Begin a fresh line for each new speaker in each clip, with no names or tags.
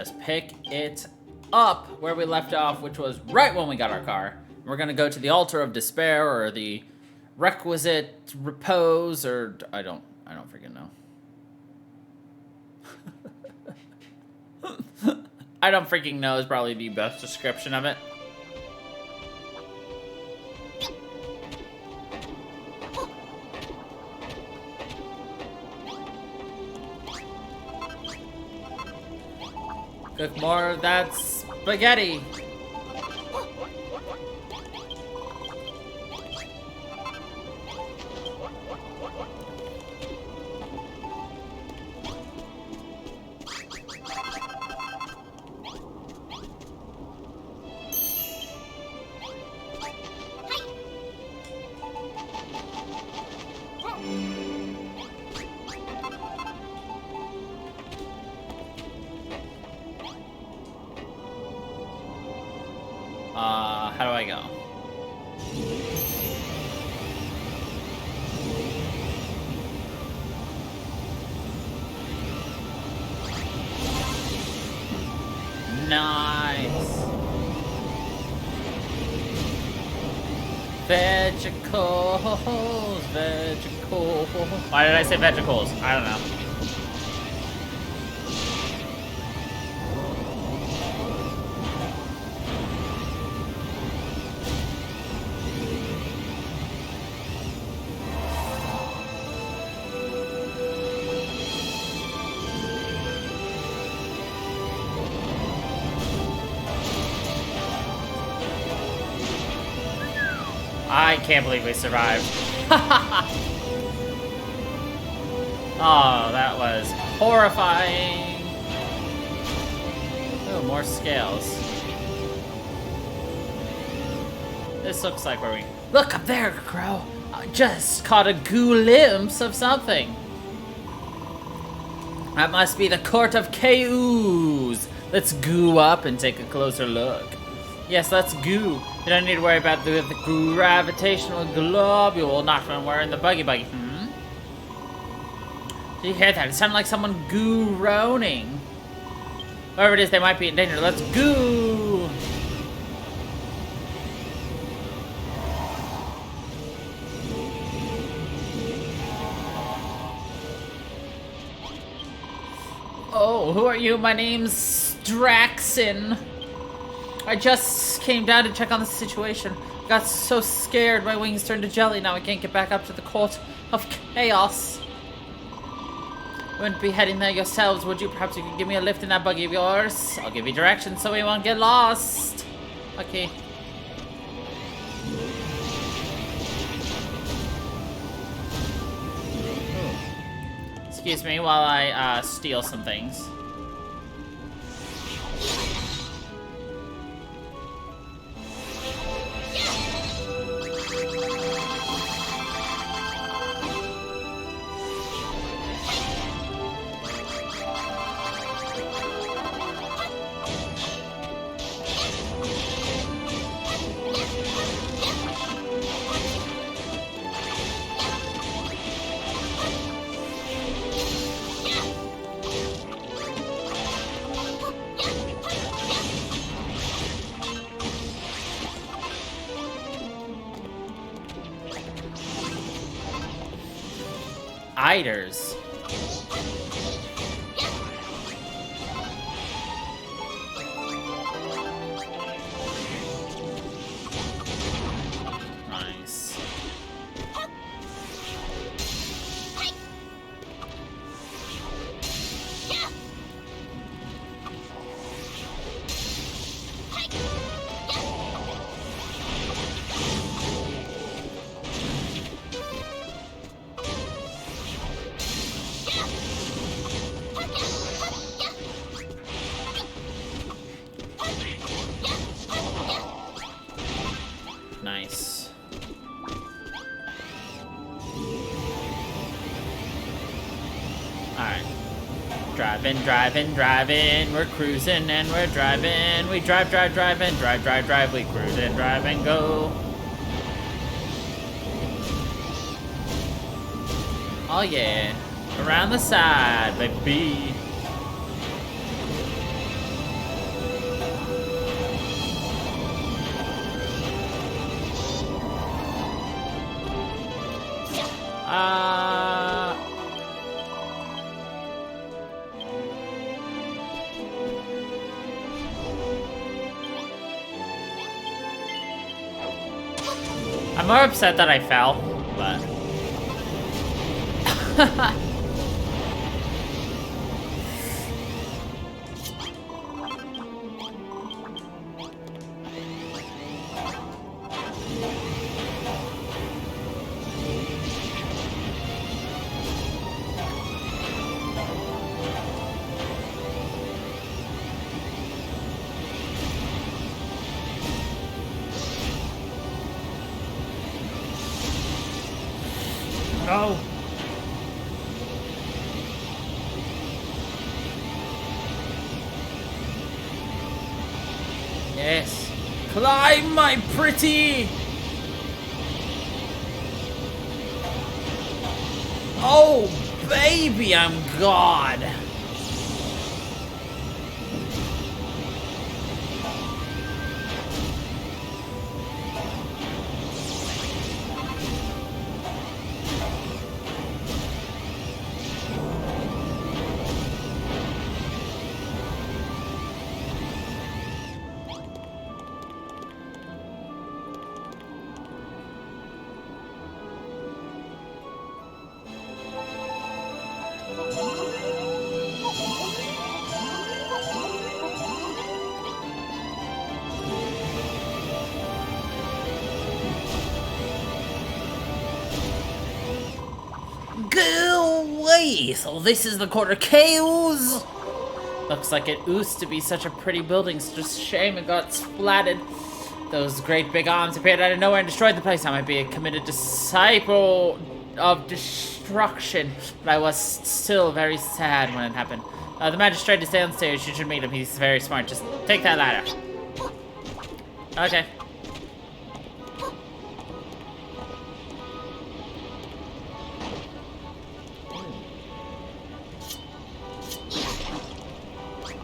Let's pick it up where we left off, which was right when we got our car. We're gonna go to the altar of despair, or the requisite repose, or I don't freaking know. I don't freaking know is probably the best description of it. Cook more of that spaghetti. How do I go? Nice. Vegetables, vegetables. Why did I say vegetables? I don't know. I can't believe we survived. Oh, that was horrifying. Oh, more scales. This looks like where we... Look up there, Crow! I just caught a glimpse of something. That must be the Court of Chaos. Let's goo up and take a closer look. Yes, let's goo. You don't need to worry about the gravitational globule not when we're in the buggy. Do you hear that? It sounded like someone goo-roning. Whoever it is, they might be in danger. Let's goo! Oh, who are you? My name's Straxon. I just came down to check on the situation. Got so scared, my wings turned to jelly. Now I can't get back up to the Court of Chaos. You wouldn't be heading there yourselves, would you? Perhaps you could give me a lift in that buggy of yours. I'll give you directions so we won't get lost. Okay. Excuse me while I steal some things. Iders. Nice. Nice. Alright. Driving, driving, driving. We're cruising and we're driving. We drive, drive, drive, and drive, drive, drive. We cruise and drive and go. Oh yeah. Around the side, baby. I'm more upset that I fell, but... No. Yes. Climb, my pretty. Oh, baby, I'm God. Go away! So this is the Court of Chaos? Looks like it used to be such a pretty building. It's just a shame it got splatted. Those great big arms appeared out of nowhere and destroyed the place. I might be a committed disciple of destruction, but I was still very sad when it happened. The magistrate is downstairs. You should meet him. He's very smart. Just take that ladder. Okay.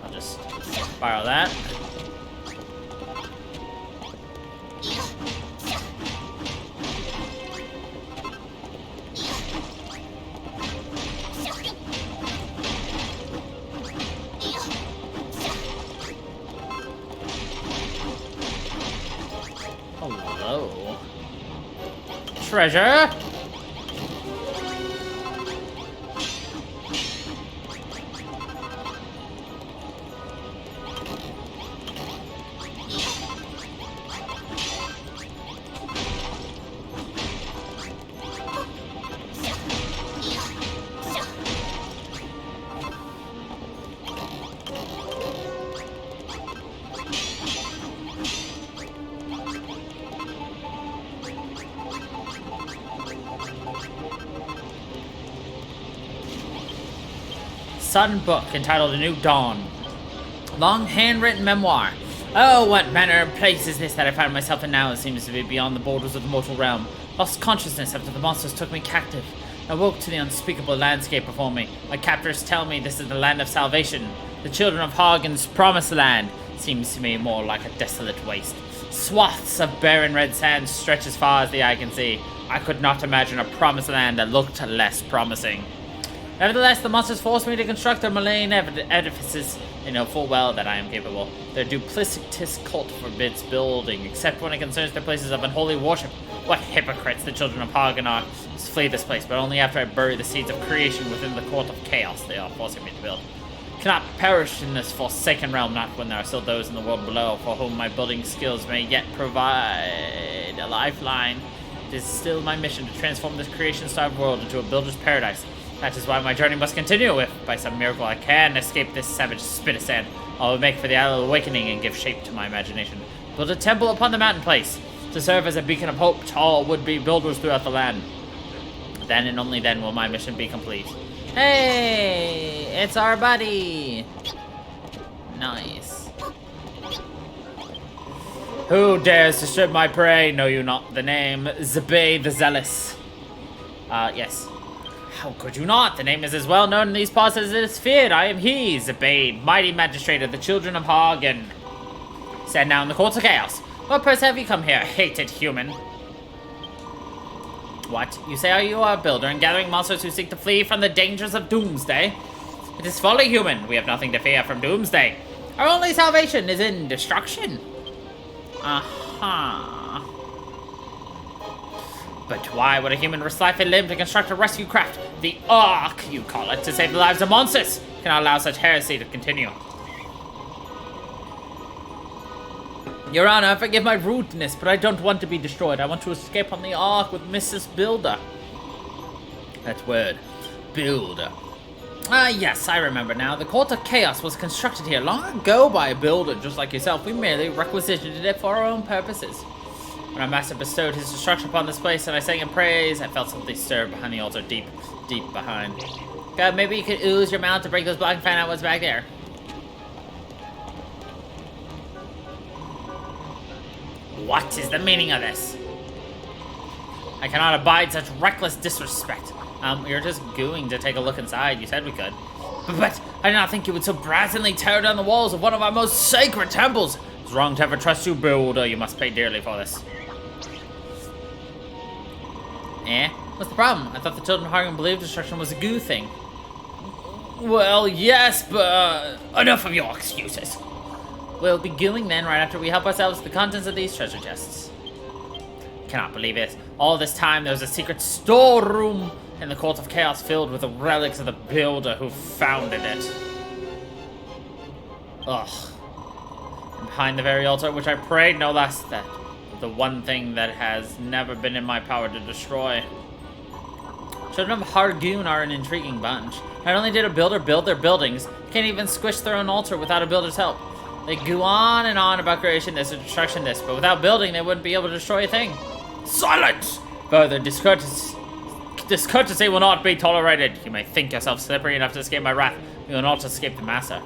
I'll just borrow that. Hello. Treasure? Sudden book entitled A New Dawn. Long handwritten memoir. Oh, what manner of place is this that I find myself in now? It seems to be beyond the borders of the mortal realm. Lost consciousness after the monsters took me captive. I woke to the unspeakable landscape before me. My captors tell me this is the land of salvation. The children of Hagen's promised land. Seems to me more like a desolate waste. Swaths of barren red sand stretch as far as the eye can see. I could not imagine a promised land that looked less promising. Nevertheless, the monsters force me to construct their malign edifices. They know full well that I am capable. Their duplicitous cult forbids building, except when it concerns their places of unholy worship. What hypocrites the children of Hagen are. Let's flee this place, but only after I bury the seeds of creation within the court of chaos they are forcing me to build. Cannot perish in this forsaken realm, not when there are still those in the world below for whom my building skills may yet provide a lifeline. It is still my mission to transform this creation-starved world into a builder's paradise. That is why my journey must continue. If by some miracle I can escape this savage spit of sand, I will make for the Isle of Awakening and give shape to my imagination. Build a temple upon the mountain place to serve as a beacon of hope to all would-be builders throughout the land. Then and only then will my mission be complete. Hey, it's our buddy. Nice. Who dares disturb my prey? Know you not the name? Zabay the Zealous. Yes. How could you not? The name is as well known in these parts as it is feared. I am he, Zabade, mighty magistrate of the children of Hagen. Stand now in the courts of chaos. What purpose have you come here, hated human? What? You say you are a builder and gathering monsters who seek to flee from the dangers of Doomsday? It is folly, human. We have nothing to fear from Doomsday. Our only salvation is in destruction. Aha. But why would a human risk life and limb to construct a rescue craft? The Ark, you call it, to save the lives of monsters. Cannot allow such heresy to continue. Your Honor, forgive my rudeness, but I don't want to be destroyed. I want to escape on the Ark with Mrs. Builder. That word, Builder. Yes, I remember now. The Court of Chaos was constructed here long ago by a builder just like yourself. We merely requisitioned it for our own purposes. When our master bestowed his destruction upon this place and I sang in praise, I felt something stir behind the altar, deep behind. God, maybe you could ooze your mouth to break those blocks and find out what's back there. What is the meaning of this? I cannot abide such reckless disrespect. You're just gooing to take a look inside. You said we could. But I did not think you would so brazenly tear down the walls of one of our most sacred temples. It's wrong to ever trust you, Builder. You must pay dearly for this. Eh? What's the problem? I thought the children of Hargan believed destruction was a goo thing. Well, yes, but enough of your excuses. We'll be gooing then right after we help ourselves with the contents of these treasure chests. Cannot believe it. All this time there was a secret storeroom in the Court of Chaos filled with the relics of the builder who founded it. Ugh. And behind the very altar which I prayed no less, that the one thing that has never been in my power to destroy. Children of Hargoon are an intriguing bunch. Not only did a builder build their buildings, they can't even squish their own altar without a builder's help. They go on and on about creation this and destruction this, but without building they wouldn't be able to destroy a thing. Silence! Further discourtesy will not be tolerated. You may think yourself slippery enough to escape my wrath. You will not escape the Master.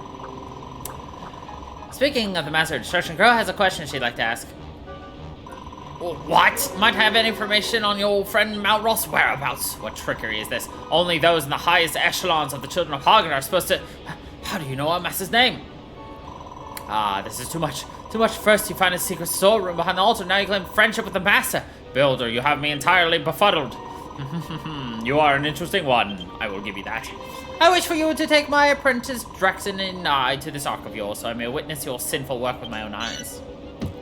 Speaking of the Master of Destruction, Girl has a question she'd like to ask. What? Might have any information on your friend Malroth's whereabouts? What trickery is this? Only those in the highest echelons of the Children of Hagen are supposed to... How do you know our Master's name? Ah, this is too much. Too much. First you find a secret storeroom behind the altar, now you claim friendship with the Master. Builder, you have me entirely befuddled. You are an interesting one. I will give you that. I wish for you to take my apprentice Draxon and I to this ark of yours, so I may witness your sinful work with my own eyes.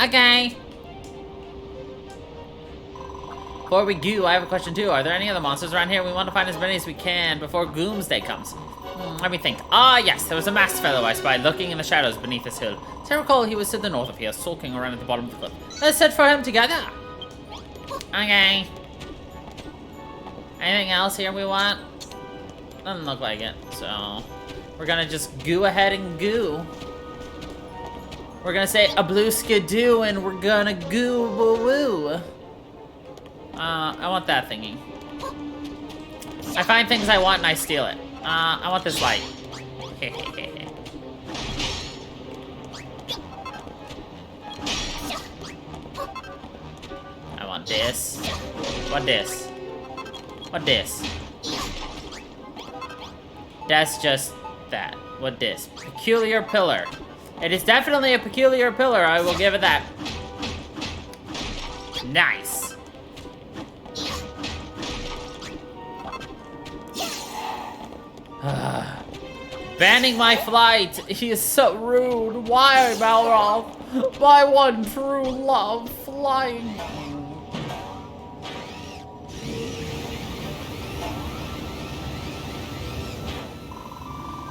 Okay. Before we go, I have a question too. Are there any other monsters around here? We want to find as many as we can before Doomsday comes. Let me think. Ah, yes, there was a masked fellow I spied lurking in the shadows beneath this hill. As I recall, he was to the north of here, sulking around at the bottom of the cliff. Let's search for him together. Okay. Anything else here we want? Doesn't look like it, so we're gonna just go ahead and goo. We're gonna say a blue skidoo and we're gonna goo woo woo. I want that thingy. I find things I want and I steal it. I want this light. I want this. What this? What this? That's just that. What this? Peculiar pillar. It is definitely a peculiar pillar, I will give it that. Nice. Banning my flight. He is so rude. Why, Balrog? My one true love, flying.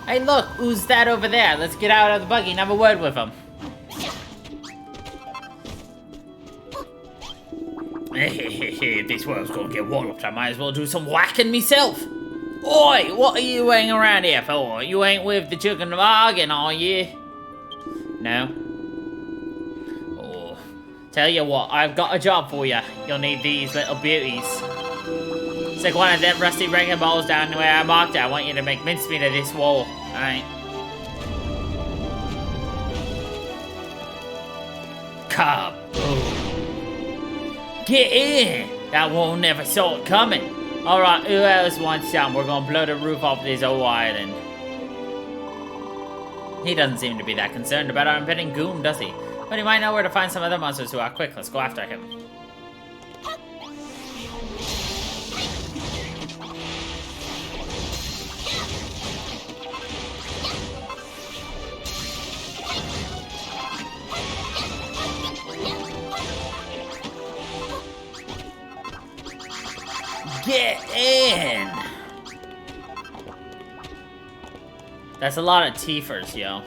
Hey, look, who's that over there? Let's get out of the buggy and have a word with him. If this world's gonna get walloped, I might as well do some whacking myself. Oi, what are you hanging around here for? You ain't with the Children of Hagen, are you? No? Oh, tell you what, I've got a job for you. You'll need these little beauties. Stick one of them rusty wrecking balls down where I marked it. I want you to make mincemeat of this wall. Alright. Kaboom. Get in! That one never saw it coming. Alright, who else wants some? We're gonna blow the roof off this old island. He doesn't seem to be that concerned about our impending doom, does he? But he might know where to find some other monsters who are quick. Let's go after him. Get in! That's a lot of teethers, yo.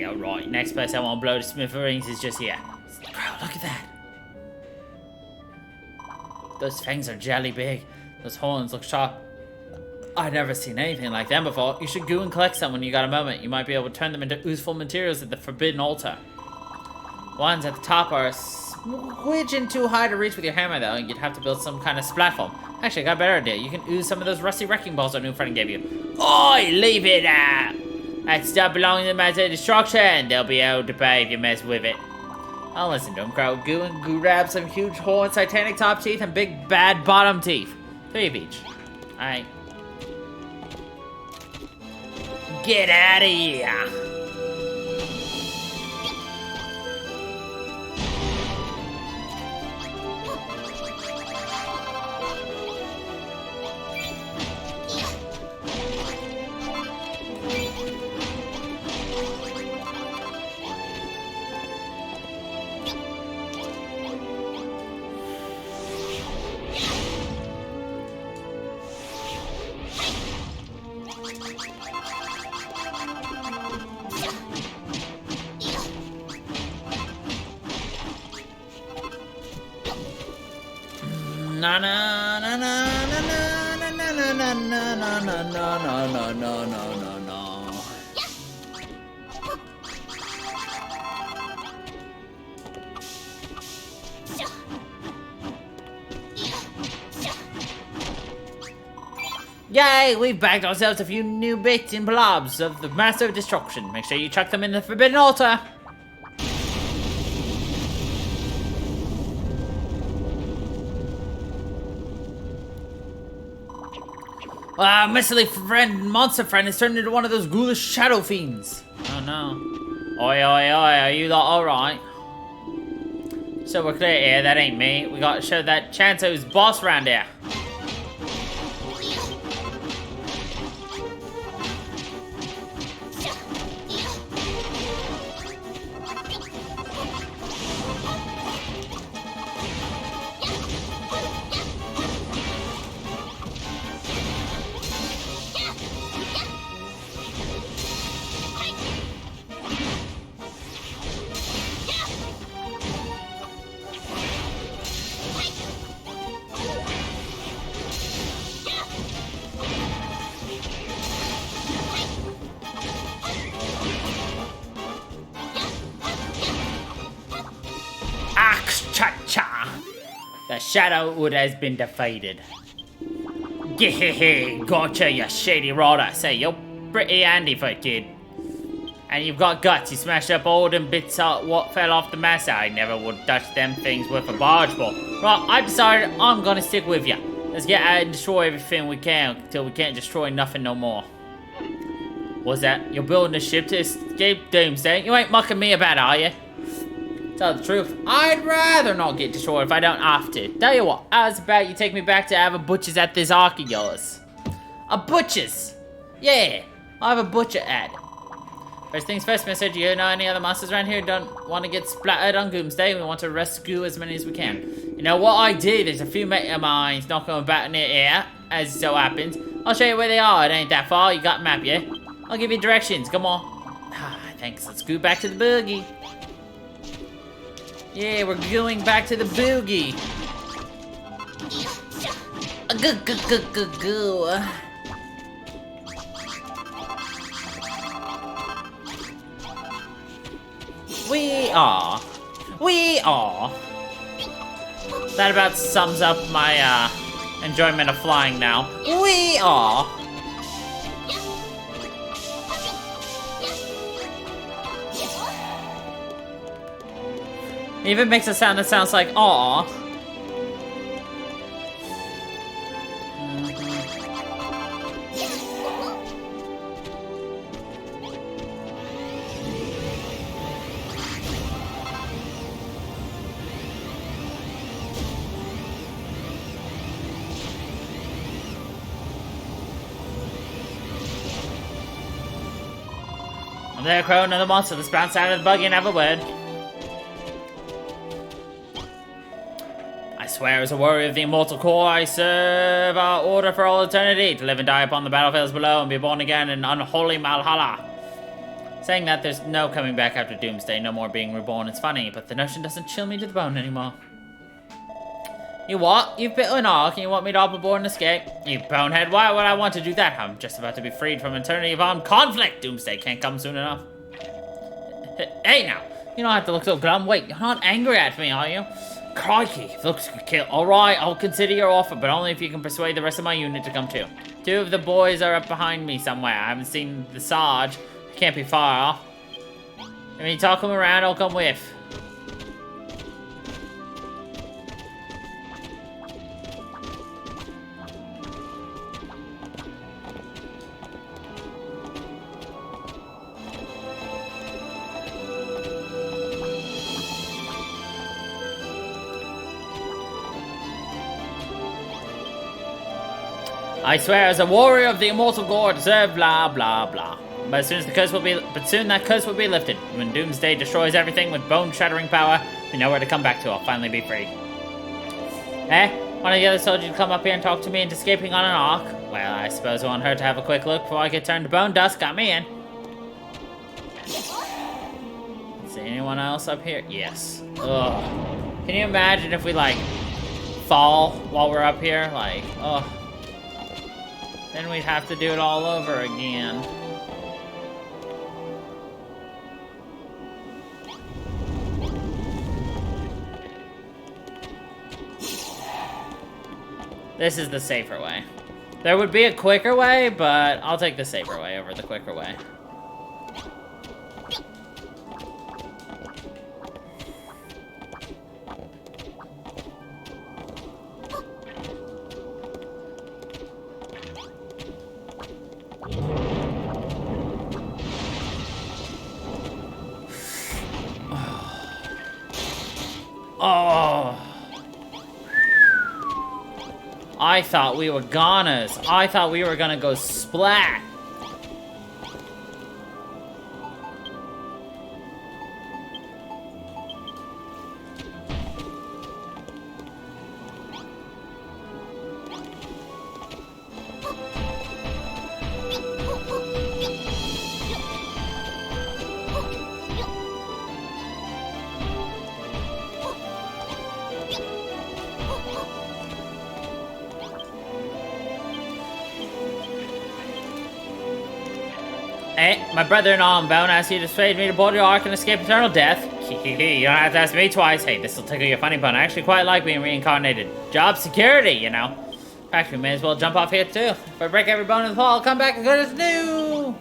Alright, next place I want to blow to smithereens is just here. Bro, look at that. Those fangs are jelly big. Those horns look sharp. I've never seen anything like them before. You should go and collect some when you got a moment. You might be able to turn them into useful materials at the Forbidden Altar. Ones at the top are a smidgen too high to reach with your hammer, though, and you'd have to build some kind of platform. Actually, I got a better idea. You can ooze some of those rusty wrecking balls our new friend gave you. Oi, leave it out! That stuff belongs to the Master of Destruction. They'll be able to pay if you mess with it. I'll listen to him, Crow. Go and grab some huge horns, titanic top teeth, and big bad bottom teeth. 3 of each. Alright. Get out of here! Na na na na na na na na na na na na na na na na. Yay! We've bagged ourselves a few new bits and blobs of the Master of Destruction. Make sure you chuck them in the Forbidden Altar. Messily monster friend has turned into one of those ghoulish shadow fiends. Oh no. Oi, oi, oi, are you lot alright? So we're clear here, that ain't me. We gotta show that Chanto's boss around here. The Shadowwood has been defeated. Gotcha, you shady rotter. Say, you're pretty handy for a kid. And you've got guts. You smashed up all them bits of what fell off the mast. I never would touch them things with a barge pole. Right, I decided I'm gonna stick with you. Let's get out and destroy everything we can until we can't destroy nothing no more. What's that? You're building a ship to escape Doomsday? You ain't mucking me about, are you? Tell the truth, I'd rather not get destroyed if I don't have to. Tell you what, how's about you take me back to have a butcher's at this ark of yours? A butcher's? Yeah, I'll have a butcher at it. First things first, mister, do you know any other monsters around here who don't want to get splattered on Doomsday? We want to rescue as many as we can. You know what I did? There's a few mate of mine knocking about near here, as so happens. I'll show you where they are, it ain't that far, you got a map, yeah? I'll give you directions, come on. Ah, thanks, let's go back to the boogie. Yeah, we're going back to the boogie. We are. That about sums up my enjoyment of flying now. We are. It even makes a sound that sounds like aw. I'm there, Crow, another monster. Let's bounce out of the buggy and have a word. swear as a warrior of the immortal core, I serve our order for all eternity, to live and die upon the battlefields below and be born again in unholy Malhalla. Saying that there's no coming back after Doomsday, no more being reborn, it's funny, but the notion doesn't chill me to the bone anymore. You what? You've built an ark and you want me to hop aboard and escape? You bonehead, why would I want to do that? I'm just about to be freed from eternity of armed conflict. Doomsday can't come soon enough. Hey now, you don't have to look so glum. Wait, you're not angry at me, are you? Crikey, looks could kill. Alright, I'll consider your offer, but only if you can persuade the rest of my unit to come too. 2 of the boys are up behind me somewhere. I haven't seen the Sarge. Can't be far off. If you talk him around, I'll come with. I swear, as a warrior of the immortal gore, deserve blah blah blah. But soon that curse will be lifted. When Doomsday destroys everything with bone-shattering power, we know where to come back to. I'll finally be free. One of the other soldiers to come up here and talk to me into escaping on an ark? Well, I suppose I want her to have a quick look before I get turned to bone dust. Got me in. Is there anyone else up here? Yes. Ugh. Can you imagine if we, like, fall while we're up here? Like, ugh. Then we'd have to do it all over again. This is the safer way. There would be a quicker way, but I'll take the safer way over the quicker way. Oh. I thought we were goners. I thought we were gonna go splat. Hey, my brother-in-law on bone asked you to persuade me to board your ark and escape eternal death. You don't have to ask me twice. Hey, this'll tickle your funny bone. I actually quite like being reincarnated. Job security, you know. In fact, we may as well jump off here too. If I break every bone in the fall, I'll come back as good as new.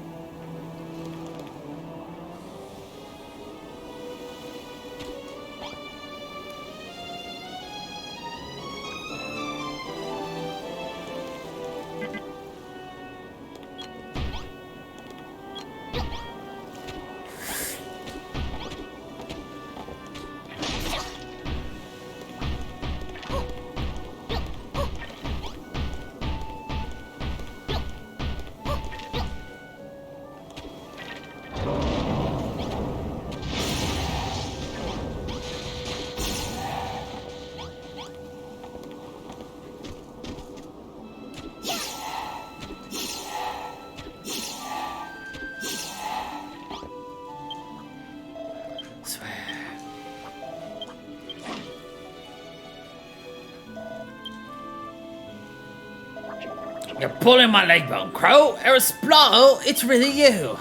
You're pulling my leg bone, Crow. Erisplotto, it's really you.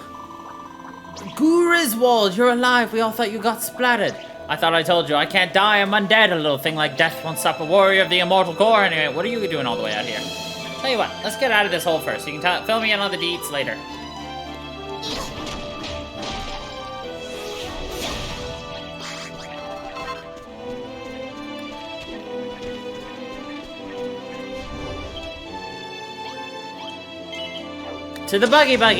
Griswold, you're alive. We all thought you got splattered. I thought I told you I can't die. I'm undead. A little thing like death won't stop a warrior of the immortal core. Anyway, what are you doing all the way out here? Tell you what, let's get out of this hole first. You can fill me in on the deets later. To the buggy. Well,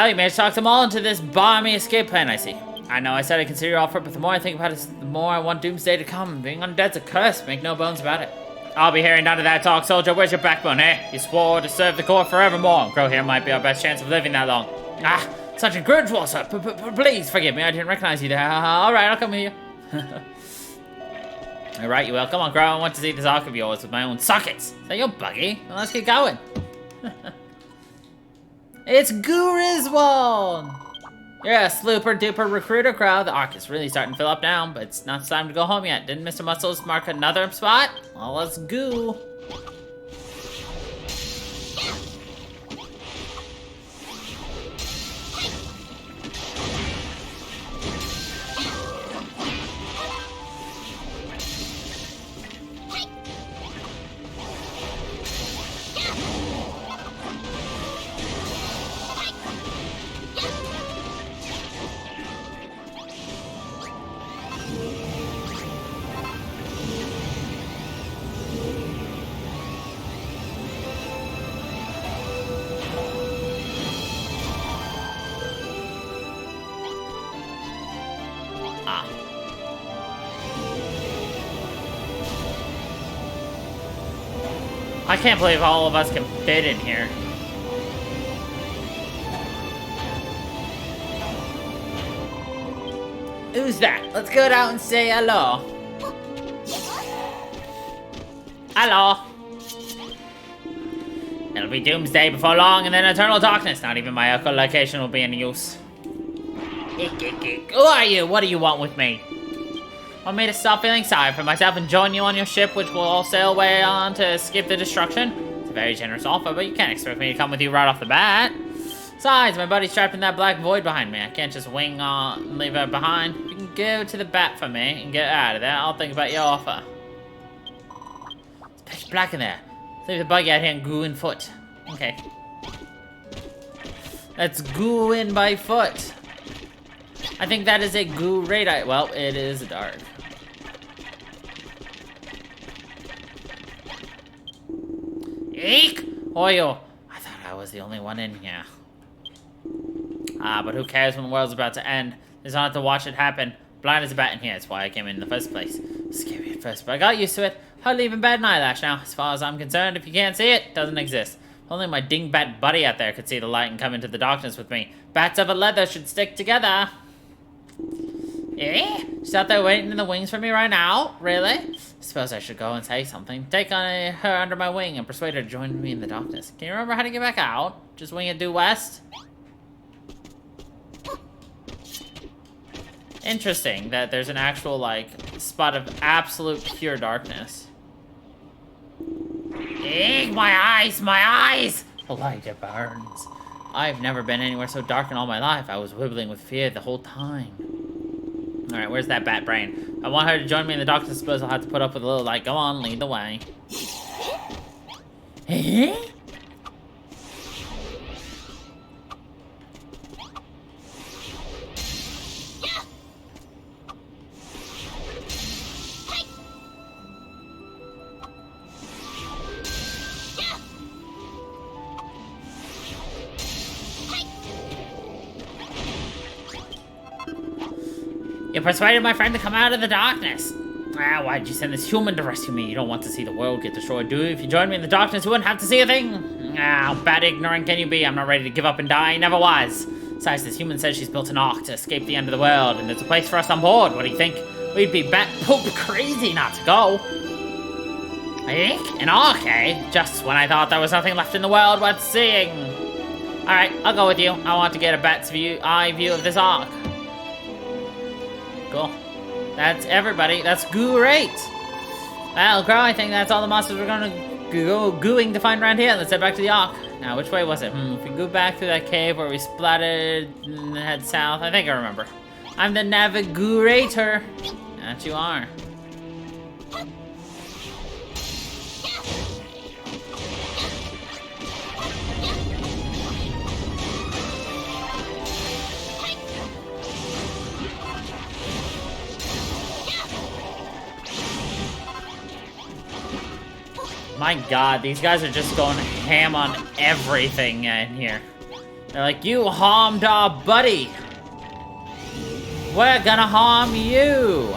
you managed to talk them all into this balmy escape plan, I see. I know I said I consider your offer, but the more I think about it, the more I want Doomsday to come. Being undead's a curse, make no bones about it. I'll be hearing none of that talk, soldier. Where's your backbone, eh? You swore to serve the core forevermore. Crow here might be our best chance of living that long. Sergeant Gridwell, sir. Please forgive me. I didn't recognize you there. All right, I'll come with you. All right, you will. Come on, girl. I want to see this arc of yours with my own sockets. Is that your buggy? Well, let's get going. It's Griswold! You're a super duper recruiter crowd. The arc is really starting to fill up now, but it's not time to go home yet. Didn't Mr. Muscles mark another spot? Well, let's go. I can't believe all of us can fit in here. Who's that? Let's go out and say hello. Hello. It'll be doomsday before long and then eternal darkness. Not even my echolocation will be any use. Who are you? What do you want with me? Want me to stop feeling sorry for myself and join you on your ship, which will all sail away on to escape the destruction? It's a very generous offer, but you can't expect me to come with you right off the bat. Besides, my buddy's trapped in that black void behind me. I can't just wing on and leave her behind. If you can go to the bat for me and get out of there, I'll think about your offer. It's pitch black in there. Let's leave the buggy out here and go in foot. Okay. Let's go in by foot. I think that is a great idea. Well, it is dark. Eek! Oyo! I thought I was the only one in here. But who cares when the world's about to end? There's not to watch it happen. Blind as a bat in here, that's why I came in the first place. Scary at first, but I got used to it. Hardly even bat an eyelash now. As far as I'm concerned, if you can't see it, it doesn't exist. Only my dingbat buddy out there could see the light and come into the darkness with me. Bats of a leather should stick together. Eh? She's out there waiting in the wings for me right now? Really? Suppose I should go and say something. Take her under my wing and persuade her to join me in the darkness. Can you remember how to get back out? Just wing it due west? Interesting that there's an actual, like, spot of absolute pure darkness. Eek, my eyes, my eyes! The light, it burns. I've never been anywhere so dark in all my life. I was wibbling with fear the whole time. Alright, where's that bat brain? I want her to join me in the darkness. I suppose I'll have to put up with a little, like, go on, lead the way. Eh? You persuaded my friend to come out of the darkness. Ah, why'd you send this human to rescue me? You don't want to see the world get destroyed, do you? If you joined me in the darkness, you wouldn't have to see a thing. Ah, how bad ignorant can you be? I'm not ready to give up and die. Never was. Besides, this human says she's built an ark to escape the end of the world, and there's a place for us on board. What do you think? We'd be bat poop crazy not to go. Eh? An ark, eh? Just when I thought there was nothing left in the world worth seeing. Alright, I'll go with you. I want to get a bat's eye view of this ark. Cool. That's everybody. That's great. Well, girl, I think that's all the monsters we're gonna go gooing to find around here. Let's head back to the ark. Now, which way was it? If we go back through that cave where we splattered and head south, I think I remember. I'm the navigator. That you are. My god, these guys are just going ham on everything in here. They're like, you harmed our buddy. We're gonna harm you.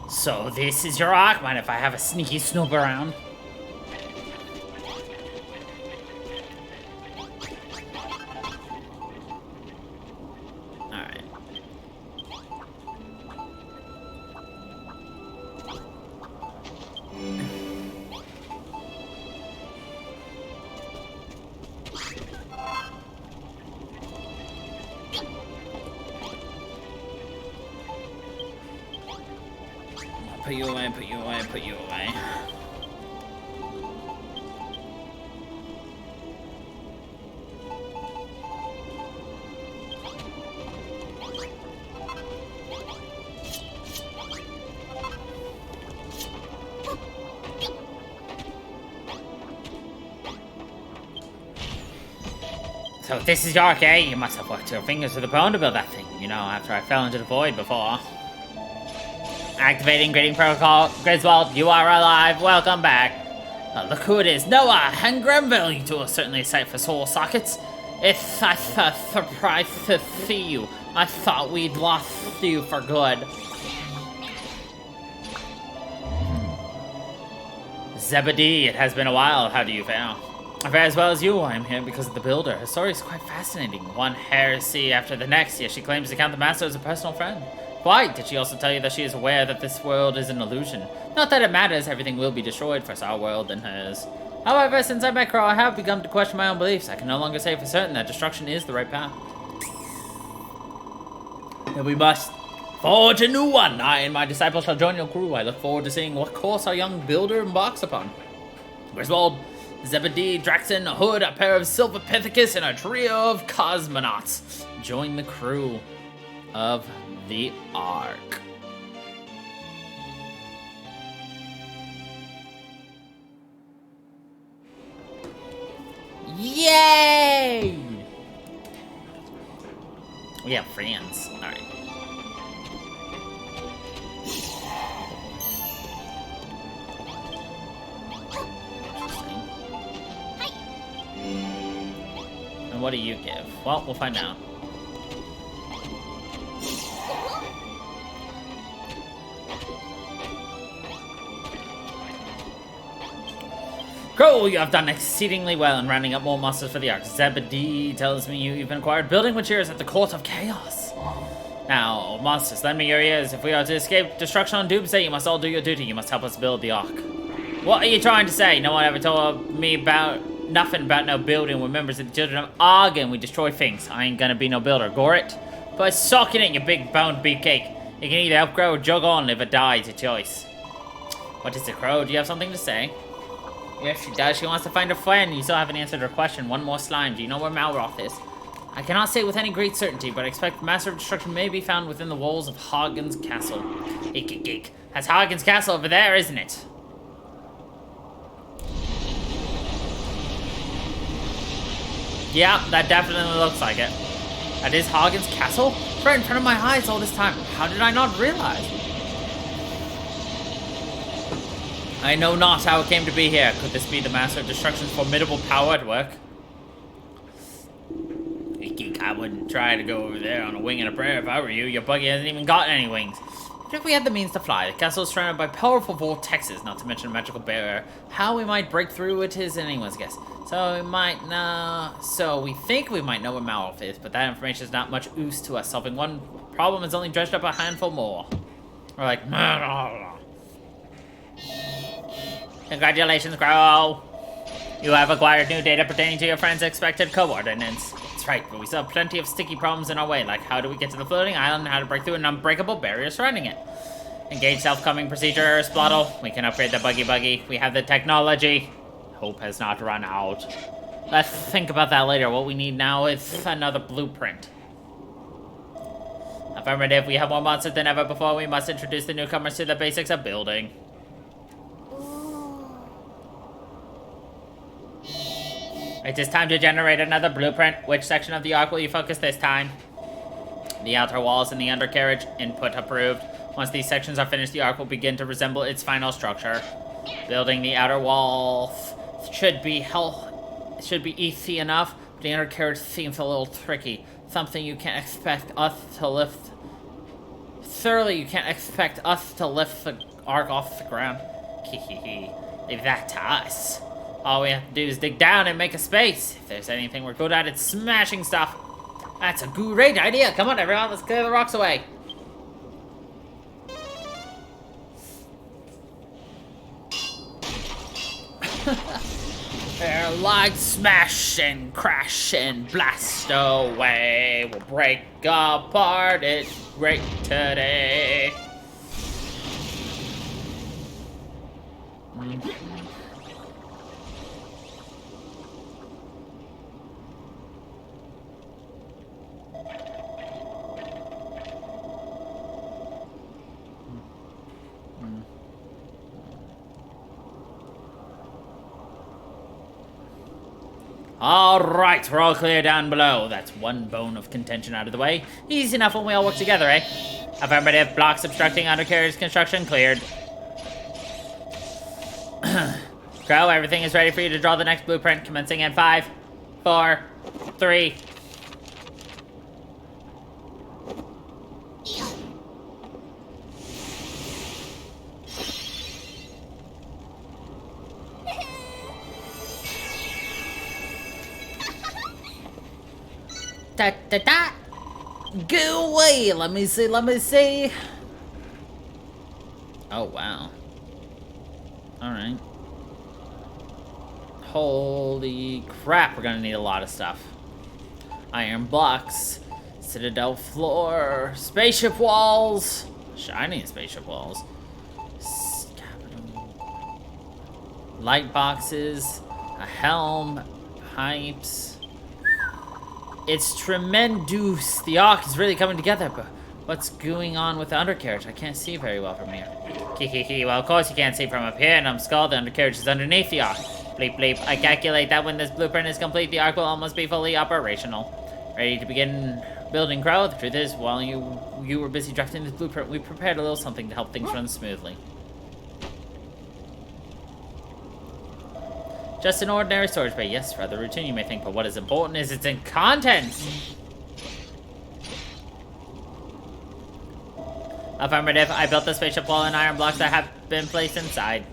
So this is your arc? Mind if I have a sneaky snoop around? Alright. Put you away, put you away, put you away. So this is your arc, eh? You must have worked your fingers to the bone to build that thing. You know, after I fell into the void before. Activating greeting protocol. Griswold, you are alive. Welcome back. Look who it is. Noah and Grenville. You two are certainly a sight for sore sockets. If I surprised to see you, I thought we'd lost you for good. Zebedee, it has been a while. How do you fare? I fare as well as you. I am here because of the Builder. Her story is quite fascinating. One heresy after the next, yet she claims to count the Master as a personal friend. Why? Did she also tell you that she is aware that this world is an illusion? Not that it matters, everything will be destroyed, first our world, then hers. However, since I met Crow, I have begun to question my own beliefs. I can no longer say for certain that destruction is the right path. And we must forge a new one. I and my disciples shall join your crew. I look forward to seeing what course our young builder embarks upon. Griswold, Zebedee, Draxon, a Hood, a pair of Silver Pithecus, and a trio of cosmonauts join the crew of the Ark. Yay! We have friends. Alright. And what do you give? Well, we'll find out. Crow, you have done exceedingly well in rounding up more monsters for the Ark. Zebedee tells me you've been acquired building materials at the Court of Chaos. Now, monsters, lend me your ears. If we are to escape destruction on Doomsday, you must all do your duty. You must help us build the Ark. What are you trying to say? No one ever told me about nothing about no building. We're members of the Children of Argon. We destroy things. I ain't gonna be no builder. Gore it? Put a sock in it, you big boned beefcake. You can either upgrow or jog on, live or die. It's a choice. What is it, Crow? Do you have something to say? Yes, she does. She wants to find a friend. You still haven't answered her question. One more slime. Do you know where Malroth is? I cannot say with any great certainty, but I expect the Master of Destruction may be found within the walls of Hagen's Castle. Eek, eek, eek. That's Hagen's Castle over there, isn't it? Yeah, that definitely looks like it. That is Hagen's Castle? It's right in front of my eyes all this time. How did I not realize? I know not how it came to be here. Could this be the Master of Destruction's formidable power at work? I wouldn't try to go over there on a wing and a prayer if I were you. Your buggy hasn't even got any wings. But if we had the means to fly, the castle is surrounded by powerful vortexes, not to mention a magical barrier. How we might break through it is anyone's guess. So we think we might know where Malroth is, but that information is not much use to us. Solving one problem has only dredged up a handful more. We're like, congratulations, Crow. You have acquired new data pertaining to your friend's expected coordinates. That's right, but we still have plenty of sticky problems in our way, like how do we get to the floating island and how to break through an unbreakable barrier surrounding it. Engage self-coming procedure, Splottle. We can upgrade the buggy. We have the technology. Hope has not run out. Let's think about that later. What we need now is another blueprint. Affirmative, we have more monsters than ever before. We must introduce the newcomers to the basics of building. It is time to generate another blueprint. Which section of the Ark will you focus this time? The outer walls and the undercarriage. Input approved. Once these sections are finished, the Ark will begin to resemble its final structure. Building the outer walls should be easy enough, but the undercarriage seems a little tricky. Something you can't expect us to lift thoroughly, you can't expect us to lift the Ark off the ground. Leave that to us. All we have to do is dig down and make a space. If there's anything we're good at, it's smashing stuff. That's a great idea. Come on, everyone, let's clear the rocks away. They're like smash and crash and blast away. We'll break apart, it's great today. Alright, we're all clear down below. That's one bone of contention out of the way. Easy enough when we all work together, eh? Affirmative. Blocks obstructing undercarriage construction cleared. Crow, everything is ready for you to draw the next blueprint, commencing in 5, 4, 3. Da. Go away. Let me see. Oh, wow. Alright. Holy crap, we're gonna need a lot of stuff. Iron blocks, citadel floor, spaceship walls, shiny spaceship walls, light boxes, a helm, pipes. It's tremendous. The Ark is really coming together, but what's going on with the undercarriage? I can't see very well from here. Well, of course you can't see from up here, numbskull. The undercarriage is underneath the Ark. Bleep, bleep. I calculate that when this blueprint is complete, the Ark will almost be fully operational. Ready to begin building, Crow? The truth is, while you were busy drafting this blueprint, we prepared a little something to help things run smoothly. Just an ordinary storage bay. Yes, rather routine, you may think, but what is important is its in content. Affirmative. I built the spaceship wall and iron blocks that have been placed inside.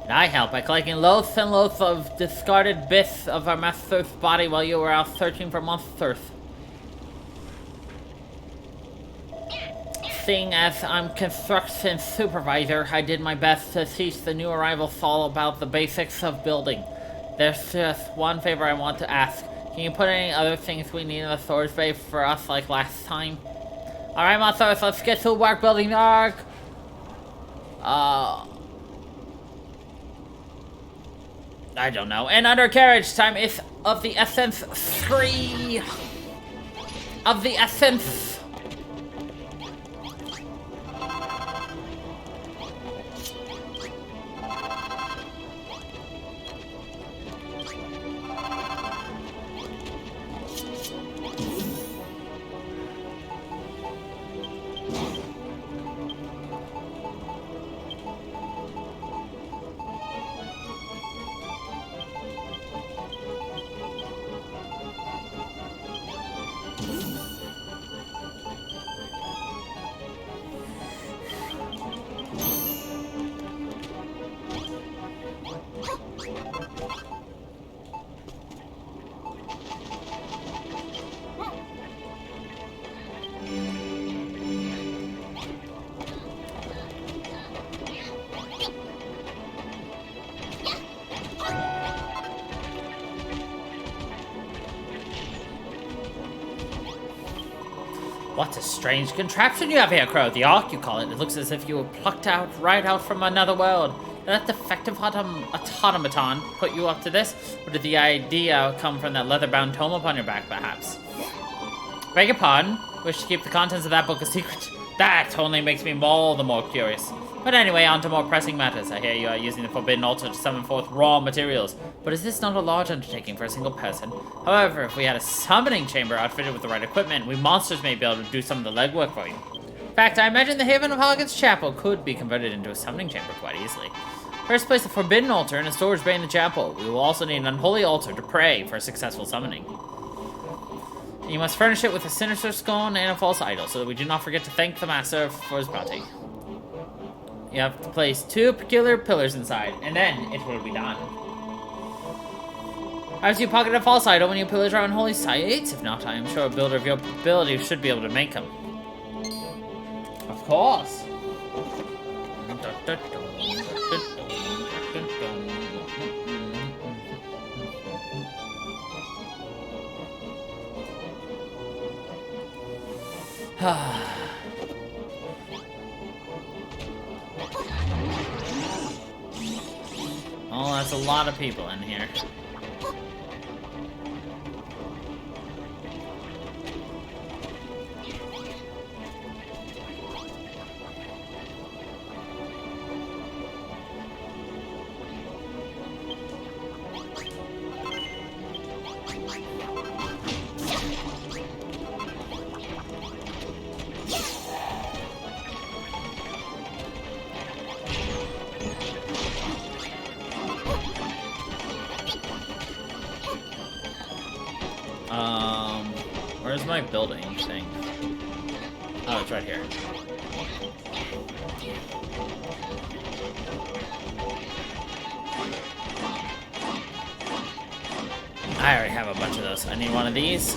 And I helped by collecting loads and loads of discarded bits of our master's body while you were out searching for monsters. Seeing as I'm construction supervisor, I did my best to teach the new arrivals all about the basics of building. There's just one favor I want to ask. Can you put any other things we need in the storage bay for us like last time? Alright, monsters, let's get to work building the Ark. I don't know. And undercarriage time is of the essence. 3 of the essence. What a strange contraption you have here, Crow. The Ark, you call it. It looks as if you were plucked right out from another world. Did that defective automaton put you up to this? Or did the idea come from that leather-bound tome upon your back, perhaps? Beg your pardon? Wish to keep the contents of that book a secret? That only makes me all the more curious. But anyway, on to more pressing matters. I hear you are using the Forbidden Altar to summon forth raw materials. But is this not a large undertaking for a single person? However, if we had a summoning chamber outfitted with the right equipment, we monsters may be able to do some of the legwork for you. In fact, I imagine the Haven of Halligan's Chapel could be converted into a summoning chamber quite easily. First, place the Forbidden Altar in a storage bay in the chapel. We will also need an unholy altar to pray for a successful summoning. You must furnish it with a sinister skull and a false idol, so that we do not forget to thank the master for his bounty. You have to place 2 peculiar pillars inside, and then it will be done. As you pocket a false idol when you pillage around holy sites, if not, I am sure a builder of your ability should be able to make them. Of course. Oh, that's a lot of people in here. Where's my building thing? Oh, it's right here. I already have a bunch of those. I need one of these.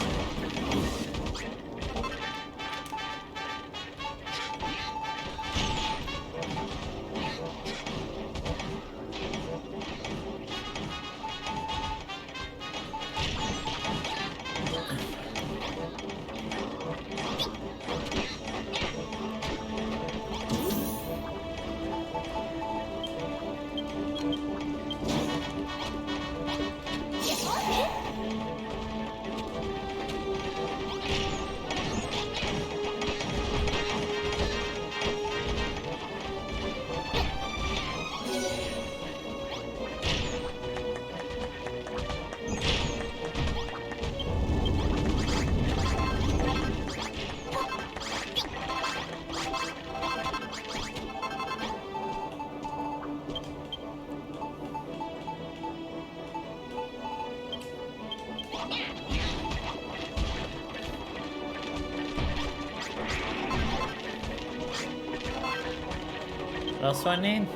What else do I need?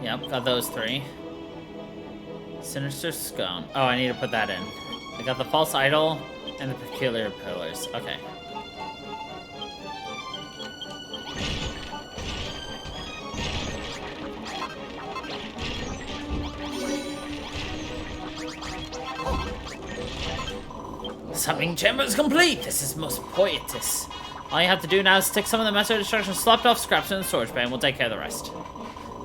Yep, got those 3. Sinister Scone. Oh, I need to put that in. I got the false idol and the peculiar pillars. Okay. Summoning chamber is complete! This is most poetous. All you have to do now is stick some of the Master of Destruction slopped off scraps in the storage bay and we'll take care of the rest.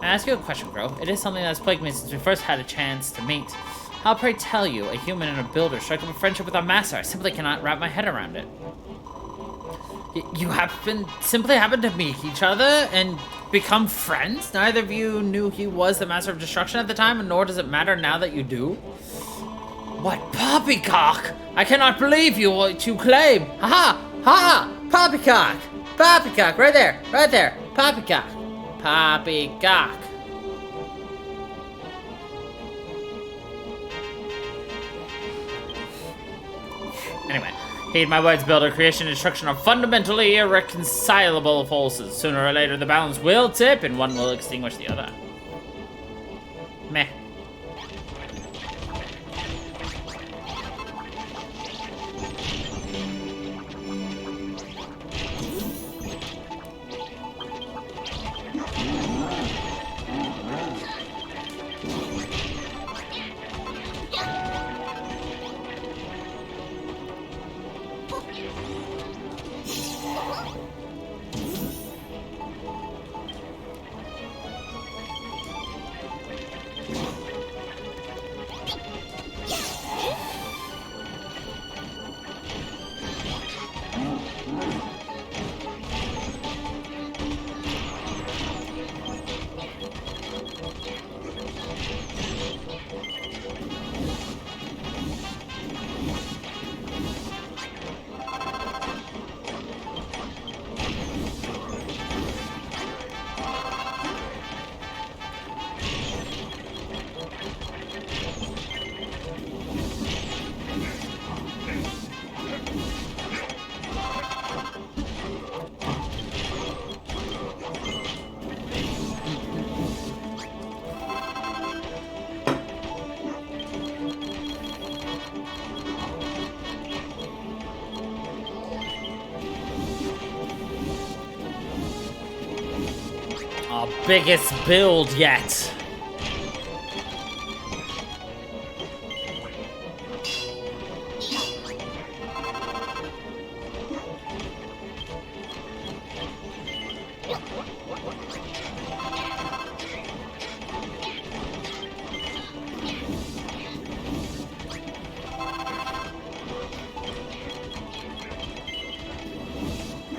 I ask you a question, Crow. It is something that has plagued me since we first had a chance to meet. How, pray tell you, a human and a builder strike up a friendship with our master? I simply cannot wrap my head around it. You simply happened to meet each other and become friends? Neither of you knew he was the Master of Destruction at the time, and nor does it matter now that you do? What poppycock! I cannot believe what you claim! Ha ha! Poppycock! Poppycock! Right there! Right there! Poppycock! Poppycock! Anyway, heed my words, builder. Creation and destruction are fundamentally irreconcilable forces. Sooner or later, the balance will tip and one will extinguish the other. Meh. biggest build yet.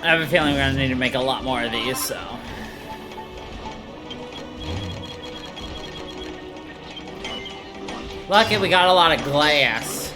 I have a feeling we're gonna need to make a lot more of these, so. Lucky we got a lot of glass.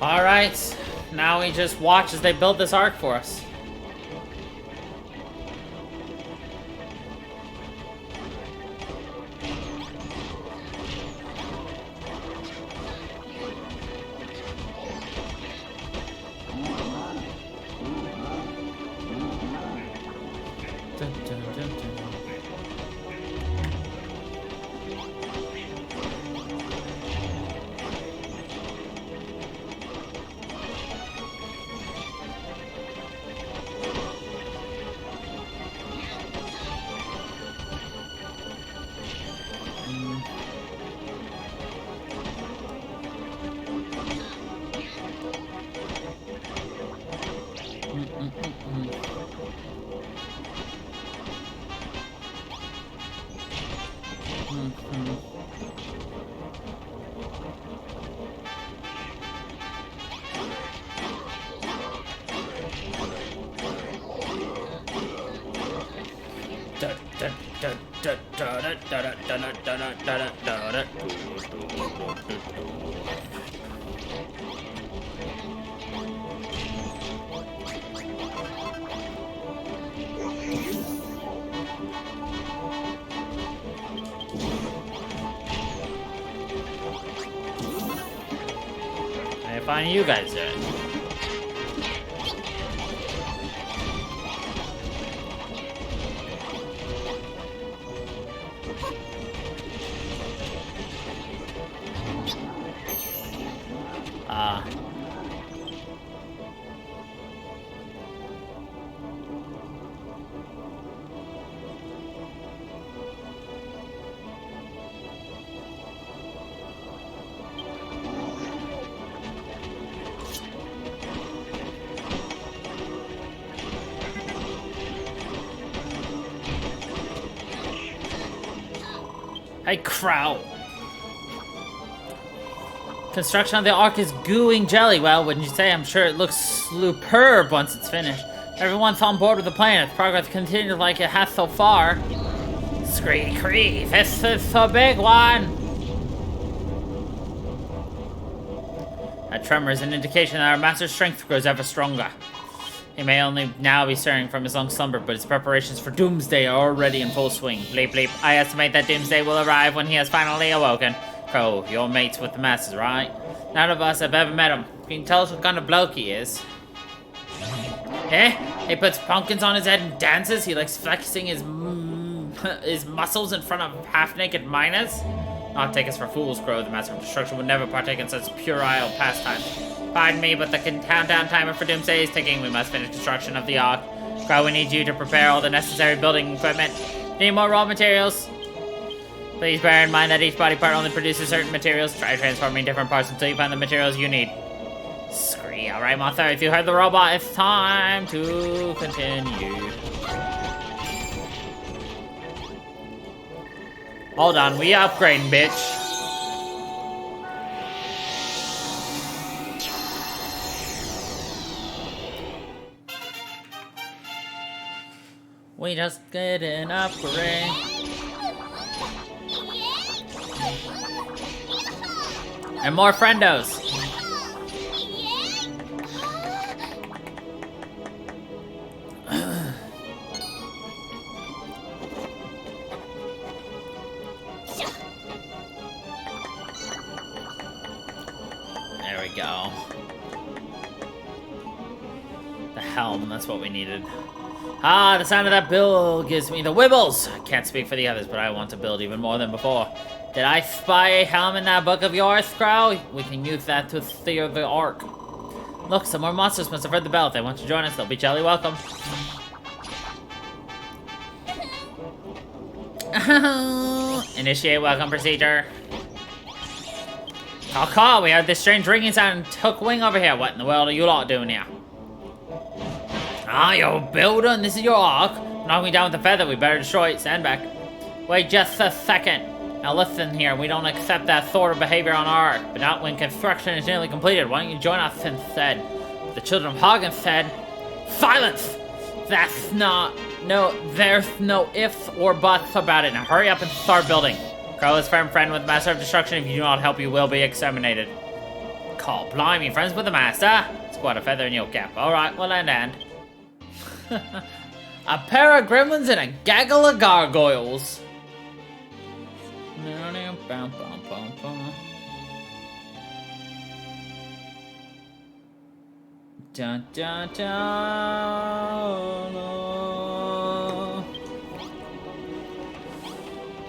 Alright, now we just watch as they build this arc for us. How fine you guys doing? Hey, Crow. Construction of the arc is gooing jelly. Well, wouldn't you say? I'm sure it looks superb once it's finished. Everyone's on board with the plan. If progress continues like it has so far. Scree, this is the big one. That tremor is an indication that our master's strength grows ever stronger. He may only now be stirring from his long slumber, but his preparations for Doomsday are already in full swing. Bleep bleep. I estimate that Doomsday will arrive when he has finally awoken. Crow, you're mates with the masters, right? None of us have ever met him. Can you tell us what kind of bloke he is? Eh? He puts pumpkins on his head and dances? He likes flexing his muscles in front of half-naked miners? Not take us for fools, Crow. The Master of Destruction would never partake in such puerile pastimes. Pardon me, but the countdown timer for Doomsday is ticking. We must finish construction of the Ark. Crow, we need you to prepare all the necessary building equipment. Need more raw materials? Please bear in mind that each body part only produces certain materials. Try transforming different parts until you find the materials you need. Scree. Alright, Mother, if you heard the robot, it's time to continue. Hold on, we upgrading, bitch. We just get an upgrade. And more friendos. There we go. The helm, that's what we needed. Ah, the sound of that bill gives me the wibbles. I can't speak for the others, but I want to build even more than before. Did I spy a helm in that book of yours, Crow? We can use that to steer the ark. Look, some more monsters must have heard the bell. If they want to join us, they'll be jolly welcome. Initiate welcome procedure. Call, we heard this strange ringing sound and took wing over here. What in the world are you lot doing here? Ah, you're building. This is your ark. Knock me down with a feather. We better destroy it. Stand back. Wait just a second. Now listen here. We don't accept that sort of behavior on our ark, but not when construction is nearly completed. Why don't you join us instead? The children of Hagen said, silence! That's not... No, there's no ifs or buts about it. Now hurry up and start building. Crow is firm friend with the Master of Destruction. If you do not help, you will be exterminated. Call, blimey, friends with the Master? Squat a feather in your cap. Alright, well, and. A pair of gremlins and a gaggle of gargoyles. Dun, dun, dun.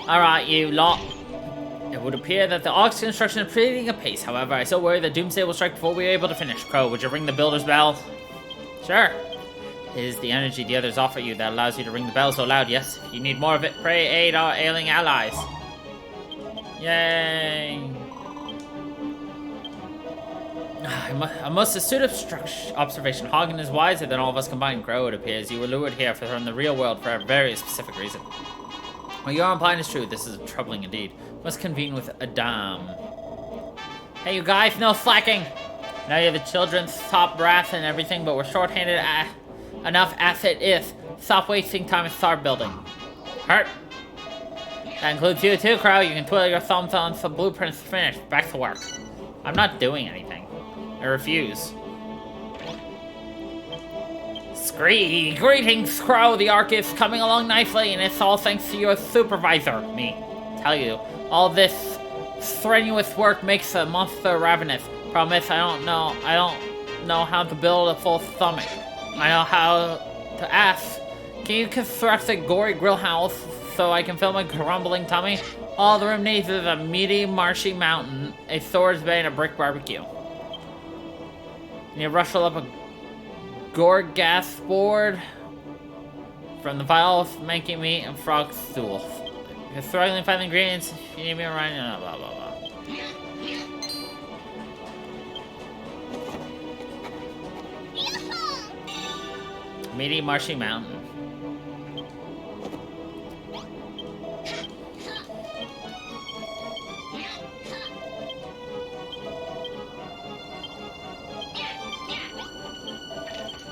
Alright, you lot. It would appear that the ark's construction is proceeding apace. However, I still worry that Doomsday will strike before we are able to finish. Crow, would you ring the builder's bell? Sure. It is the energy the others offer you that allows you to ring the bell so loud, yes? If you need more of it, pray aid our ailing allies. Yay. A most astute observation. Hagen is wiser than all of us combined. Crow, it appears you were lured here from the real world for a very specific reason. What you're implying is true. This is troubling indeed. Must convene with Adam. Hey, you guys, no slacking. Now you're the children's top brass and everything, but we're short-handed enough as it is. Stop wasting time and start building. Hurt. That includes you too, Crow. You can twiddle your thumbs on some blueprints to finish. Back to work. I'm not doing anything. I refuse. Scree! Greetings, Crow! The ark is coming along nicely, and it's all thanks to your supervisor, me. Tell you, all this strenuous work makes the monster ravenous. Problem is, I don't know how to build a full stomach. I know how to ask. Can you construct a gory grill house so I can fill my grumbling tummy? All the room needs is a meaty, marshy mountain, a storage bay, and a brick barbecue. Can you rustle up a gas board from the pile of manky meat and frog stool? If you're struggling to find the ingredients, you need me around, blah, blah, blah. Meaty, marshy mountain.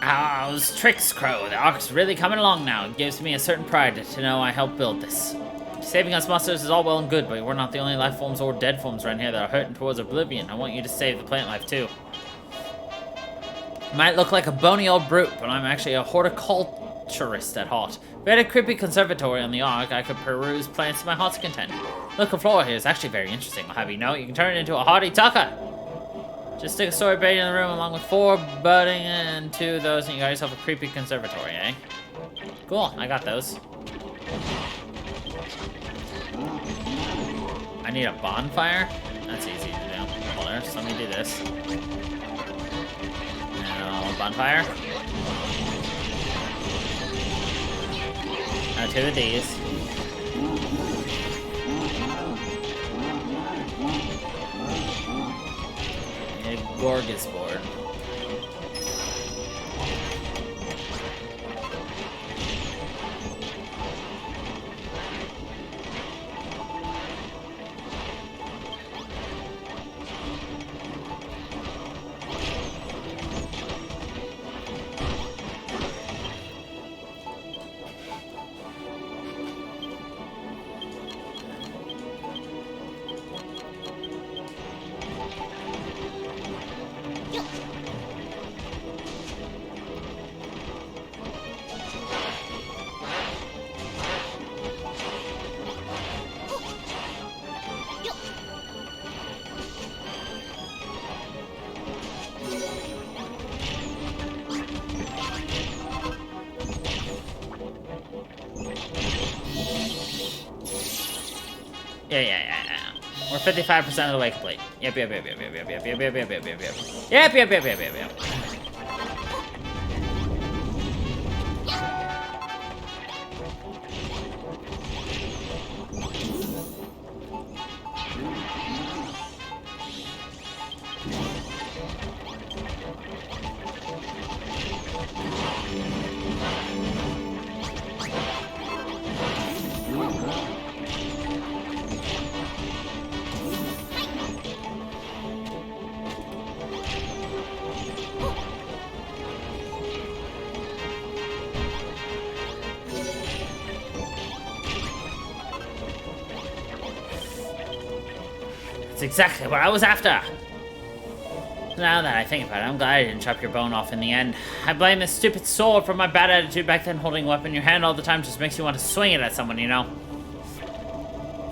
Ah, those tricks, Crow. The ark's really coming along now. It gives me a certain pride to know I helped build this. Saving us monsters is all well and good, but we're not the only life forms or dead forms around here that are hurting towards oblivion. I want you to save the plant life, too. Might look like a bony old brute, but I'm actually a horticulturist at heart. If we had a creepy conservatory on the ark, I could peruse plants to my heart's content. Look, the floor here is actually very interesting. I'll have you know, you can turn it into a hardy tucker. Just stick a story bait in the room along with 4 budding and 2 of those, and you got yourself a creepy conservatory, eh? Cool, I got those. I need a bonfire? That's easy to do. Hold on, so let me do this. Now, bonfire. Now 2 of these. Gorgasboard. Yeah. We're 55% of the way complete. Yep. That's exactly what I was after. Now that I think about it, I'm glad I didn't chop your bone off in the end. I blame this stupid sword for my bad attitude back then. Holding a weapon in your hand all the time just makes you want to swing it at someone, you know?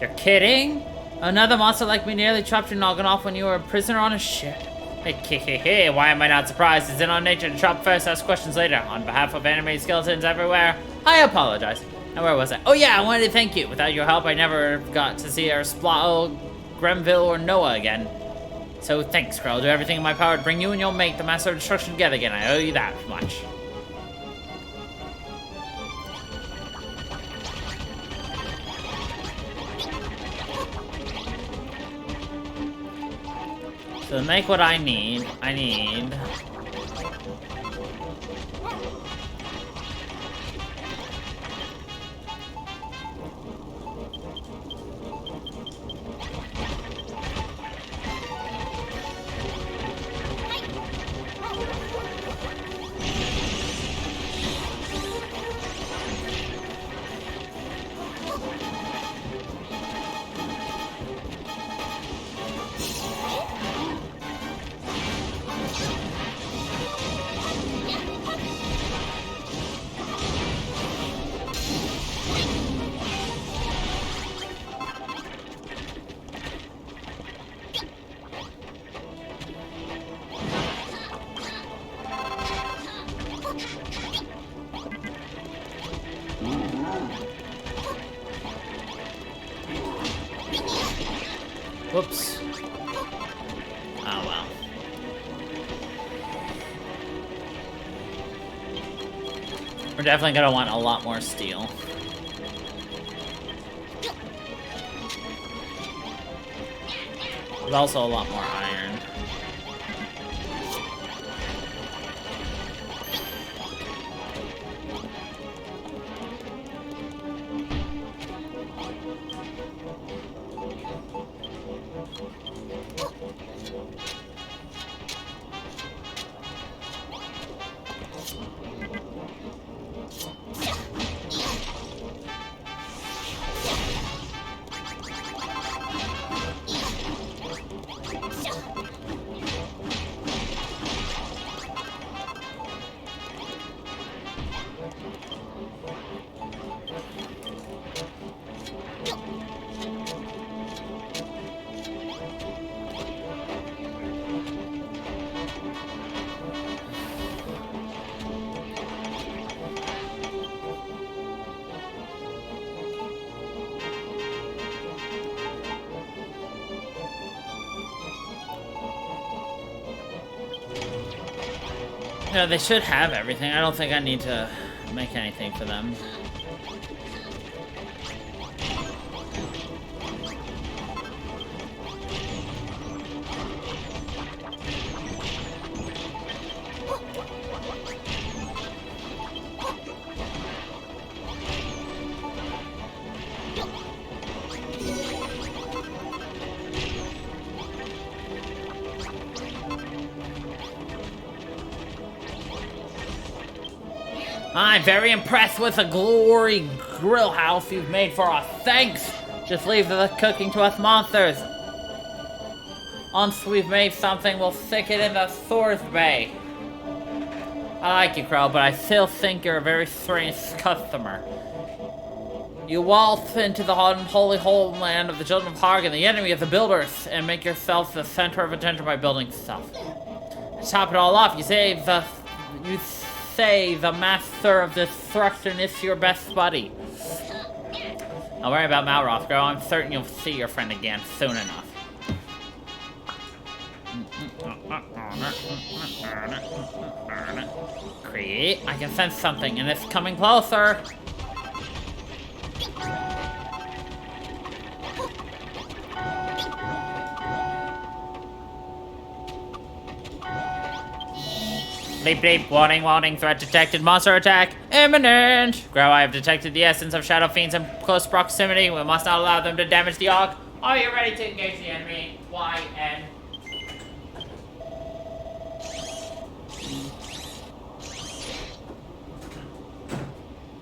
You're kidding? Another monster like me nearly chopped your noggin off when you were a prisoner on a ship. Hey, why am I not surprised? It's in our nature to chop first, ask questions later. On behalf of anime skeletons everywhere, I apologize. And where was I? Oh yeah, I wanted to thank you. Without your help, I never got to see our Splotto, Grenville, or Noah again. So thanks, Krell. I'll do everything in my power to bring you and your mate, the Master of Destruction, together again. I owe you that much. So to make what I need, whoops. Oh well. We're definitely gonna want a lot more steel. But also a lot more iron. No, they should have everything. I don't think I need to make anything for them. I'm very impressed with the glory grill house you've made for us. Thanks! Just leave the cooking to us monsters. Once we've made something, we'll stick it in the Thor's Bay. I like you, Crow, but I still think you're a very strange customer. You waltz into the unholy homeland of the children of Hargan, the enemy of the builders, and make yourself the center of attention by building stuff. To top it all off, you say the master of destruction is your best buddy. Don't worry about Malroth, girl. I'm certain you'll see your friend again soon enough. Create. I can sense something, and it's coming closer. Bleep bleep, warning, threat detected, monster attack, imminent! Grow, I have detected the essence of shadow fiends in close proximity. We must not allow them to damage the Ark. Are you ready to engage the enemy? YN.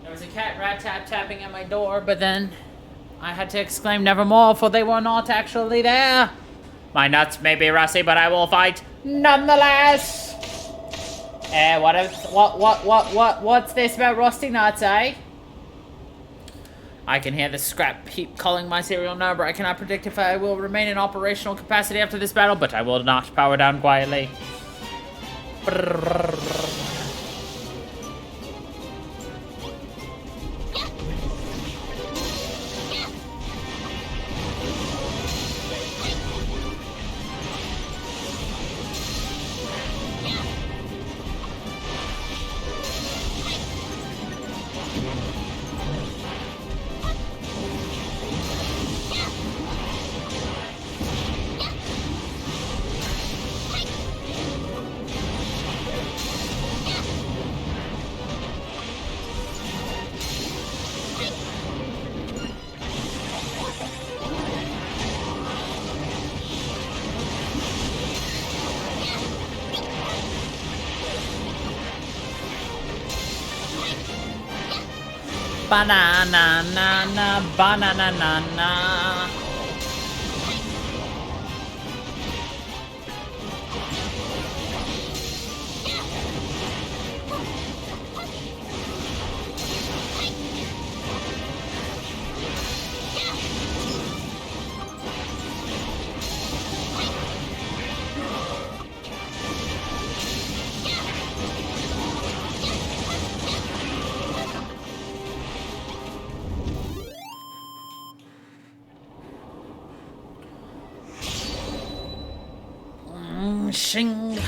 There was a cat rat tapping at my door, but then I had to exclaim nevermore, for they were not actually there. My nuts may be rusty, but I will fight nonetheless! What's this about rusty nuts, eh? I can hear the scrap heap calling my serial number. I cannot predict if I will remain in operational capacity after this battle, but I will not power down quietly. Banana, na, na, banana, na, na. Shing.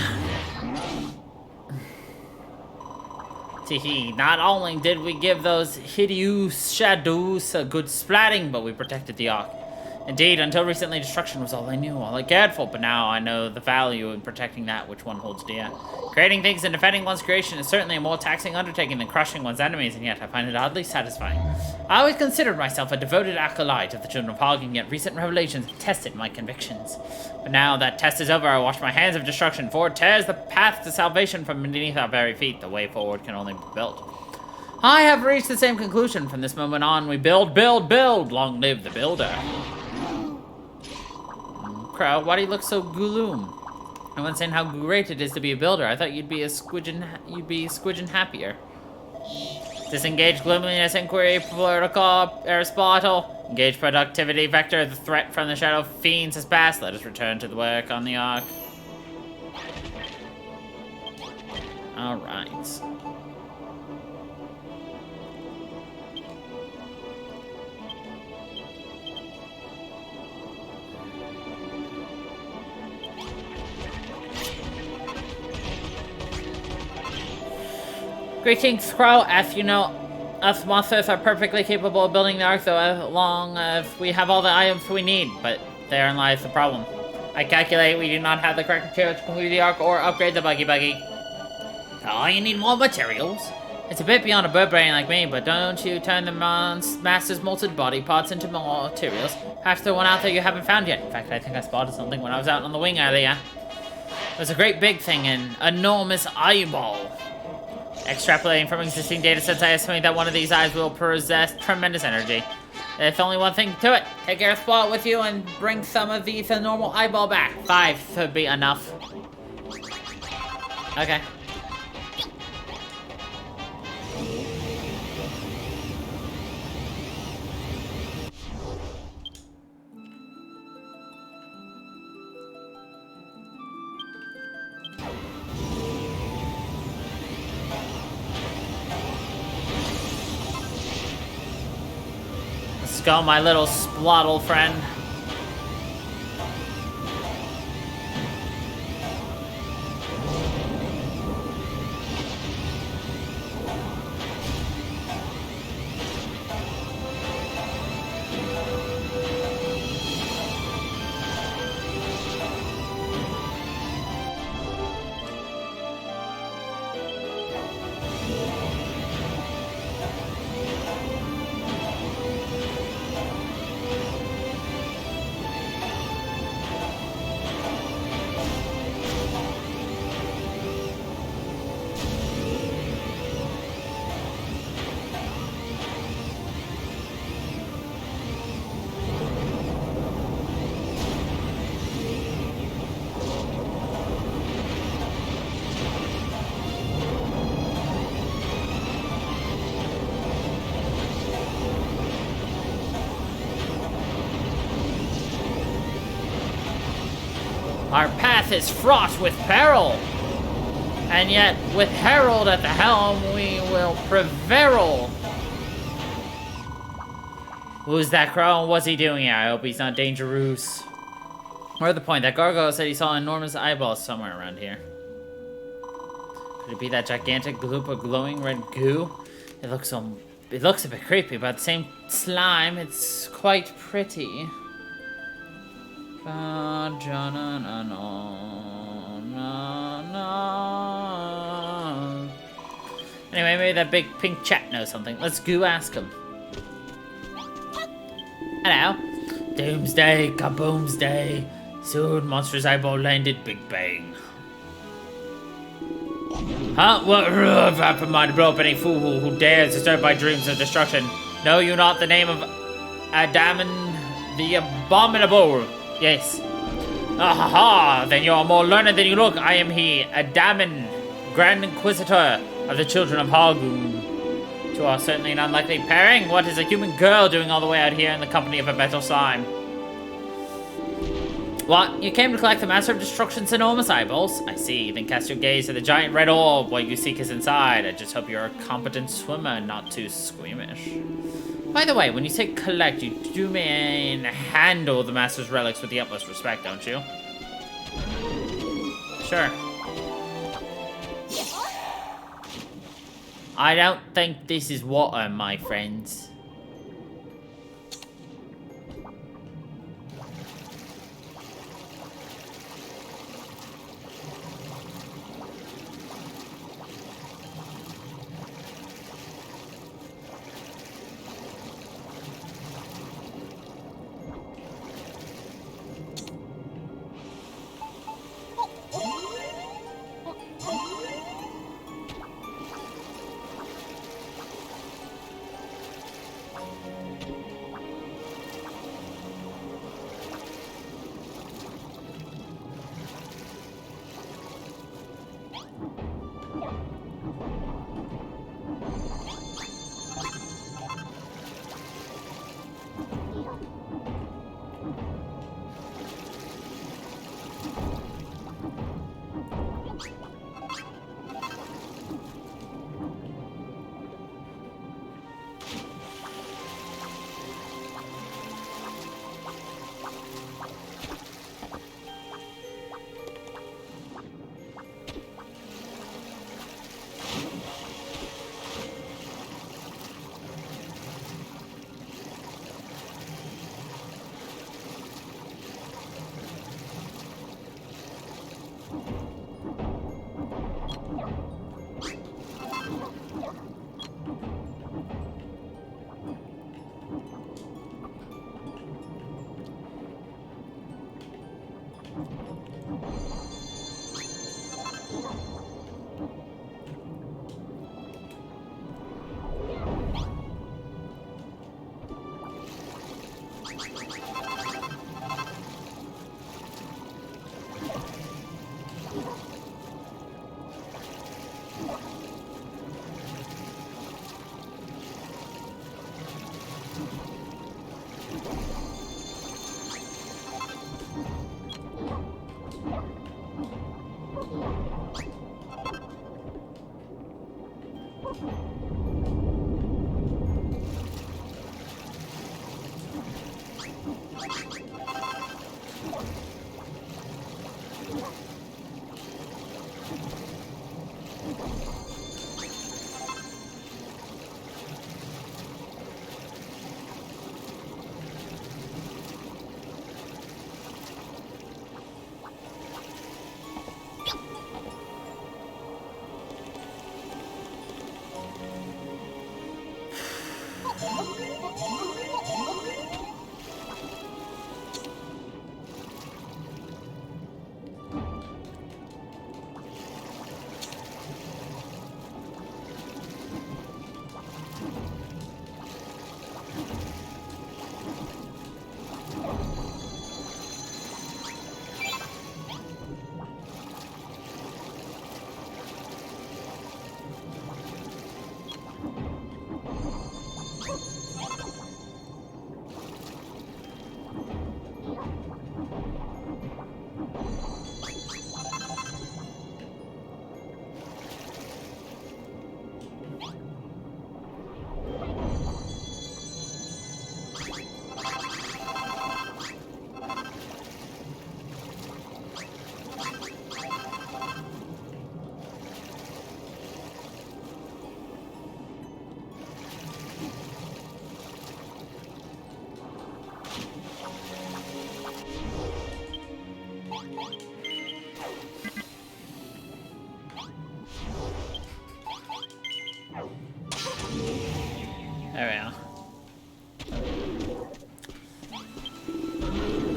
Teehee, not only did we give those hideous shadows a good splatting, but we protected the Ark. Indeed, until recently, destruction was all I knew, all I cared for, but now I know the value in protecting that which one holds dear. Creating things and defending one's creation is certainly a more taxing undertaking than crushing one's enemies, and yet I find it oddly satisfying. I always considered myself a devoted acolyte of the children of Hog, and yet recent revelations have tested my convictions. But now that test is over, I wash my hands of destruction, for it tears the path to salvation from beneath our very feet. The way forward can only be built. I have reached the same conclusion. From this moment on, we build, build, build. Long live the builder. Crow, why do you look so gloom? I wasn't saying how great it is to be a builder. I thought you'd be squidgin happier. Disengage gloominess, inquiry, protocol, Aristotle. Engage productivity vector. The threat from the shadow fiends has passed. Let us return to the work on the Ark. Alright. Greetings, Crow. As you know, us monsters are perfectly capable of building the Ark, so as long as we have all the items we need. But therein lies the problem. I calculate we do not have the correct materials to complete the Ark or upgrade the buggy. Oh, you need more materials? It's a bit beyond a bird brain like me, but don't you turn the master's molted body parts into more materials. Perhaps there's one out there you haven't found yet. In fact, I think I spotted something when I was out on the wing earlier. There's a great big thing, an enormous eyeball. Extrapolating from existing data sets, I estimate that one of these eyes will possess tremendous energy. There's only one thing to it. Take your spot with you and bring some of the normal eyeball back. 5 should be enough. Okay. Let's go, my little splottle friend. Our path is fraught with peril. And yet, with Harold at the helm, we will prevail. Who's that crow and what's he doing here? I hope he's not dangerous. More to the point, that gargoyle said he saw enormous eyeballs somewhere around here. Could it be that gigantic gloop of glowing red goo? It looks a bit creepy, but at the same slime, it's quite pretty. Anyway, maybe that big pink chat knows something. Let's go ask him. Hello. Doomsday, kaboomsday. Soon, monstrous eyeball landed, big bang. Huh? What vapor-minded blow up any fool who dares disturb my dreams of destruction? Know you not the name of Adaman the Abominable? Yes. Ah ha ha! Then you are more learned than you look. I am he, Adaman, Grand Inquisitor of the Children of Hargoon. You are certainly an unlikely pairing. What is a human girl doing all the way out here in the company of a metal slime? What? You came to collect the Master of Destruction's enormous eyeballs? I see. Then cast your gaze at the giant red orb. What you seek is inside. I just hope you're a competent swimmer and not too squeamish. By the way, when you say collect, you do mean handle the Master's relics with the utmost respect, don't you? Sure. I don't think this is water, my friends.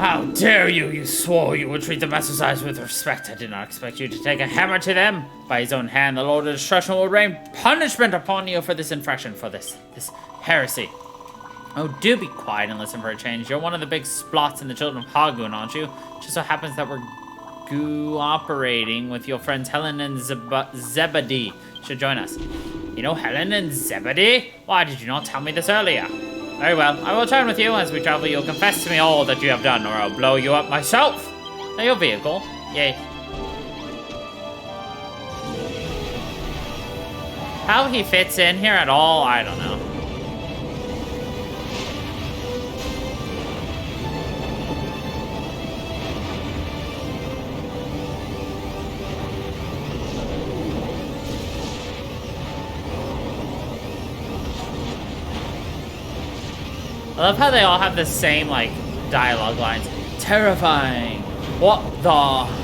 How dare you! You swore you would treat the master's eyes with respect. I did not expect you to take a hammer to them. By his own hand, the Lord of Destruction will rain punishment upon you for this infraction, for this heresy. Oh, do be quiet and listen for a change. You're one of the big splots in the Children of Hargoon, aren't you? Just so happens that we're cooperating with your friends Helen and Zebedee. Should join us. You know Helen and Zebedee? Why did you not tell me this earlier? Very well, I will turn with you. As we travel, you'll confess to me all that you have done, or I'll blow you up myself. Now your vehicle. Yay. How he fits in here at all, I don't know. I love how they all have the same, like, dialogue lines. Terrifying. What the...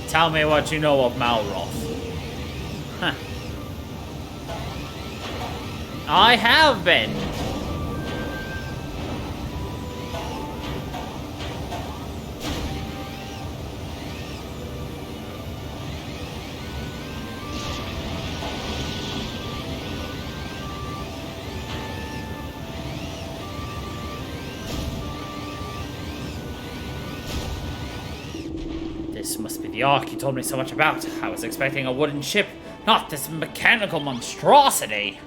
Tell me what you know of Malroth. Huh. I have been. This must be the Ark you told me so much about. I was expecting a wooden ship, not this mechanical monstrosity.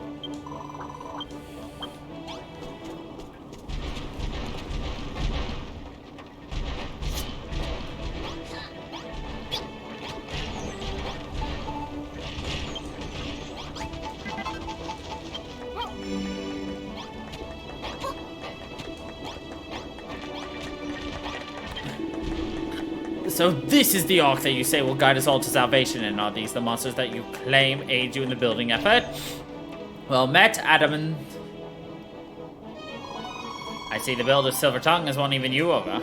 So this is the Ark that you say will guide us all to salvation, and are these the monsters that you claim aid you in the building effort? Well met, Adam and... I see the builder's silver tongue has won even you over.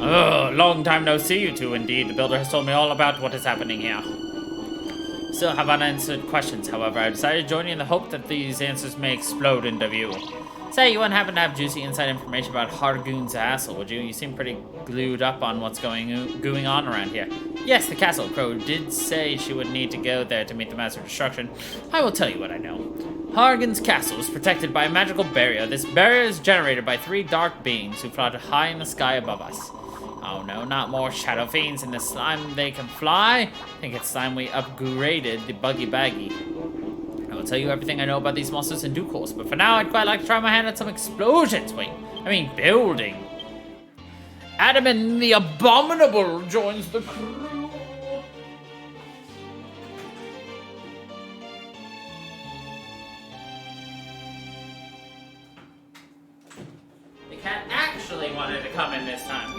Oh, long time no see you two indeed. The builder has told me all about what is happening here. Still have unanswered questions, however. I decided to join you in the hope that these answers may explode into view. Say, you wouldn't happen to have juicy inside information about Hargoon's castle, would you? You seem pretty glued up on what's going on around here. Yes, the castle. Crow did say she would need to go there to meet the Master of Destruction. I will tell you what I know. Hargoon's castle is protected by a magical barrier. This barrier is generated by 3 dark beings who float high in the sky above us. Oh no, not more shadow fiends in the slime they can fly. I think it's time we upgraded the Buggy Baggy. I will tell you everything I know about these monsters in due course, but for now, I'd quite like to try my hand at some explosions. Building. Adam and the Abominable joins the crew. The cat actually wanted to come in this time.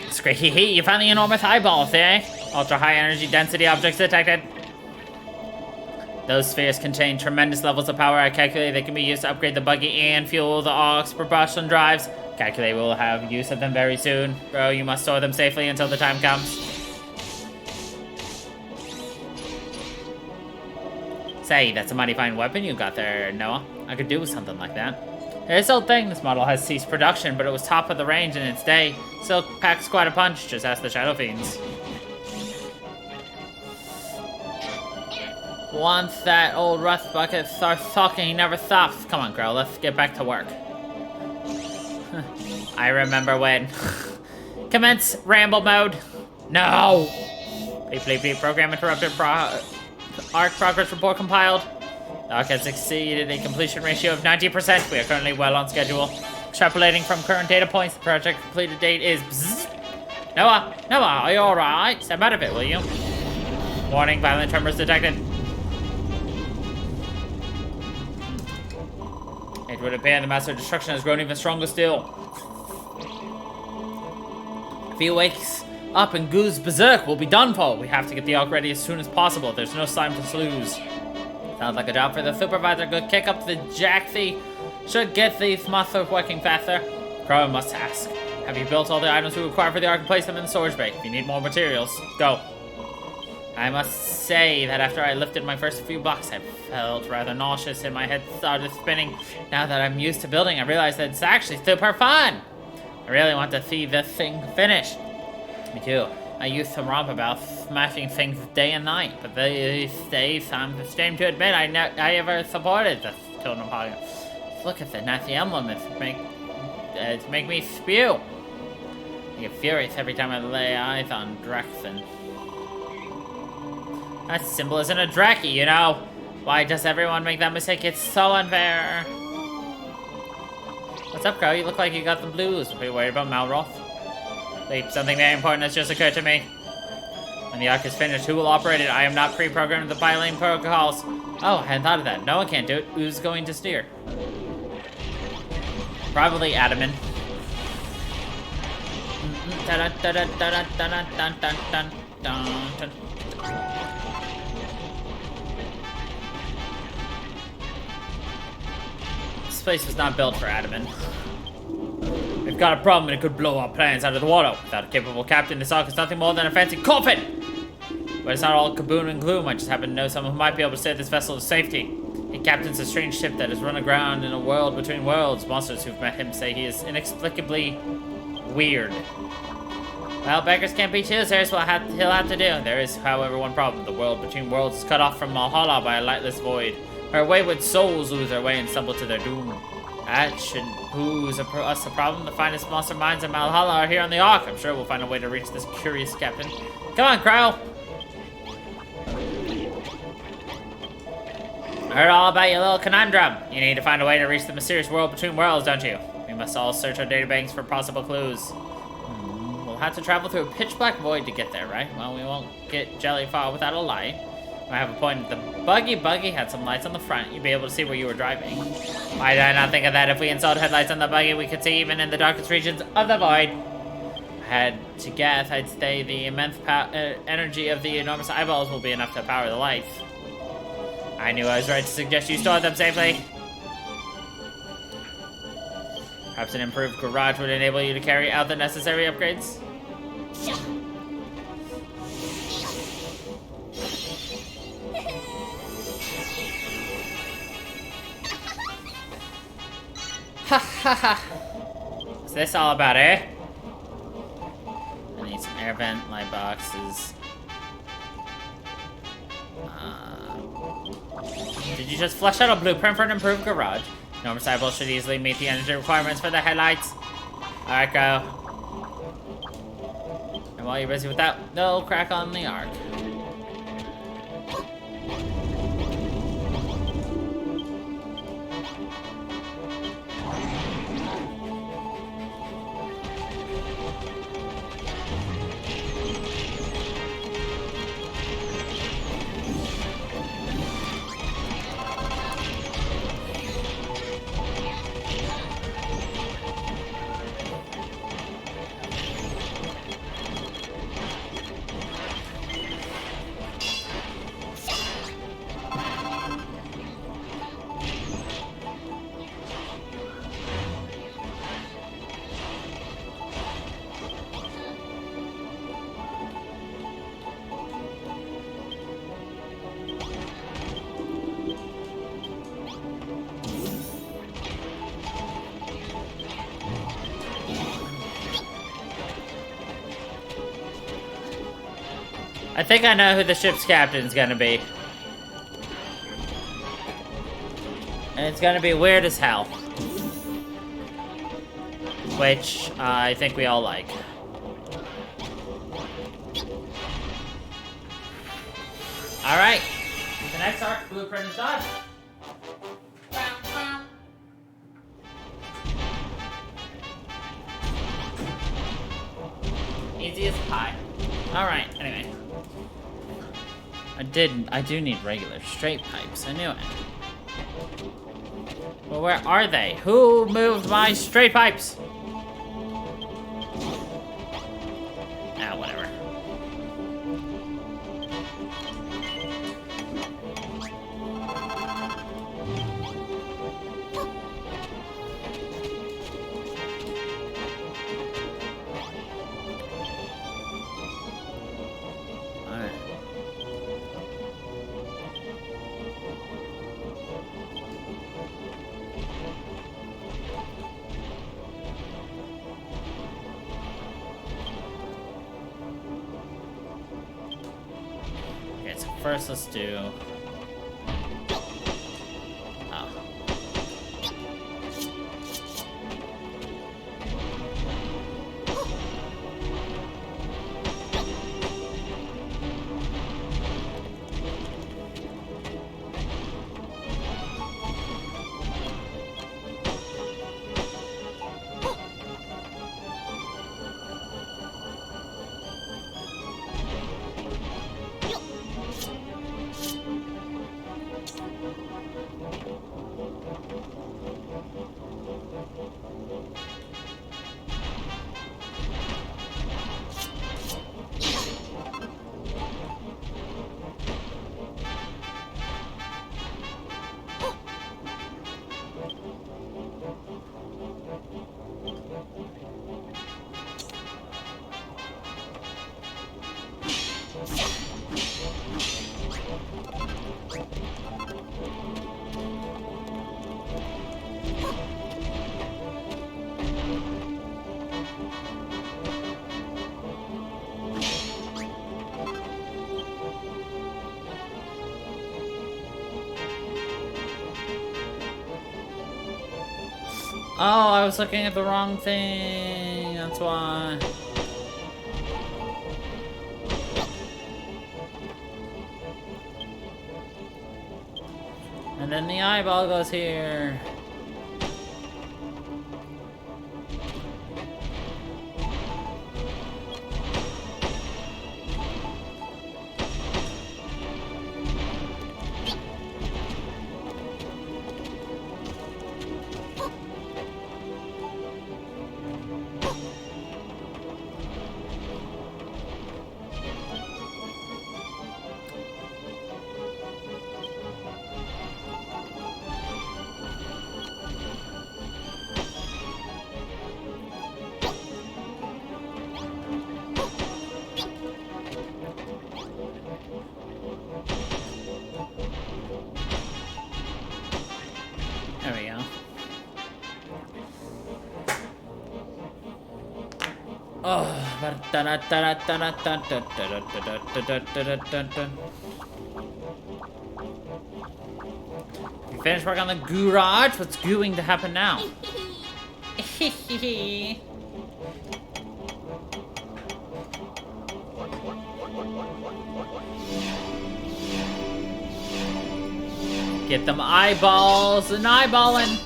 It's great, you found the enormous eyeballs, eh? Ultra high energy density objects detected. Those spheres contain tremendous levels of power. I calculate they can be used to upgrade the buggy and fuel the Ark's propulsion drives. Calculate we'll have use of them very soon. Bro, you must store them safely until the time comes. Say, that's a mighty fine weapon you got there, Noah. I could do with something like that. This old thing, this model has ceased production, but it was top of the range in its day. Still packs quite a punch, just ask the Shadow Fiends. Once that old rust bucket starts talking, he never stops. Come on, girl, let's get back to work. I remember when. Commence ramble mode. No! Bleep, bleep, bleep. Program interrupted. Arc progress report compiled. The Arc has exceeded a completion ratio of 90%. We are currently well on schedule. Extrapolating from current data points, the project completed date is... Bzzz. Noah, are you alright? Step out of it, will you? Warning, violent tremors detected. It would appear the Master of Destruction has grown even stronger still. If he wakes up and goes berserk, we'll be done for. We have to get the Ark ready as soon as possible. There's no time to lose. Sounds like a job for the supervisor. Good kick up the jack thief. Should get the mother working faster. Crow must ask. Have you built all the items we require for the Ark and placed them in the storage bay? If you need more materials, go. I must say that after I lifted my first few blocks, I felt rather nauseous and my head started spinning. Now that I'm used to building, I realize that it's actually super fun. I really want to see this thing finished. Me too. I used to romp about smashing things day and night, but these days I'm ashamed to admit I ever supported this tone of hog. Look at the nasty emblem. It's make me spew. I get furious every time I lay eyes on Drexen. That symbol isn't a Draki, you know. Why does everyone make that mistake? It's so unfair. What's up, Crow? You look like you got the blues. Are you worried about Malroth? Wait, something very important has just occurred to me. When the Ark is finished, who will operate it? I am not pre-programmed the bi-lane protocols. Oh, I hadn't thought of that. No one can do it. Who's going to steer? Probably Adaman. This place was not built for Adaman. We've got a problem and it could blow our plans out of the water. Without a capable captain, this Ark is nothing more than a fancy coffin! But it's not all kaboom and gloom. I just happen to know someone who might be able to save this vessel to safety. He captains a strange ship that has run aground in a world between worlds. Monsters who've met him say he is inexplicably weird. Well, beggars can't be choosers. He'll have to do. There is, however, one problem. The world between worlds is cut off from Valhalla by a lightless void. Her wayward souls lose their way and stumble to their doom. That shouldn't pose us a problem. The finest monster minds in Valhalla are here on the Ark. I'm sure we'll find a way to reach this curious captain. Come on, Crow! I heard all about your little conundrum. You need to find a way to reach the mysterious world between worlds, don't you? We must all search our databanks for possible clues. We'll have to travel through a pitch-black void to get there, right? Well, we won't get jelly far without a light. I have a point. The buggy had some lights on the front. You'd be able to see where you were driving. Why did I not think of that? If we installed headlights on the buggy, we could see even in the darkest regions of the void. I had to guess, I'd say the immense energy of the enormous eyeballs will be enough to power the lights. I knew I was right to suggest you store them safely. Perhaps an improved garage would enable you to carry out the necessary upgrades. Ha ha ha! What's this all about, eh? I need some air vent, light boxes. Did you just flesh out a blueprint for an improved garage? Enormous eyeballs should easily meet the energy requirements for the headlights. Alright, go. And while you're busy with that, no crack on the Ark. I think I know who the ship's captain's gonna be. And it's gonna be weird as hell. Which, I think we all like. Alright. The next Ark blueprint is done. Easy as pie. Alright, anyway. I do need regular straight pipes, I knew it. Well, where are they? Who moved my straight pipes? Ah, whatever. First, let's do... Oh. Oh, I was looking at the wrong thing. That's why. And then the eyeball goes here. There we go. Oh, you finished work on the garage? What's going to happen now? Get them eyeballs and eyeballing.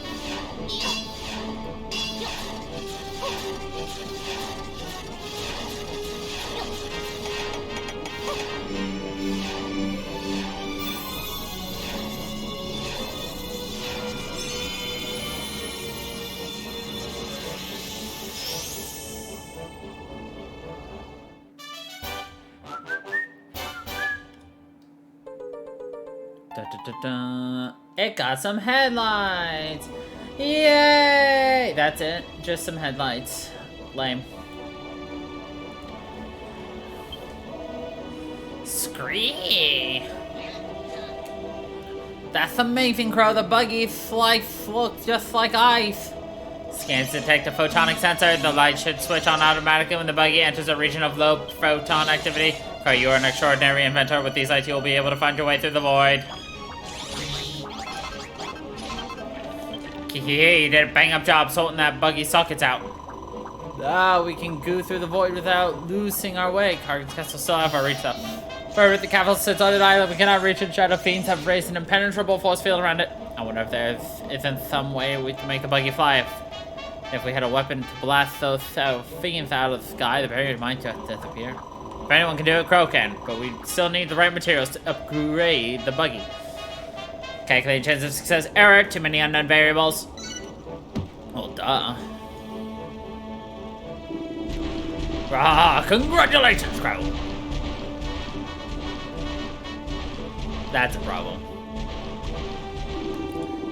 It got some headlights! Yay! That's it. Just some headlights. Lame. Scree! That's amazing, Crow. The buggy lights look just like ice. Scans detect a photonic sensor. The light should switch on automatically when the buggy enters a region of low photon activity. Crow, you are an extraordinary inventor. With these lights, you will be able to find your way through the void. You did a bang-up job sorting that buggy sockets out. Ah, we can go through the void without losing our way. Cargon's castle still have our reach, though. Further, the capital sits on an island we cannot reach, and shadow fiends have raised an impenetrable force field around it. I wonder if there isn't some way we can make the buggy fly. If we had a weapon to blast those fiends out of the sky, the barrier might just disappear. If anyone can do it, Crow can, but we still need the right materials to upgrade the buggy. Calculating chance of success. Error. Too many unknown variables. Oh, duh. Ah, congratulations, Crow. That's a problem.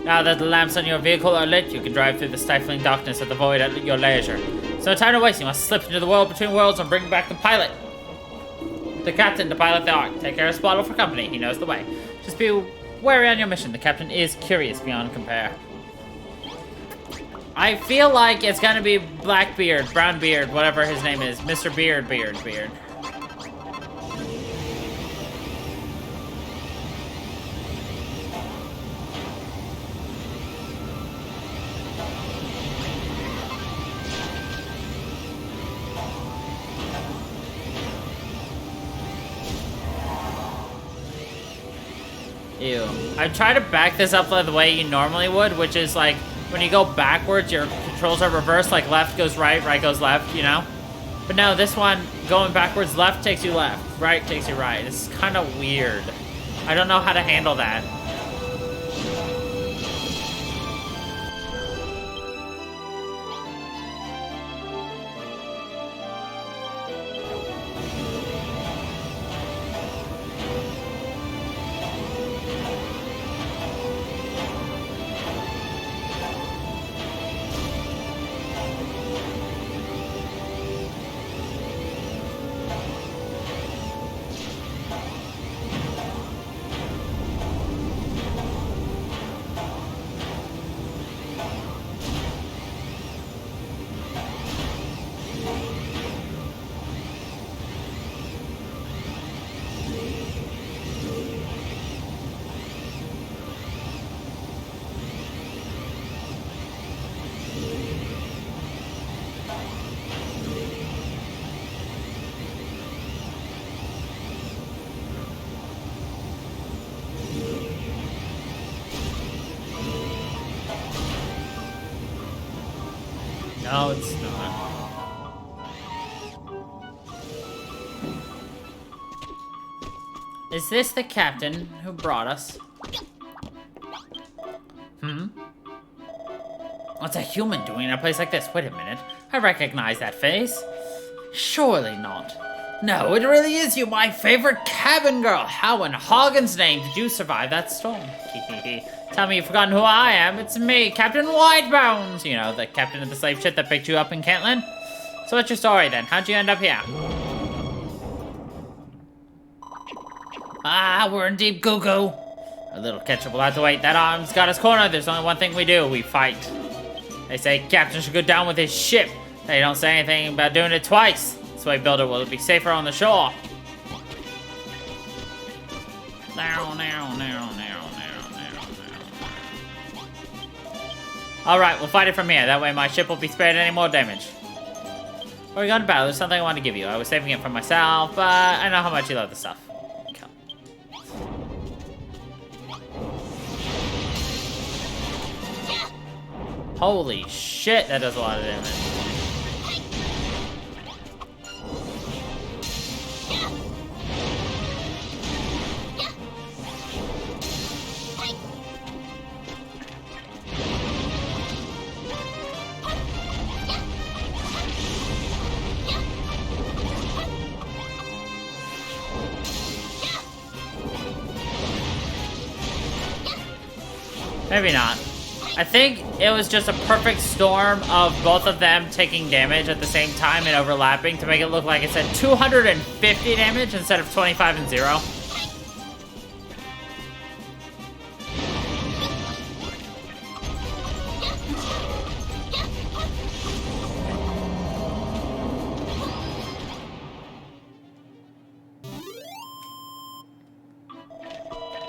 Now that the lamps on your vehicle are lit, you can drive through the stifling darkness of the void at your leisure. So no time to waste. You must slip into the world between worlds and bring back the pilot. The captain to pilot the Ark. Take care of Spottle for company. He knows the way. Just be wary on your mission. The captain is curious beyond compare. I feel like it's gonna be Blackbeard, Brownbeard, whatever his name is. Mr. Beard. Ew. I try to back this up the way you normally would, which is like, when you go backwards, your controls are reversed, like left goes right, right goes left, you know? But no, this one, going backwards, left takes you left, right takes you right. It's kind of weird. I don't know how to handle that. No, it's not. Is this the captain who brought us? What's a human doing in a place like this? Wait a minute. I recognize that face. Surely not. No, it really is you, my favorite cabin girl. How in Hagen's name did you survive that storm? Tell me you've forgotten who I am. It's me, Captain Whitebones. You know, the captain of the slave ship that picked you up in Cantlin. So what's your story then? How'd you end up here? Ah, we're in deep goo-goo. A little ketchup will have to wait. That arm's got us cornered. There's only one thing we do. We fight. They say captain should go down with his ship. They don't say anything about doing it twice. This way Builder will be safer on the shore. Alright, we'll fight it from here. That way my ship will be spared any more damage. Before we go to battle, there's something I want to give you. I was saving it for myself, but I know how much you love the stuff. Come. Holy shit, that does a lot of damage. Maybe not. I think it was just a perfect storm of both of them taking damage at the same time and overlapping to make it look like it said 250 damage instead of 25 and 0.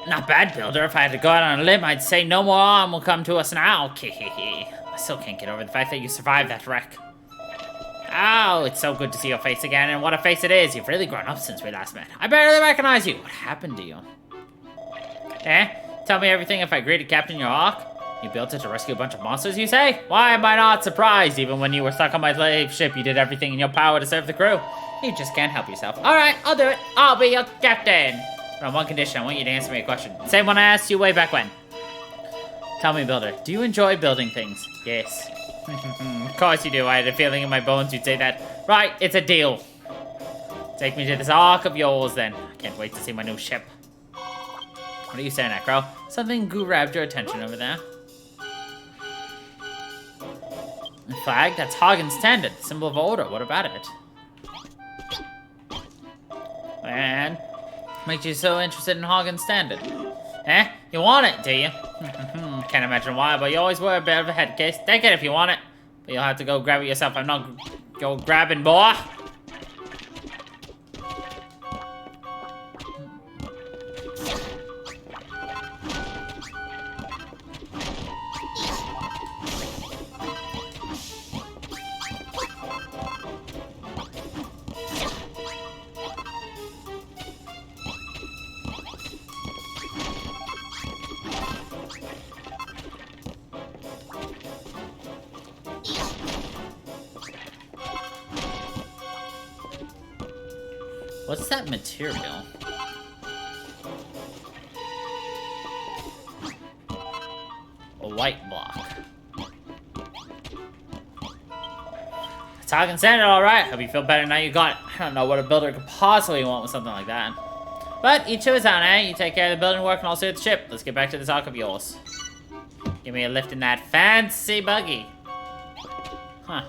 Not bad, Builder. If I had to go out on a limb, I'd say no more harm will come to us now. I still can't get over the fact that you survived that wreck. Oh, it's so good to see your face again, and what a face it is. You've really grown up since we last met. I barely recognize you. What happened to you? Tell me everything if I agree to captain your Ark? You built it to rescue a bunch of monsters, you say? Why am I not surprised? Even when you were stuck on my slave ship, you did everything in your power to serve the crew. You just can't help yourself. Alright, I'll do it. I'll be your captain. But on one condition, I want you to answer me a question. Same one I asked you way back when. Tell me, Builder, do you enjoy building things? Yes. Of course you do. I had a feeling in my bones you'd say that. Right, it's a deal. Take me to this ark of yours, then. I can't wait to see my new ship. What are you staring at, Crow? Something grabbed your attention over there. A flag? That's Hagen's standard, symbol of order. What about it? And makes you so interested in Hagen's standard? Eh? You want it, do you? Can't imagine why, but you always wear a bit of a head case. Take it if you want it, but you'll have to go grab it yourself. I'm not go grabbing, boy. What's that material? A white block. It's Hagen standard, alright. Hope you feel better now you got it. I don't know what a builder could possibly want with something like that. But each of his own, eh? You take care of the building work and I'll see the ship. Let's get back to this ark of yours. Give me a lift in that fancy buggy. Huh.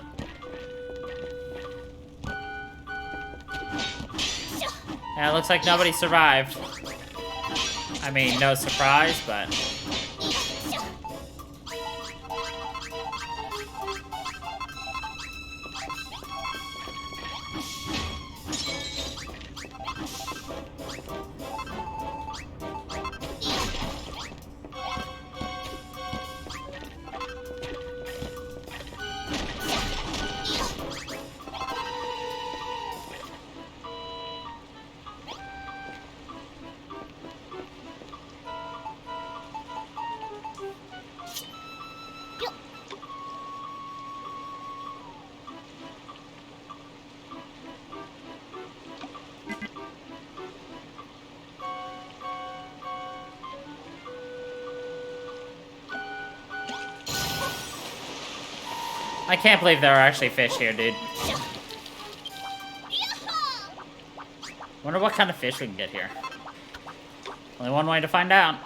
Yeah, it looks like nobody survived. I mean, no surprise, but... I can't believe there are actually fish here, dude. Wonder what kind of fish we can get here. Only one way to find out.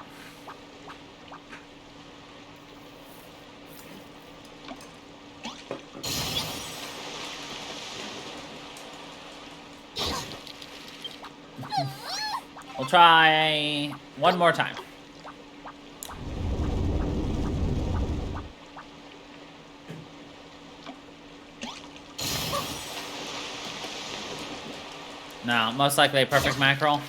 We'll try one more time. No, most likely a perfect mackerel.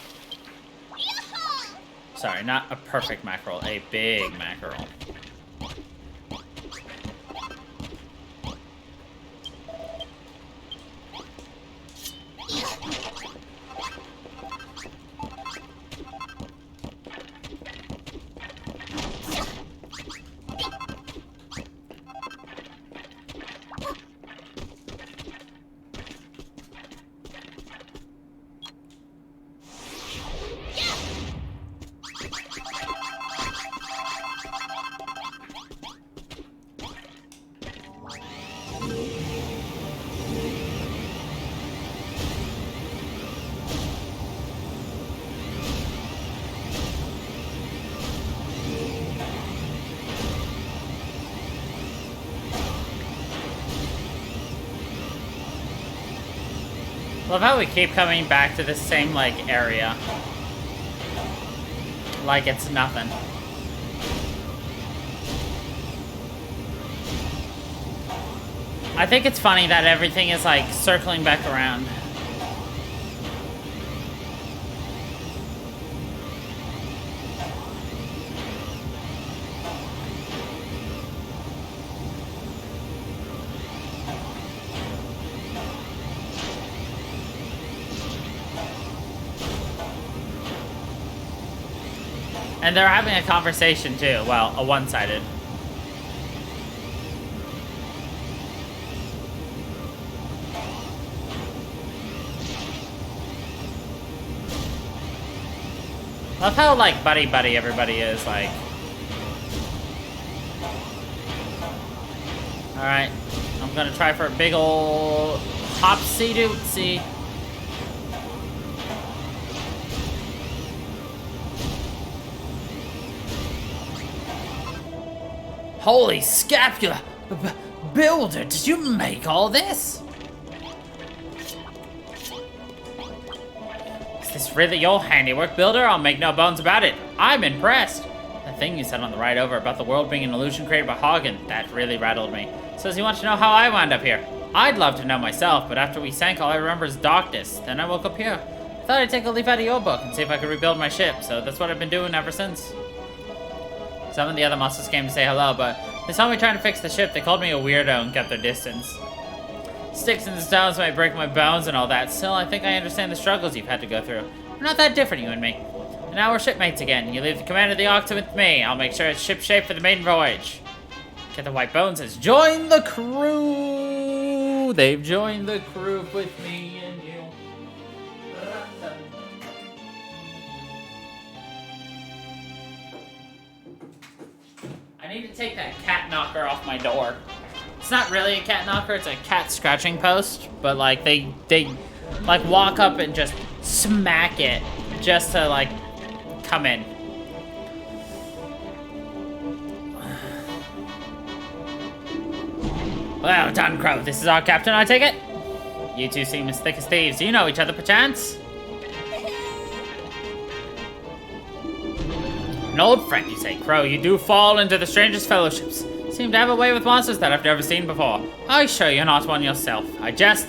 Sorry, not a perfect mackerel, a big mackerel. Love how we keep coming back to the same, like, area. Like it's nothing. I think it's funny that everything is, like, circling back around. And they're having a conversation too. Well, a one-sided. Love how, like, buddy-buddy everybody is, like... Alright, I'm gonna try for a big ol' hopsy-dootsie. Holy scapula! Builder, did you make all this? Is this really your handiwork, Builder? I'll make no bones about it. I'm impressed. The thing you said on the ride over about the world being an illusion created by Hagen, that really rattled me. Says he wants to know how I wound up here. I'd love to know myself, but after we sank, all I remember is darkness. Then I woke up here. I thought I'd take a leaf out of your book and see if I could rebuild my ship, so that's what I've been doing ever since. Some of the other monsters came to say hello, but they saw me trying to fix the ship. They called me a weirdo and kept their distance. Sticks and stones might break my bones and all that. Still, I think I understand the struggles you've had to go through. We're not that different, you and me. And now we're shipmates again. You leave the command of the Octa with me. I'll make sure it's shipshape for the maiden voyage. Get the White Bones says, join the crew! They've joined the crew with me and you. I need to take that cat knocker off my door. It's not really a cat knocker, it's a cat scratching post, but like they like walk up and just smack it just to like come in. Well done, Crow. This is our captain, I take it? You two seem as thick as thieves. Do you know each other, perchance? An old friend, you say, Crow. You do fall into the strangest fellowships. Seem to have a way with monsters that I've never seen before. I'm sure you're not one yourself. I jest.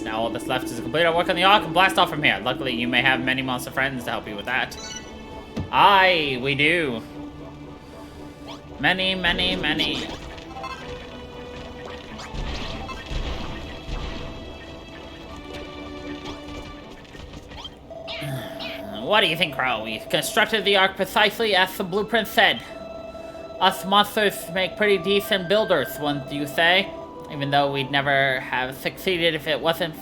Now all that's left is to complete our work on the Ark and blast off from here. Luckily, you may have many monster friends to help you with that. Aye, we do. Many, many, many. What do you think, Crow? We've constructed the Ark precisely as the blueprint said. Us monsters make pretty decent builders, wouldn't you say? Even though we'd never have succeeded if it wasn't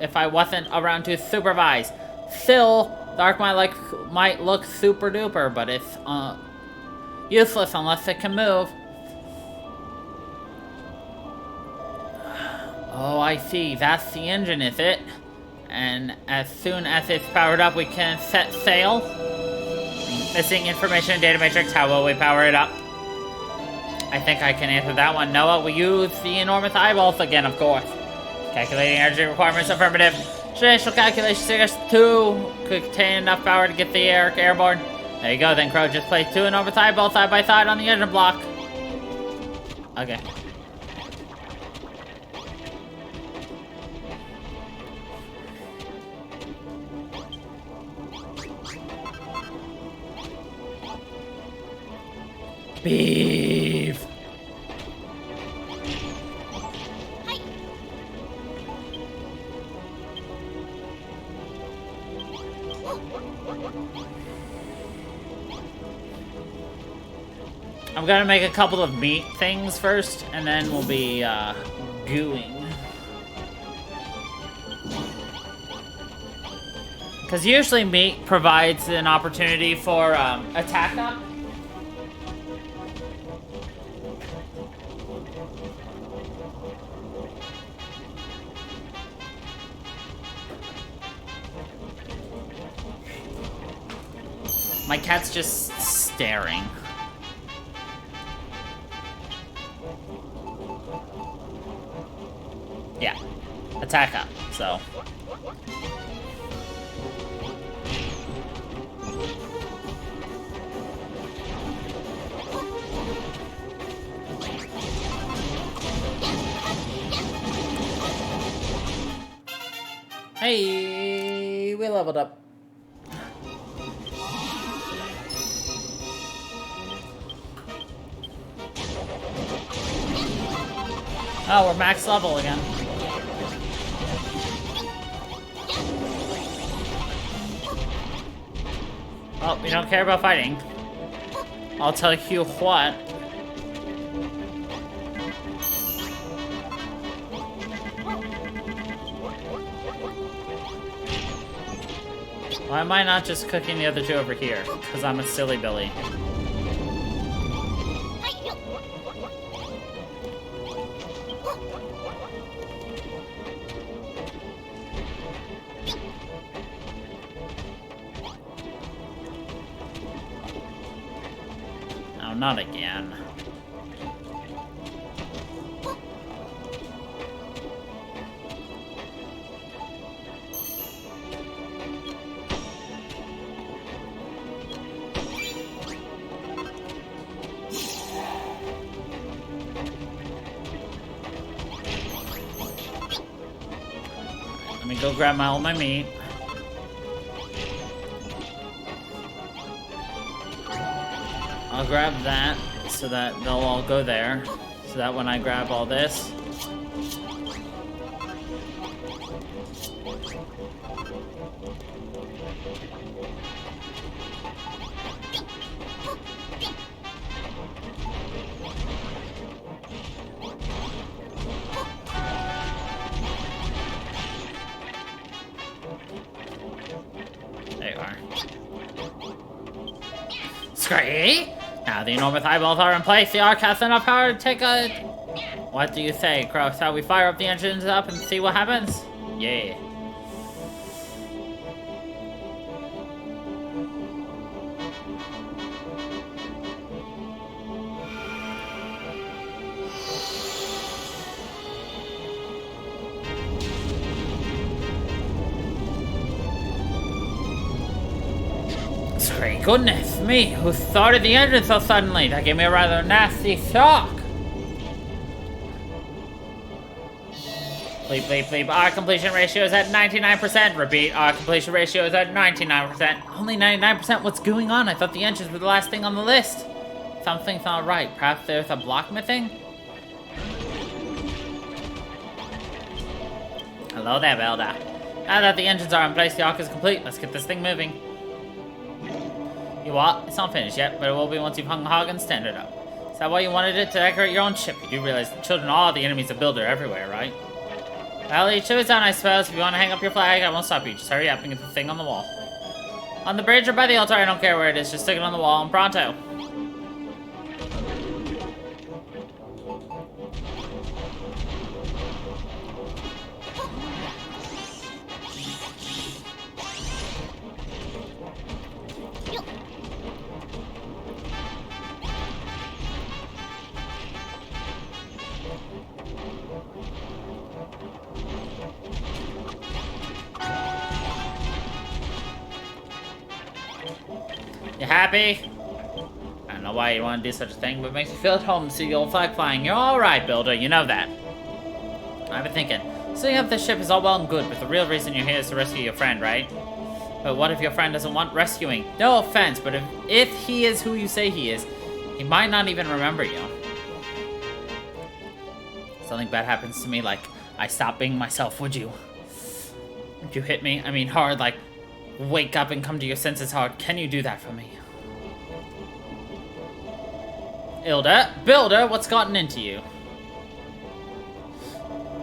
if I wasn't around to supervise. Still, the Ark might look super duper, but it's useless unless it can move. Oh, I see. That's the engine, is it? And as soon as it's powered up, we can set sail. Missing information in data matrix, how will we power it up? I think I can answer that one. Noah, we use the enormous eyeballs again, of course. Calculating energy requirements, affirmative. Traditional calculation figures 2 could contain enough power to get the Ark airborne. There you go then, Crow. Just place 2 enormous eyeballs side by side on the engine block. Okay. Beef. Hi. I'm gonna make a couple of meat things first, and then we'll be gooing. Because usually meat provides an opportunity for attack up. My cat's just staring. Yeah, attack up, so. Hey, we leveled up. Oh, we're max level again. Well, we don't care about fighting. I'll tell you what. Why am I not just cooking the other two over here? Because I'm a silly Billy. not again. Let me go grab all my meat. I'll grab that so that they'll all go there. So that when I grab all this. There you are. Scree! Now the enormous eyeballs are in place. The Ark has enough power to take a... What do you say, Crow? Shall we fire up the engines up and see what happens? Yeah. Goodness me, who started the engine so suddenly? That gave me a rather nasty shock. Bleep, bleep, bleep. Our completion ratio is at 99%. Repeat, our completion ratio is at 99%. Only 99%? What's going on? I thought the engines were the last thing on the list. Something's not right. Perhaps there's a block missing? Hello there, Velda. Now that the engines are in place, the Ark is complete. Let's get this thing moving. You what? It's not finished yet, but it will be once you've hung hog and stand it up. Is that why you wanted it to decorate your own ship? You do realize the children are the enemies of Builder everywhere, right? Well, each of its own, I suppose. If you want to hang up your flag, I won't stop you. Just hurry up and get the thing on the wall. On the bridge or by the altar, I don't care where it is. Just stick it on the wall and pronto. You happy? I don't know why you want to do such a thing, but it makes me feel at home to see the old flag flying. You're alright, Builder, you know that. I've been thinking, setting up this ship is all well and good, but the real reason you're here is to rescue your friend, right? But what if your friend doesn't want rescuing? No offense, but if he is who you say he is, he might not even remember you. Something bad happens to me, like I stop being myself, would you? Would you hit me? I mean hard, like wake up and come to your senses hard. Can you do that for me? Builder, what's gotten into you?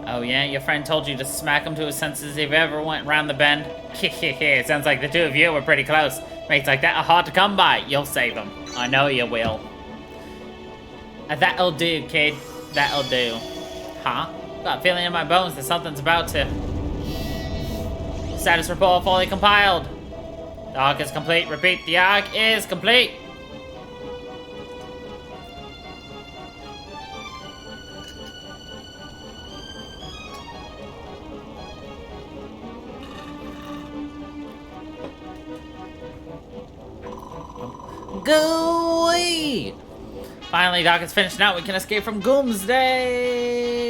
Oh yeah, your friend told you to smack him to his senses if he ever went round the bend? It sounds like the two of you were pretty close. Mates like that are hard to come by. You'll save him. I know you will. That'll do, kid. That'll do. Huh? Got a feeling in my bones that something's about to... Status report fully compiled. The Ark is complete. Repeat, the Ark is complete. Go away! Finally, Doc is finished. Now we can escape from Doomsday.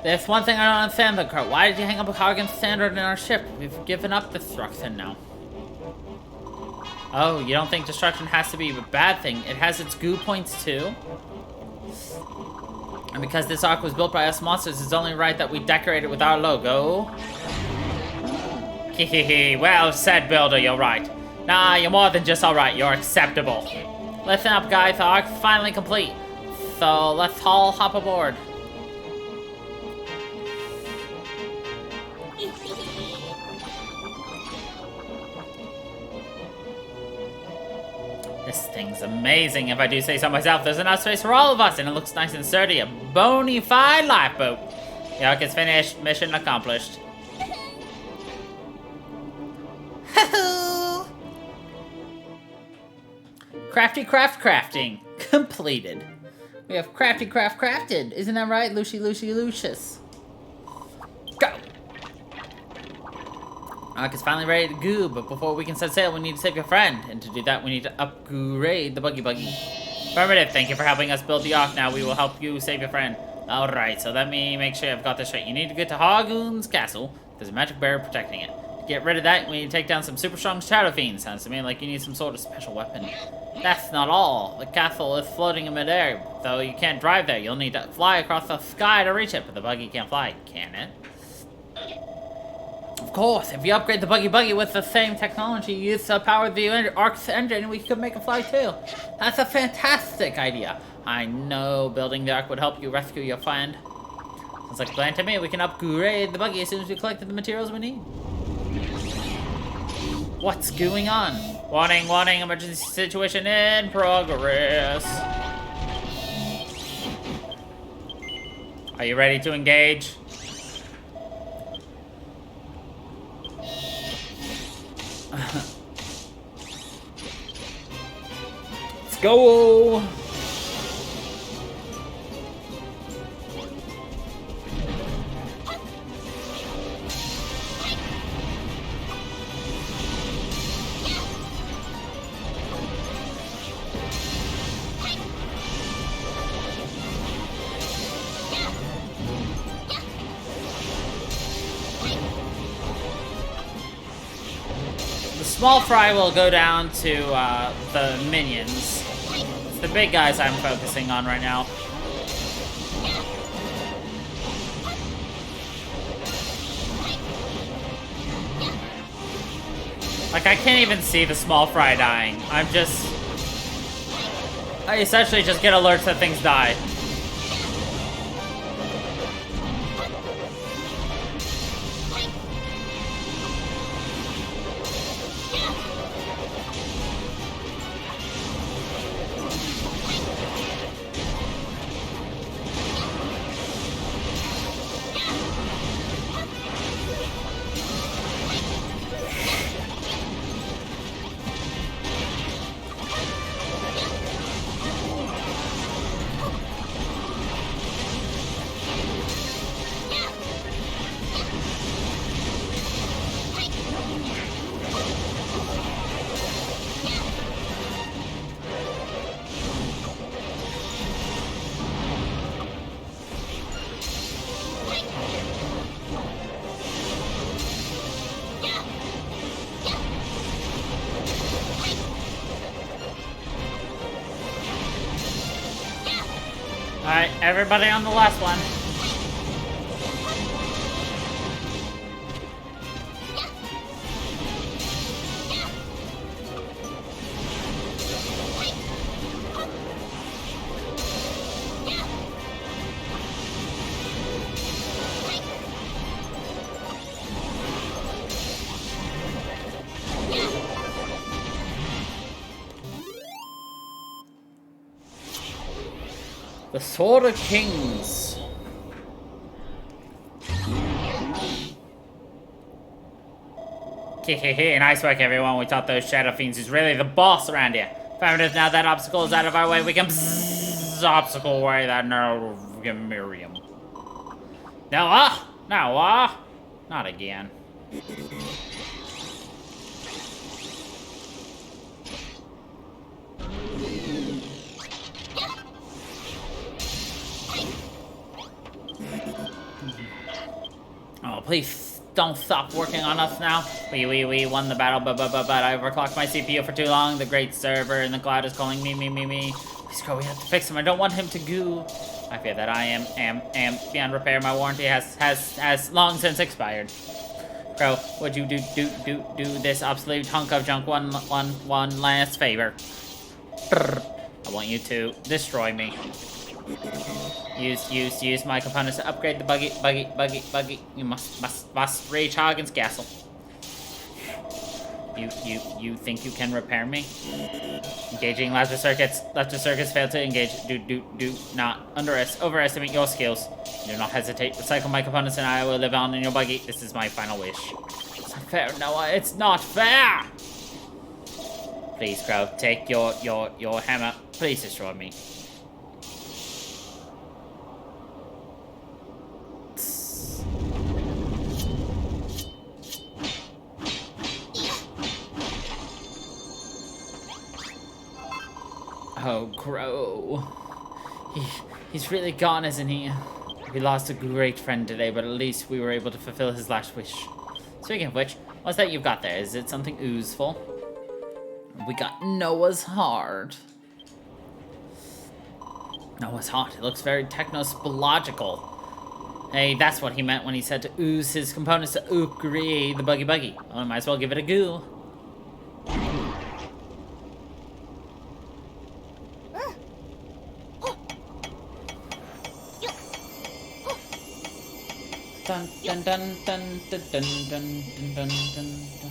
There's one thing I don't understand, the Crow. Why did you hang up a cargo standard in our ship? We've given up destruction now. Oh, you don't think destruction has to be a bad thing? It has its goo points too. And because this Ark was built by us monsters, it's only right that we decorate it with our logo. Hehehe, well said, Builder, you're right. Nah, you're more than just alright, you're acceptable. Listen up, guys, the Ark's finally complete. So, let's all hop aboard. This thing's amazing, if I do say so myself. There's enough space for all of us, and it looks nice and sturdy. A bona fide lifeboat. The Ark is finished, mission accomplished. Crafty craft crafting completed. We have crafty craft crafted. Isn't that right, Lucius? Go! Ark is finally ready to go, but before we can set sail, we need to save your friend. And to do that, we need to upgrade the buggy. Affirmative, thank you for helping us build the Ark. Now we will help you save your friend. Alright, so let me make sure I've got this right. You need to get to Hagoon's castle. There's a magic barrier protecting it. To get rid of that, we need to take down some super strong shadow fiends. Sounds to me like you need some sort of special weapon. That's not all. The castle is floating in midair. Though you can't drive there, you'll need to fly across the sky to reach it. But the buggy can't fly, can it? Of course, if you upgrade the buggy with the same technology you use to power the Ark's engine, we could make it fly too. That's a fantastic idea. I know building the Ark would help you rescue your friend. Sounds like a plan to me. We can upgrade the buggy as soon as we collected the materials we need. What's going on? Warning, emergency situation in progress. Are you ready to engage? Let's go! Small fry will go down to the minions. It's the big guys I'm focusing on right now. Like, I can't even see the small fry dying. I essentially just get alerts that things die. Alright, everybody on the last one. The Sword of Kings. Nice work, everyone. We taught those Shadow Fiends who's really the boss around here. Affirmative, now that obstacle is out of our way, we can obstacle away that Miriam. Now, not again. Oh, please don't stop working on us now. We won the battle, but I overclocked my CPU for too long. The great server in the cloud is calling me. Please, girl, we have to fix him. I don't want him to goo. I fear that I am beyond repair. My warranty has long since expired. Bro, would you do this obsolete hunk of junk one last favor? I want you to destroy me. Use my components to upgrade the buggy. You must reach Hagen's castle. You think you can repair me? Engaging laser circuits. Laser circuits failed to engage. Do not overestimate your skills. Do not hesitate. Recycle my components and I will live on in your buggy. This is my final wish. fair, Noah. It's not fair. Please, Crow, take your hammer. Please destroy me. Oh, Crow. He's really gone, isn't he? We lost a great friend today, but at least we were able to fulfill his last wish. Speaking of which, what's that you've got there? Is it something oozeful? We got Noah's heart. Noah's heart. It looks very technospological. Hey, that's what he meant when he said to ooze his components to create the buggy. Well, I might as well give it a go. Dun dun dun dun dun dun dun dun dun dun.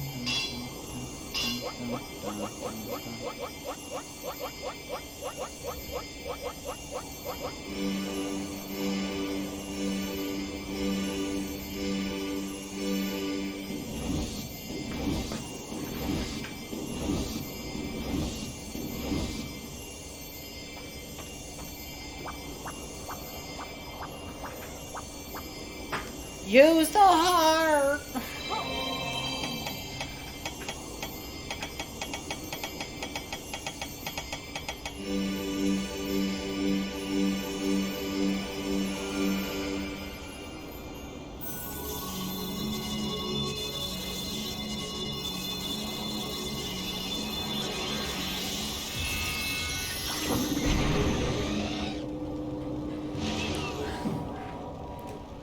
Use the heart!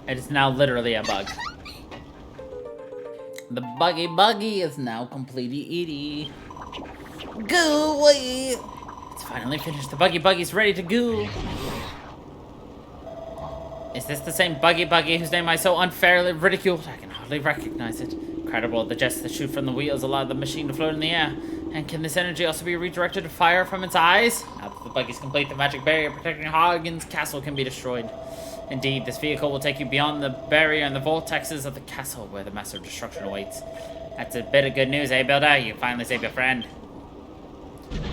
It is now literally a bug. The buggy is now completely eaty. Go away! It's finally finished. The buggy's ready to go. Is this the same buggy whose name I so unfairly ridiculed? I can hardly recognize it. Incredible, the jets that shoot from the wheels allow the machine to float in the air. And can this energy also be redirected to fire from its eyes? Now that the buggy's complete, the magic barrier protecting Hagen's castle can be destroyed. Indeed, this vehicle will take you beyond the barrier and the vortexes of the castle where the master of destruction awaits. That's a bit of good news, eh, Builder? You finally saved your friend.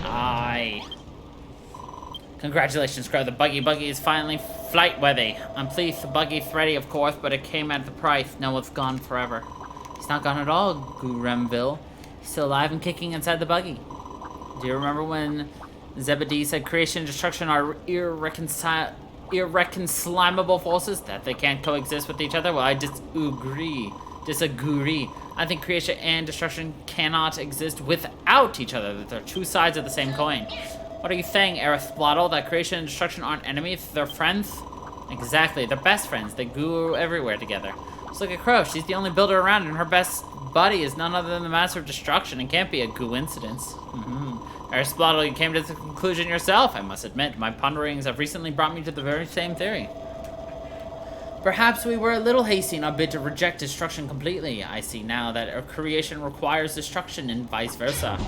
Aye. Congratulations, Crow. The buggy is finally flight-worthy. I'm pleased the buggy's ready, of course, but it came at the price. Now it's gone forever. He's not gone at all, Guremville. He's still alive and kicking inside the buggy. Do you remember when Zebedee said creation and destruction are irreconcilable forces, that they can't coexist with each other? Well, I disagree. I think creation and destruction cannot exist without each other. They're two sides of the same coin. What are you saying, Aristotle? That creation and destruction aren't enemies? They're friends? Exactly. They're best friends. They go everywhere together. Just look at Crow. She's the only builder around, and her best buddy is none other than the master of destruction. It can't be a coincidence. Aristotle, you came to the conclusion yourself, I must admit. My ponderings have recently brought me to the very same theory. Perhaps we were a little hasty in our bid to reject destruction completely. I see now that our creation requires destruction and vice versa.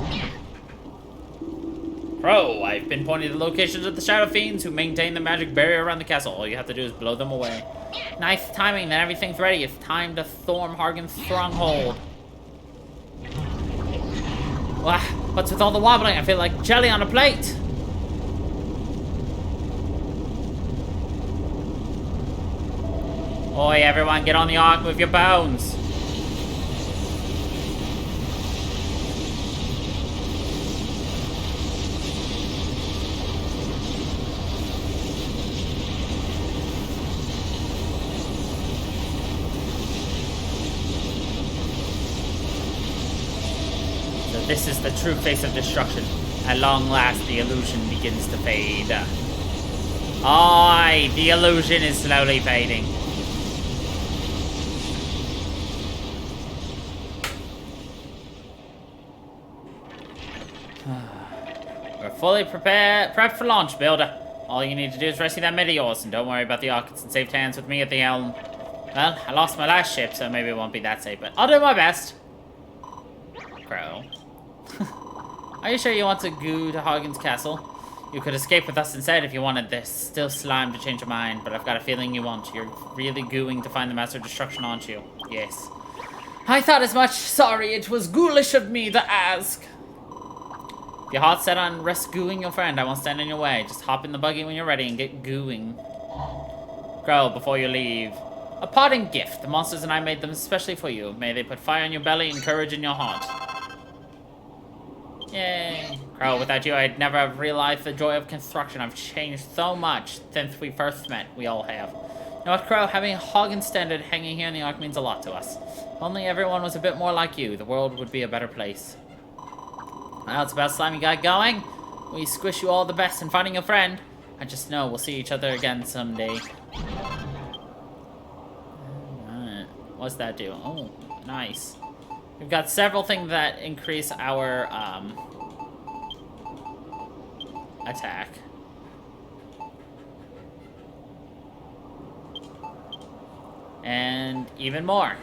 Crow, I've been pointing the locations of the Shadow Fiends who maintain the magic barrier around the castle. All you have to do is blow them away. Nice timing, then everything's ready. It's time to storm Hagen's stronghold. What's with all the wobbling? I feel like jelly on a plate. Oi, everyone, get on the ark with your bones. This is the true face of destruction. At long last, the illusion begins to fade. Aye, the illusion is slowly fading. We're fully prepped for launch, Builder. All you need to do is rescue that mid of yours, and don't worry about the Ark. It's in safe hands with me at the helm. Well, I lost my last ship, so maybe it won't be that safe, but I'll do my best. Crow. Are you sure you want to go to Hagen's castle? You could escape with us instead if you wanted this. Still slime to change your mind, but I've got a feeling you won't. You're really gooing to find the Master of Destruction, aren't you? Yes. I thought as much. Sorry, it was ghoulish of me to ask. If you're hot set on rescuing your friend, I won't stand in your way. Just hop in the buggy when you're ready and get gooing. Grow before you leave. A parting gift. The monsters and I made them especially for you. May they put fire in your belly and courage in your heart. Yay. Crow, without you, I'd never have realized the joy of construction. I've changed so much since we first met. We all have. You know what, Crow? Having a Hagen standard hanging here in the Ark means a lot to us. If only everyone was a bit more like you, the world would be a better place. Well, it's about slimy guy going. We squish you all the best in finding a friend. I just know we'll see each other again someday. Alright. What's that do? Oh, nice. We've got several things that increase our attack. And even more.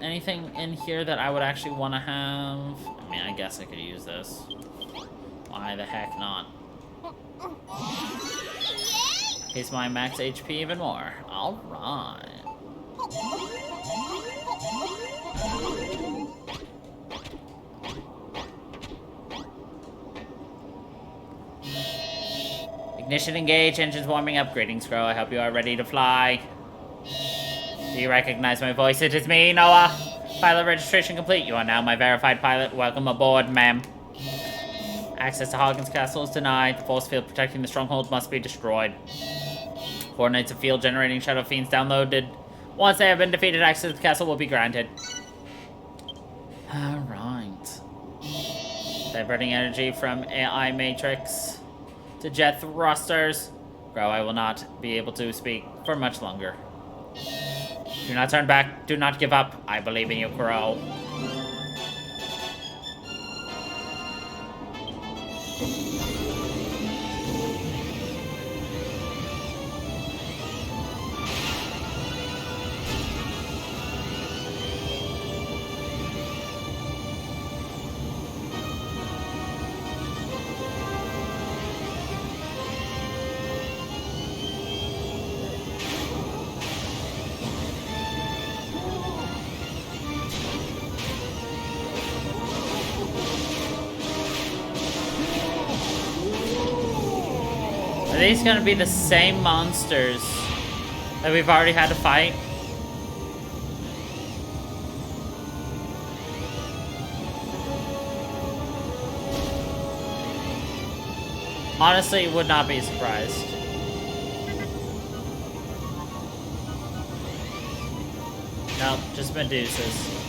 Anything in here that I would actually want to have? I mean, I guess I could use this. Why the heck not? Increase my max HP even more. Alright. Ignition engaged, engines warming up. Greetings, Crow. I hope you are ready to fly. Do you recognize my voice? It is me, Noah. Pilot registration complete. You are now my verified pilot. Welcome aboard, ma'am. Access to Hawkins Castle is denied. The force field protecting the stronghold must be destroyed. Coordinates of field generating shadow fiends downloaded. Once they have been defeated, access to the castle will be granted. Alright. Diverting energy from AI Matrix to jet thrusters. Grow, I will not be able to speak for much longer. Do not turn back. Do not give up. I believe in you, Crow. Are these gonna be the same monsters that we've already had to fight? Honestly, would not be surprised. Nope, just Medusas.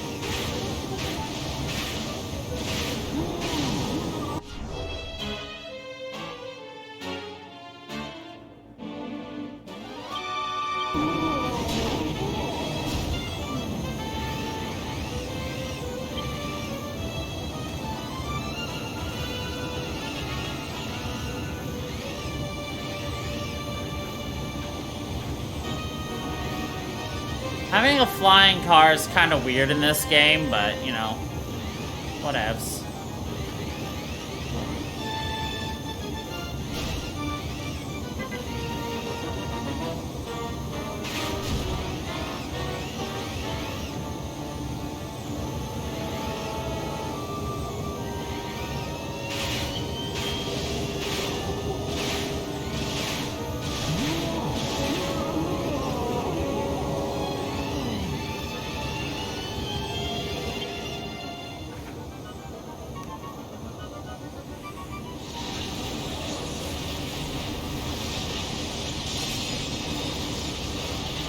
Having a flying car is kind of weird in this game, but, you know, whatevs.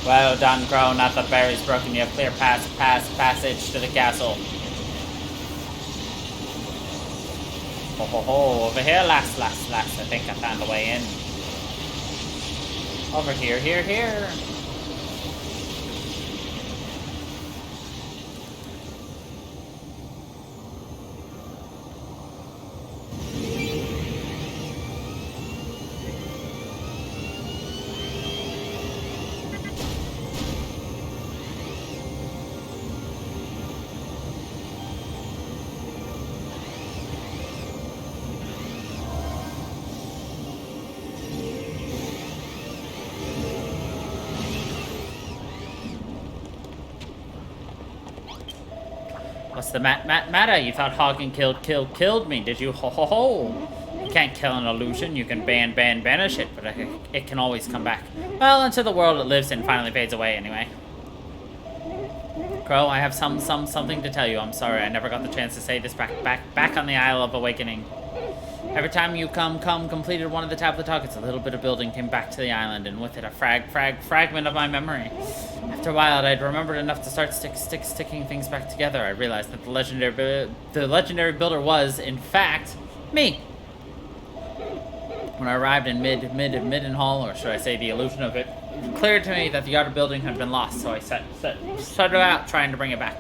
Well done, Crow. Not the barrier's broken. You have clear passage to the castle. Ho ho ho. Over here, last. I think I found a way in. Over here, here. What's the matter? You thought Hagen killed me, did you? Ho ho ho! You can't kill an illusion. You can banish it, but it can always come back. Well, until the world it lives in finally fades away, anyway. Crow, I have something to tell you. I'm sorry, I never got the chance to say this back on the Isle of Awakening. Every time you completed one of the tablet targets, a little bit of building came back to the island, and with it a fragment of my memory. After a while, I'd remembered enough to start sticking things back together. I realized that the legendary builder was, in fact, me. When I arrived in Midden Hall, or should I say the illusion of it, it cleared to me that the art building had been lost, so I set about trying to bring it back.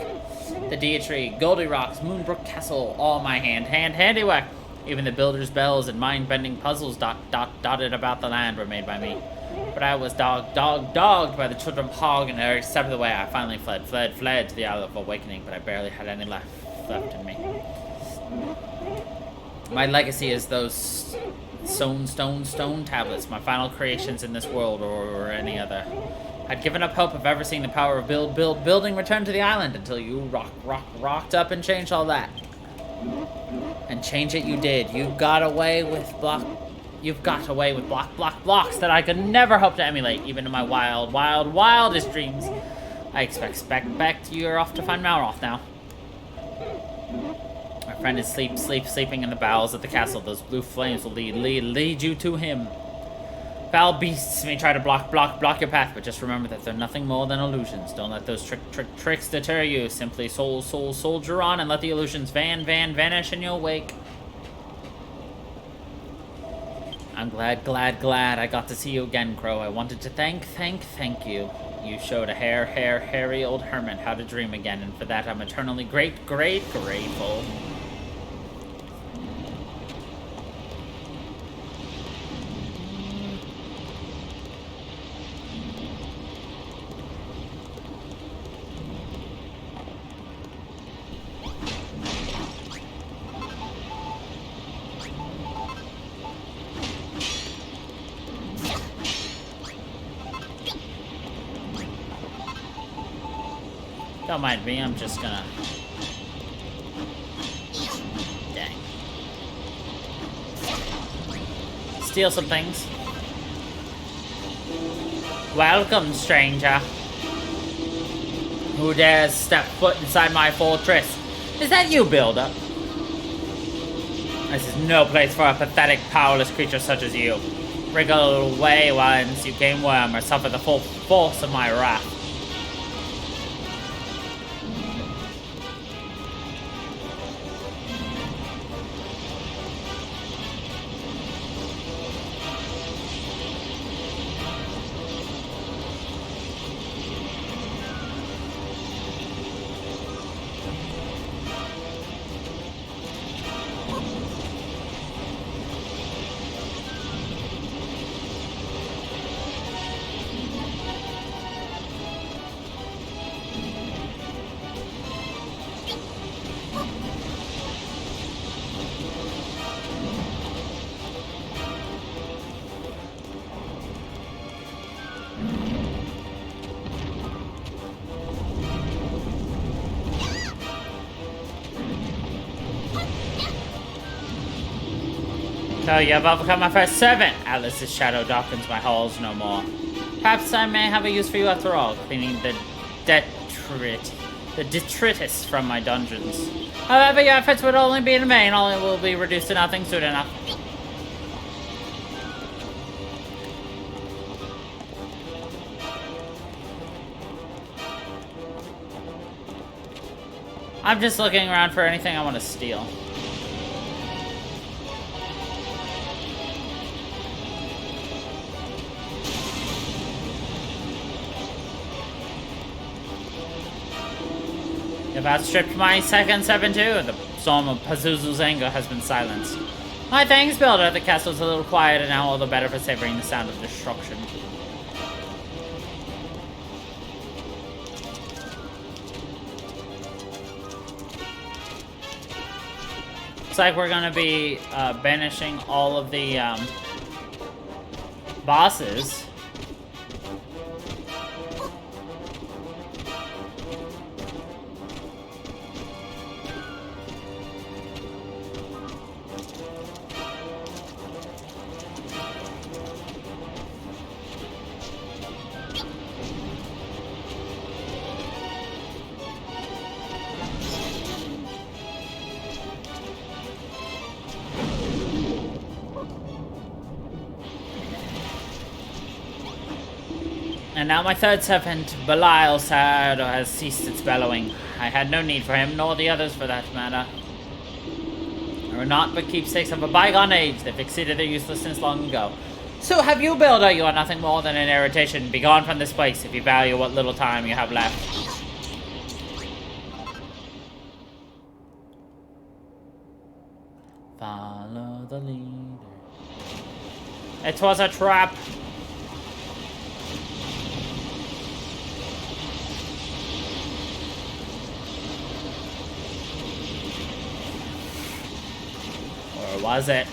The Deity, Goldie Rocks, Moonbrook Castle, all my handiwork. Even the builder's bells and mind-bending puzzles dotted about the land were made by me. But I was dogged by the children of Hog, and every step of the way I finally fled to the Isle of Awakening, but I barely had any left in me. My legacy is those stone tablets, my final creations in this world or any other. I'd given up hope of ever seeing the power of building return to the island until you rocked up and changed all that. And change it you did. You've got away with blocks that I could never hope to emulate, even in my wildest dreams. I expect you're off to find Malroth now. My friend is sleeping in the bowels of the castle. Those blue flames will lead you to him. Foul beasts may try to block your path, but just remember that they're nothing more than illusions. Don't let those tricks deter you. Simply soldier on and let the illusions vanish in your wake. I'm glad I got to see you again, Crow. I wanted to thank you. You showed a hairy old hermit how to dream again, and for that I'm eternally grateful. Don't mind me, I'm just gonna... Dang. Steal some things. Welcome, stranger. Who dares step foot inside my fortress? Is that you, Builder? This is no place for a pathetic, powerless creature such as you. Wriggle away once you game worm or suffer the full force of my wrath. So you have overcome my first servant. Alice's shadow darkens my halls no more. Perhaps I may have a use for you after all, cleaning the detritus from my dungeons. However, your efforts would only be in vain. All it will be reduced to nothing soon enough. I'm just looking around for anything I want to steal. You've outstripped my second 7-2. The storm of Pazuzu's anger has been silenced. My thanks, Builder. The castle's a little quieter now, all the better for savoring the sound of destruction. Looks like we're gonna be banishing all of the bosses. And now my third servant, Belial, has ceased its bellowing. I had no need for him, nor the others for that matter. They were naught but keepsakes of a bygone age. They've exceeded their uselessness long ago. So have you, Builder? You are nothing more than an irritation. Be gone from this place if you value what little time you have left. Follow the leader. It was a trap. Or was it?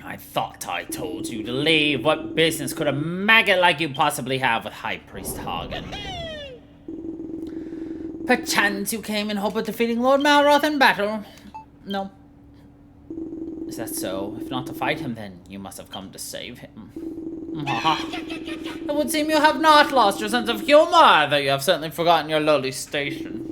I thought I told you to leave. What business could a maggot like you possibly have with High Priest Hagen? Perchance you came in hope of defeating Lord Malroth in battle? No. Is that so? If not to fight him, then you must have come to save him. It would seem you have not lost your sense of humor, though you have certainly forgotten your lowly station.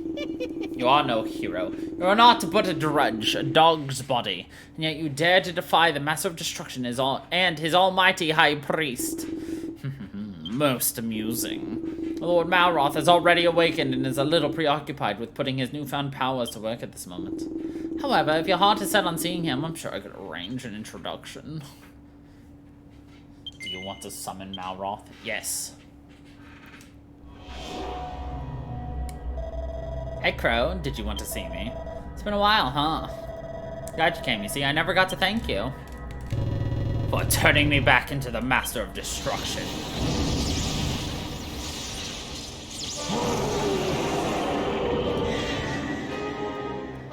You are no hero. You are not but a drudge, a dog's body, and yet you dare to defy the master of destruction and his almighty high priest. Most amusing. Lord Malroth has already awakened and is a little preoccupied with putting his newfound powers to work at this moment. However, if your heart is set on seeing him, I'm sure I could arrange an introduction. Do you want to summon Malroth? Yes. Hey, Crow, did you want to see me? It's been a while, huh? Glad you came, you see. I never got to thank you for turning me back into the Master of Destruction.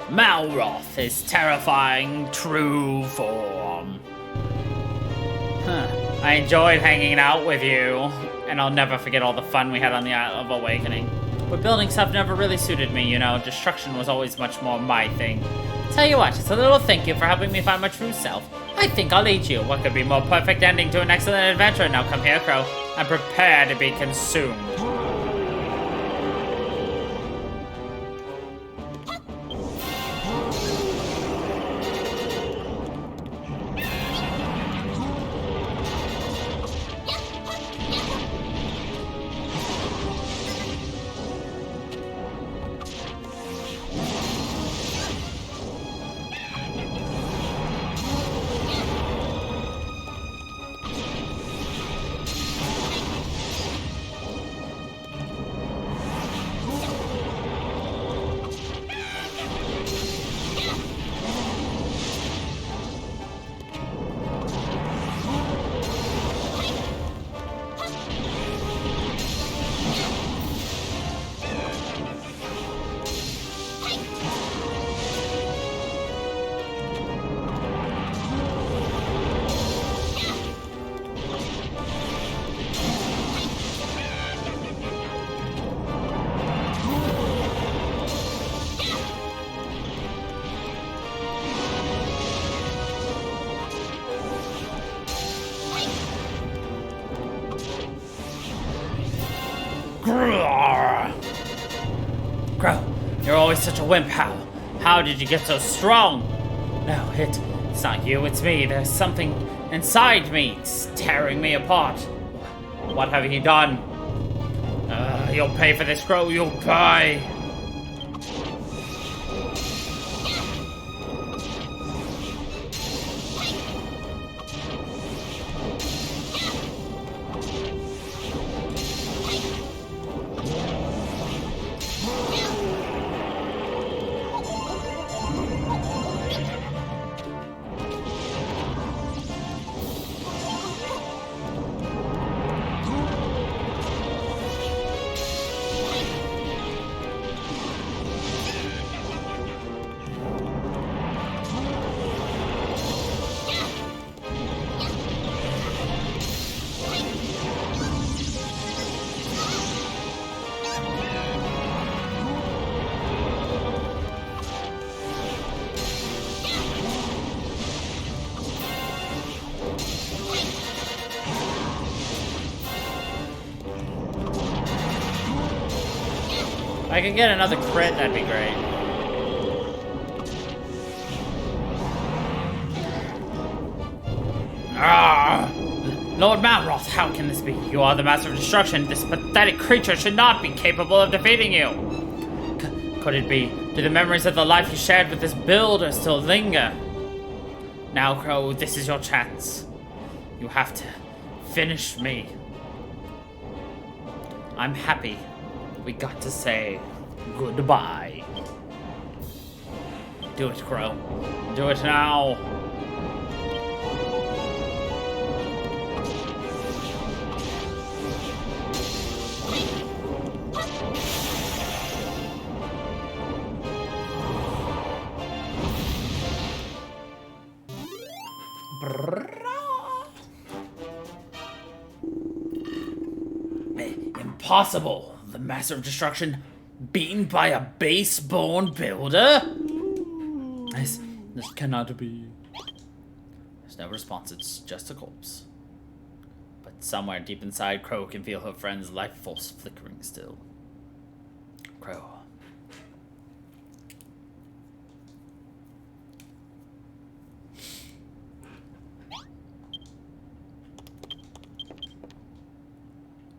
Malroth is terrifying true form. I enjoyed hanging out with you, and I'll never forget all the fun we had on the Isle of Awakening. But building stuff never really suited me, you know. Destruction was always much more my thing. Tell you what, it's a little thank you for helping me find my true self. I think I'll eat you. What could be more perfect ending to an excellent adventure? Now come here, Crow. I'm prepared to be consumed. Crow, you're always such a wimp. How did you get so strong? No, it's not you, it's me. There's something inside me. It's tearing me apart. What have you done? You'll pay for this, Crow. You'll pay. If I could get another crit, that'd be great. Ah! Lord Malroth, how can this be? You are the Master of Destruction. This pathetic creature should not be capable of defeating you. Could it be? Do the memories of the life you shared with this builder still linger? Now, Crow, this is your chance. You have to finish me. I'm happy we got to say goodbye. Do it, Crow. Do it now. Impossible! The Master of Destruction beaten by a base-born builder? This cannot be. There's no response, it's just a corpse. But somewhere deep inside, Crow can feel her friend's life force flickering still. Crow.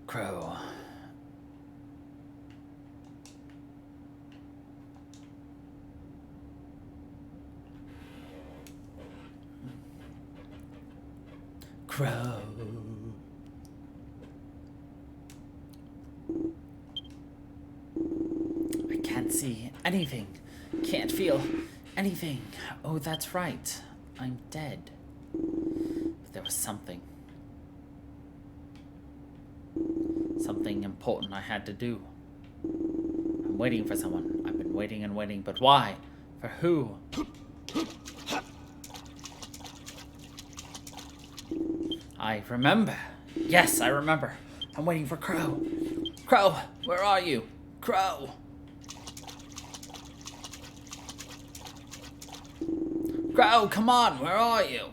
Crow. Crow. I can't see anything. Can't feel anything. Oh, that's right. I'm dead. But there was something. Something important I had to do. I'm waiting for someone. I've been waiting and waiting, but why? For who? I remember. Yes, I remember. I'm waiting for Crow. Crow, where are you? Crow. Crow, come on, where are you?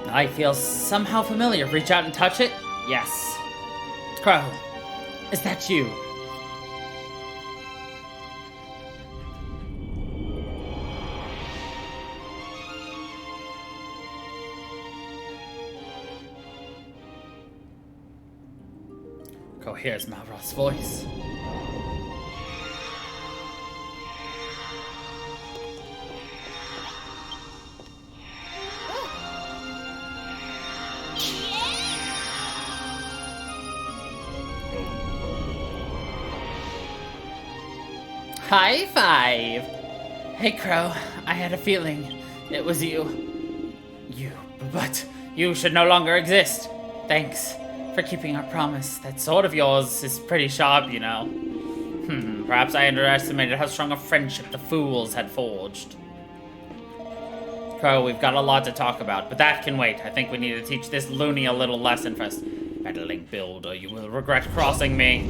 I feel somehow familiar. Reach out and touch it? Yes. Crow, is that you? Crow hears Malroth's voice. High five! Hey, Crow, I had a feeling it was you. But you should no longer exist. Thanks for keeping our promise. That sword of yours is pretty sharp, you know. Perhaps I underestimated how strong a friendship the fools had forged. Crow, we've got a lot to talk about, but that can wait. I think we need to teach this loony a little lesson first. Meddling builder, you will regret crossing me.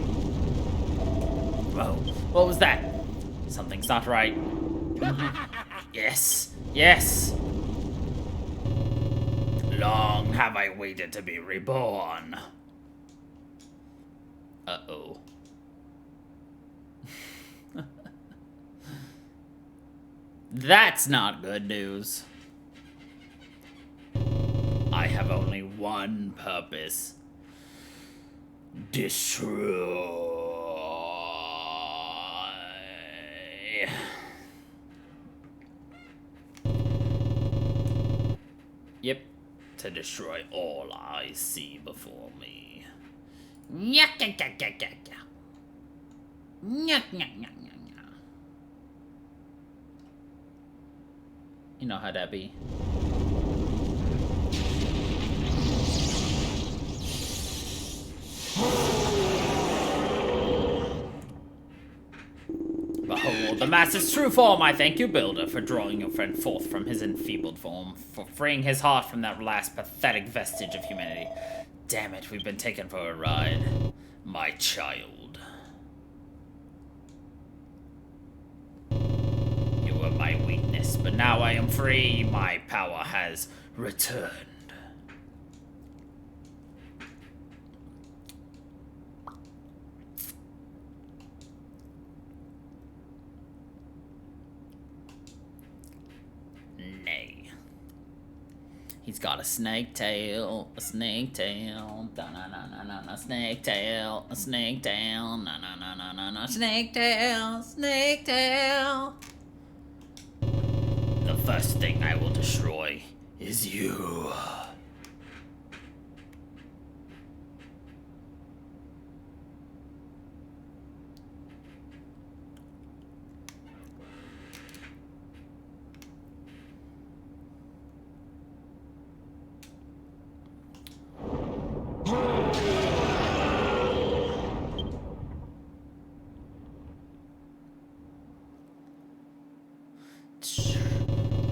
Whoa, what was that? Something's not right. Yes, yes. Long have I waited to be reborn. Uh-oh. That's not good news. I have only one purpose. Destroy. Yep, to destroy all I see before me. You know how that be. behold the master's true form. I thank you, Builder, for drawing your friend forth from his enfeebled form, for freeing his heart from that last pathetic vestige of humanity. Damn it, we've been taken for a ride. My child. You were my weakness, but now I am free. My power has returned. Nay. He's got a snake tail, a snake tail, da na na na na na, snake tail, a snake tail, na na na na na na, snake tail, snake tail. The first thing I will destroy is you.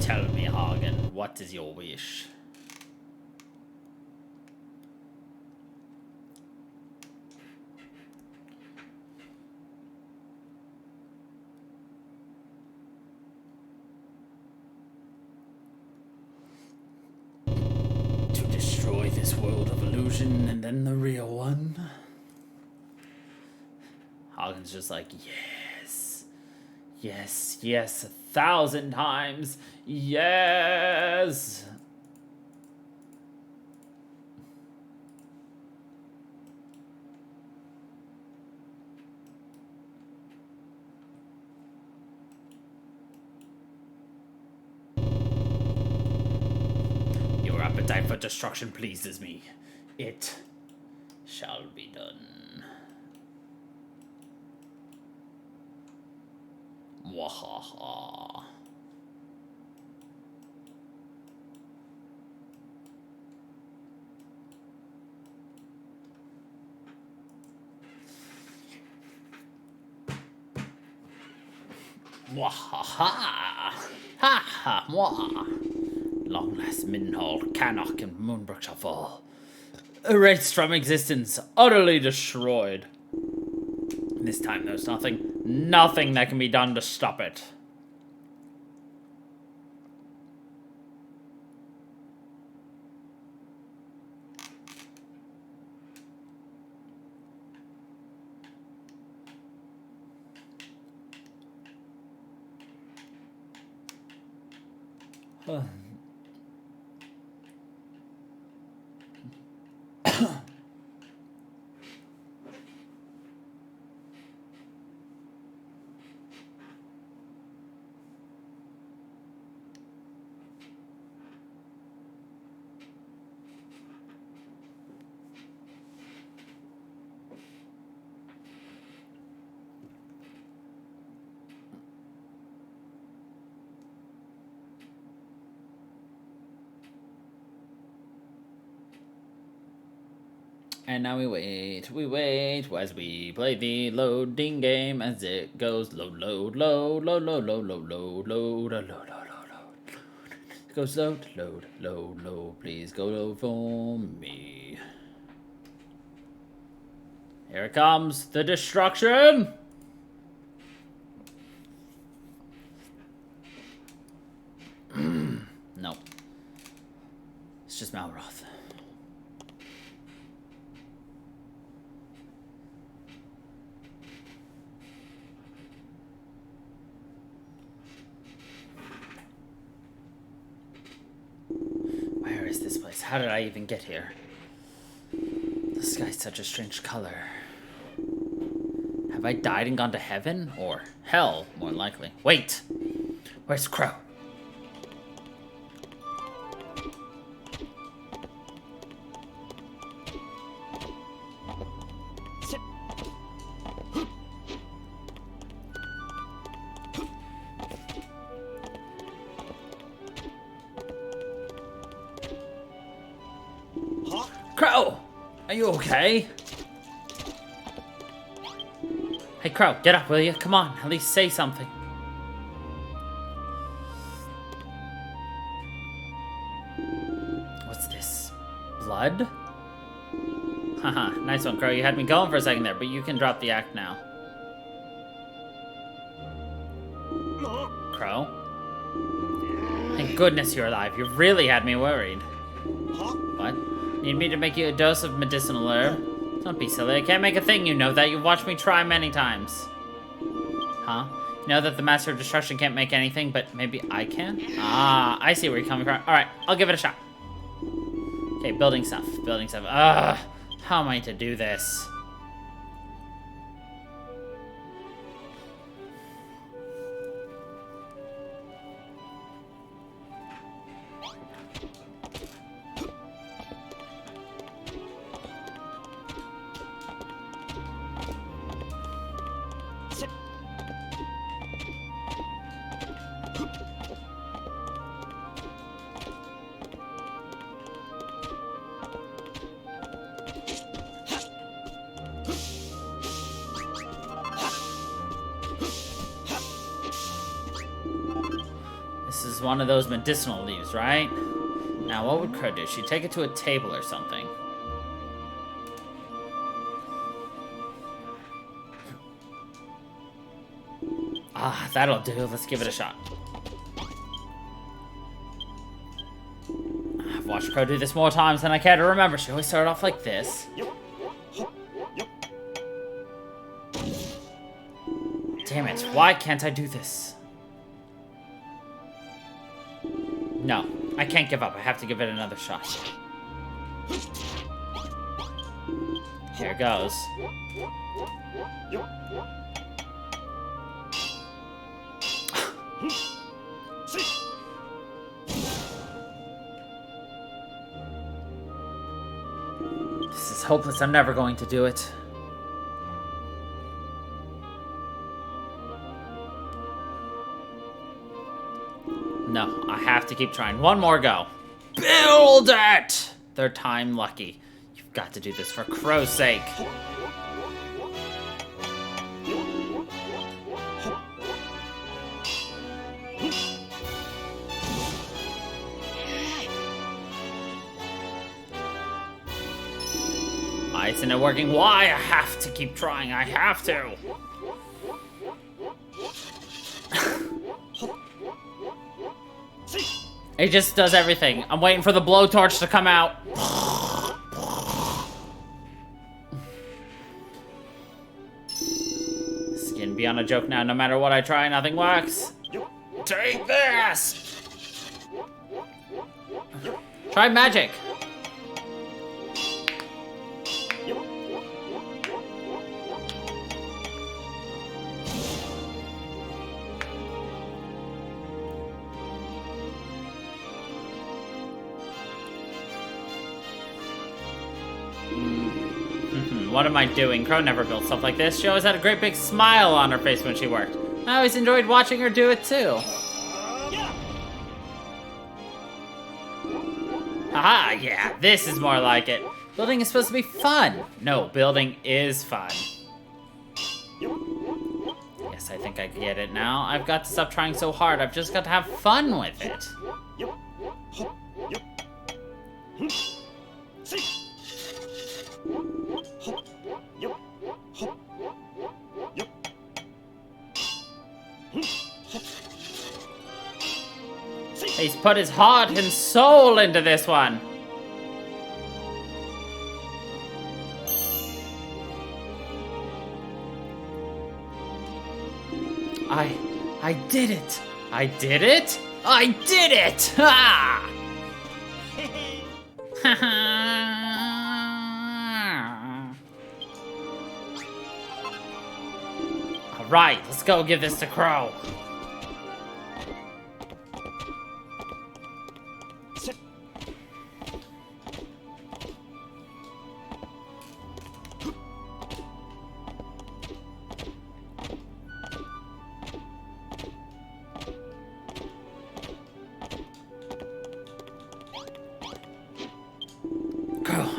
Tell me, Hagen, what is your wish? To destroy this world of illusion and then the real one? Hagen's just like, yes. Yes, yes, 1,000 times. Yes. Your appetite for destruction pleases me. It shall be done. Wahaha. Wahaha. Ha ha mwah. Long last Minhall, Cannock, and Moonbrook shall fall. Erased from existence, utterly destroyed. This time there's nothing that can be done to stop it. And now we wait as we play the loading game as it goes load. It goes load, please go load for me. Here it comes, the destruction! No. It's just Malroth. Where is this place? How did I even get here? The sky's such a strange color. Have I died and gone to heaven? Or hell, more likely. Wait! Where's Crow? Crow! Are you okay? Hey, Crow, get up, will you? Come on, at least say something. Bud? Haha, nice one, Crow. You had me going for a second there, but you can drop the act now. Crow? Thank goodness you're alive. You really had me worried. What? Need me to make you a dose of medicinal herb? Don't be silly. I can't make a thing, you know that. You've watched me try many times. Huh? You know that the Master of Destruction can't make anything, but maybe I can? Ah, I see where you're coming from. Alright, I'll give it a shot. Okay, building stuff. Building stuff. Ugh. How am I to do this? This is one of those medicinal leaves, right? Now, what would Crow do? She'd take it to a table or something. Ah, that'll do. Let's give it a shot. I've watched Crow do this more times than I care to remember. She always started off like this. Damn it, why can't I do this? No, I can't give up. I have to give it another shot. Here goes. This is hopeless. I'm never going to do it. No, I have to keep trying. One more go. Build it! Third time lucky. You've got to do this for Crow's sake. Why isn't it working? Why? I have to keep trying. I have to. It just does everything. I'm waiting for the blowtorch to come out. This is getting beyond a joke now. No matter what I try, nothing works. Take this! Try magic. What am I doing? Crow never built stuff like this. She always had a great big smile on her face when she worked. I always enjoyed watching her do it too. Haha, yeah, this is more like it. Building is supposed to be fun. No, building is fun. Yes, I think I get it now. I've got to stop trying so hard. I've just got to have fun with it. He's put his heart and soul into this one. I did it. I did it. I did it. Ha! All right, let's go give this to Crow.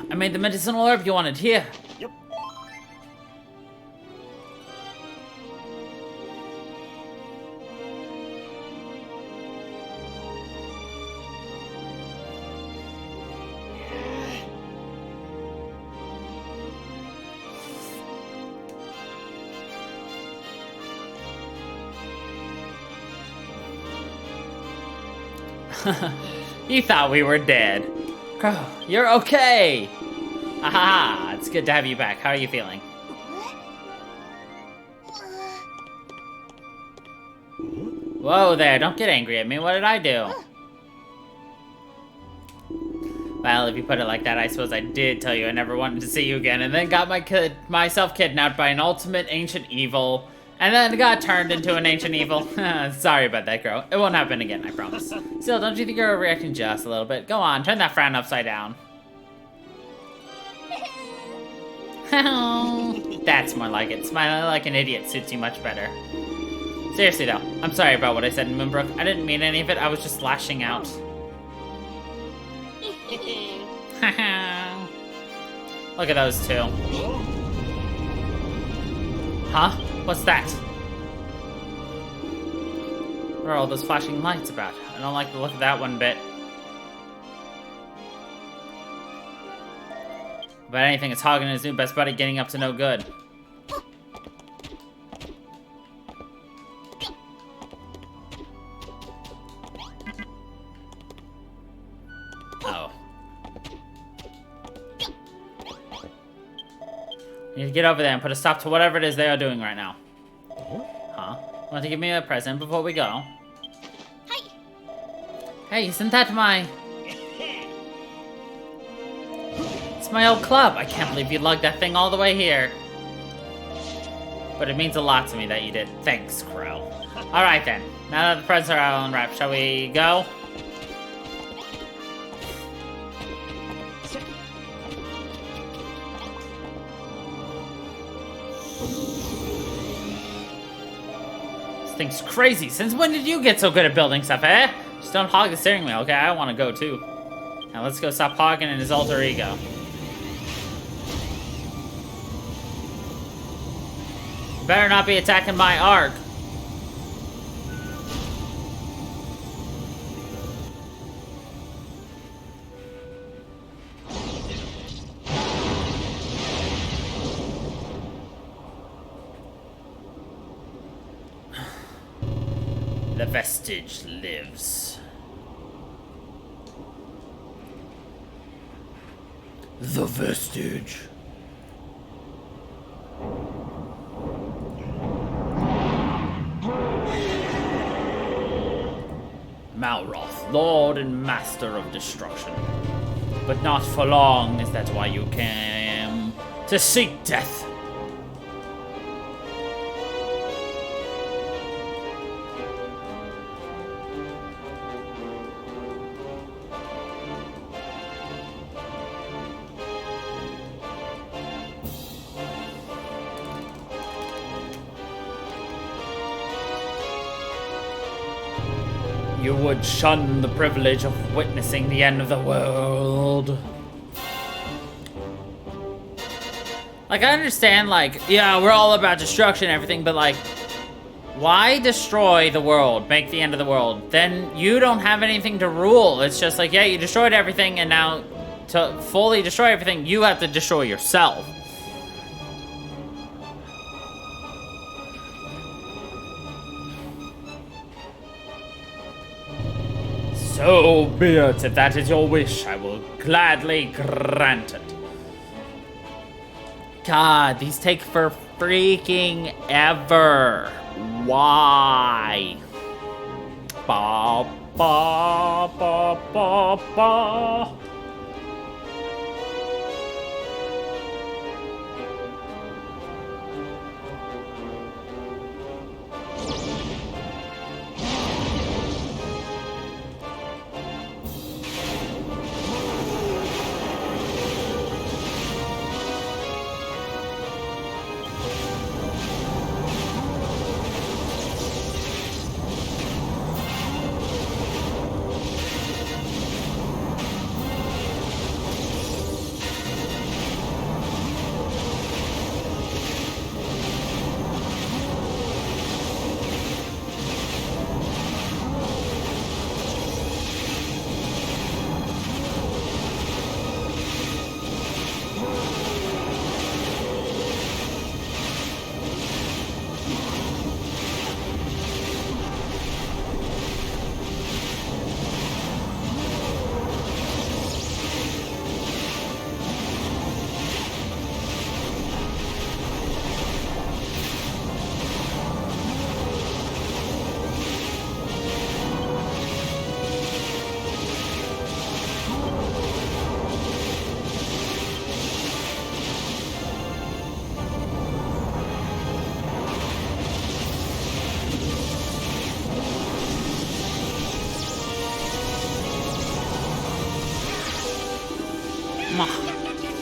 I made the medicinal herb you wanted. Here.
Yep.
You thought we were dead. Crow, you're okay. Aha, it's good to have you back. How are you feeling? Whoa there, don't get angry at me. What did I do? Well, if you put it like that, I suppose I did tell you I never wanted to see you again, and then got myself kidnapped by an ultimate ancient evil, and then got turned into an ancient evil. Sorry about that, girl. It won't happen again, I promise. Still, don't you think you're overreacting just a little bit? Go on, turn that frown upside down. That's more like it. Smiling like an idiot suits you much better. Seriously though, I'm sorry about what I said in Moonbrook. I didn't mean any of it, I was just lashing out. Look at those two. Huh? What's that? What are all those flashing lights about? I don't like the look of that one bit. But anything, it's Hog and his new best buddy getting up to no good. Oh. You need to get over there and put a stop to whatever it is they are doing right now. Huh? Want to give me a present before we go?
Hi.
Hey, isn't that my... It's my old club. I can't believe you lugged that thing all the way here. But it means a lot to me that you did. Thanks, Crow. Alright then. Now that the presents are all unwrapped, shall we go? This thing's crazy. Since when did you get so good at building stuff, eh? Just don't hog the steering wheel, okay? I want to go too. Now let's go stop hogging in his alter ego. Better not be attacking my arc. The vestige lives. The vestige. Malroth, Lord and Master of Destruction. But not for long, is that why you came to seek death? You would shun the privilege of witnessing the end of the world. Like, I understand, like, yeah, we're all about destruction and everything, but, like, why destroy the world, make the end of the world? Then you don't have anything to rule. It's just like, yeah, you destroyed everything, and now to fully destroy everything, you have to destroy yourself. So be it. If that is your wish, I will gladly grant it. God, these take for freaking ever. Why? Ba ba ba ba ba.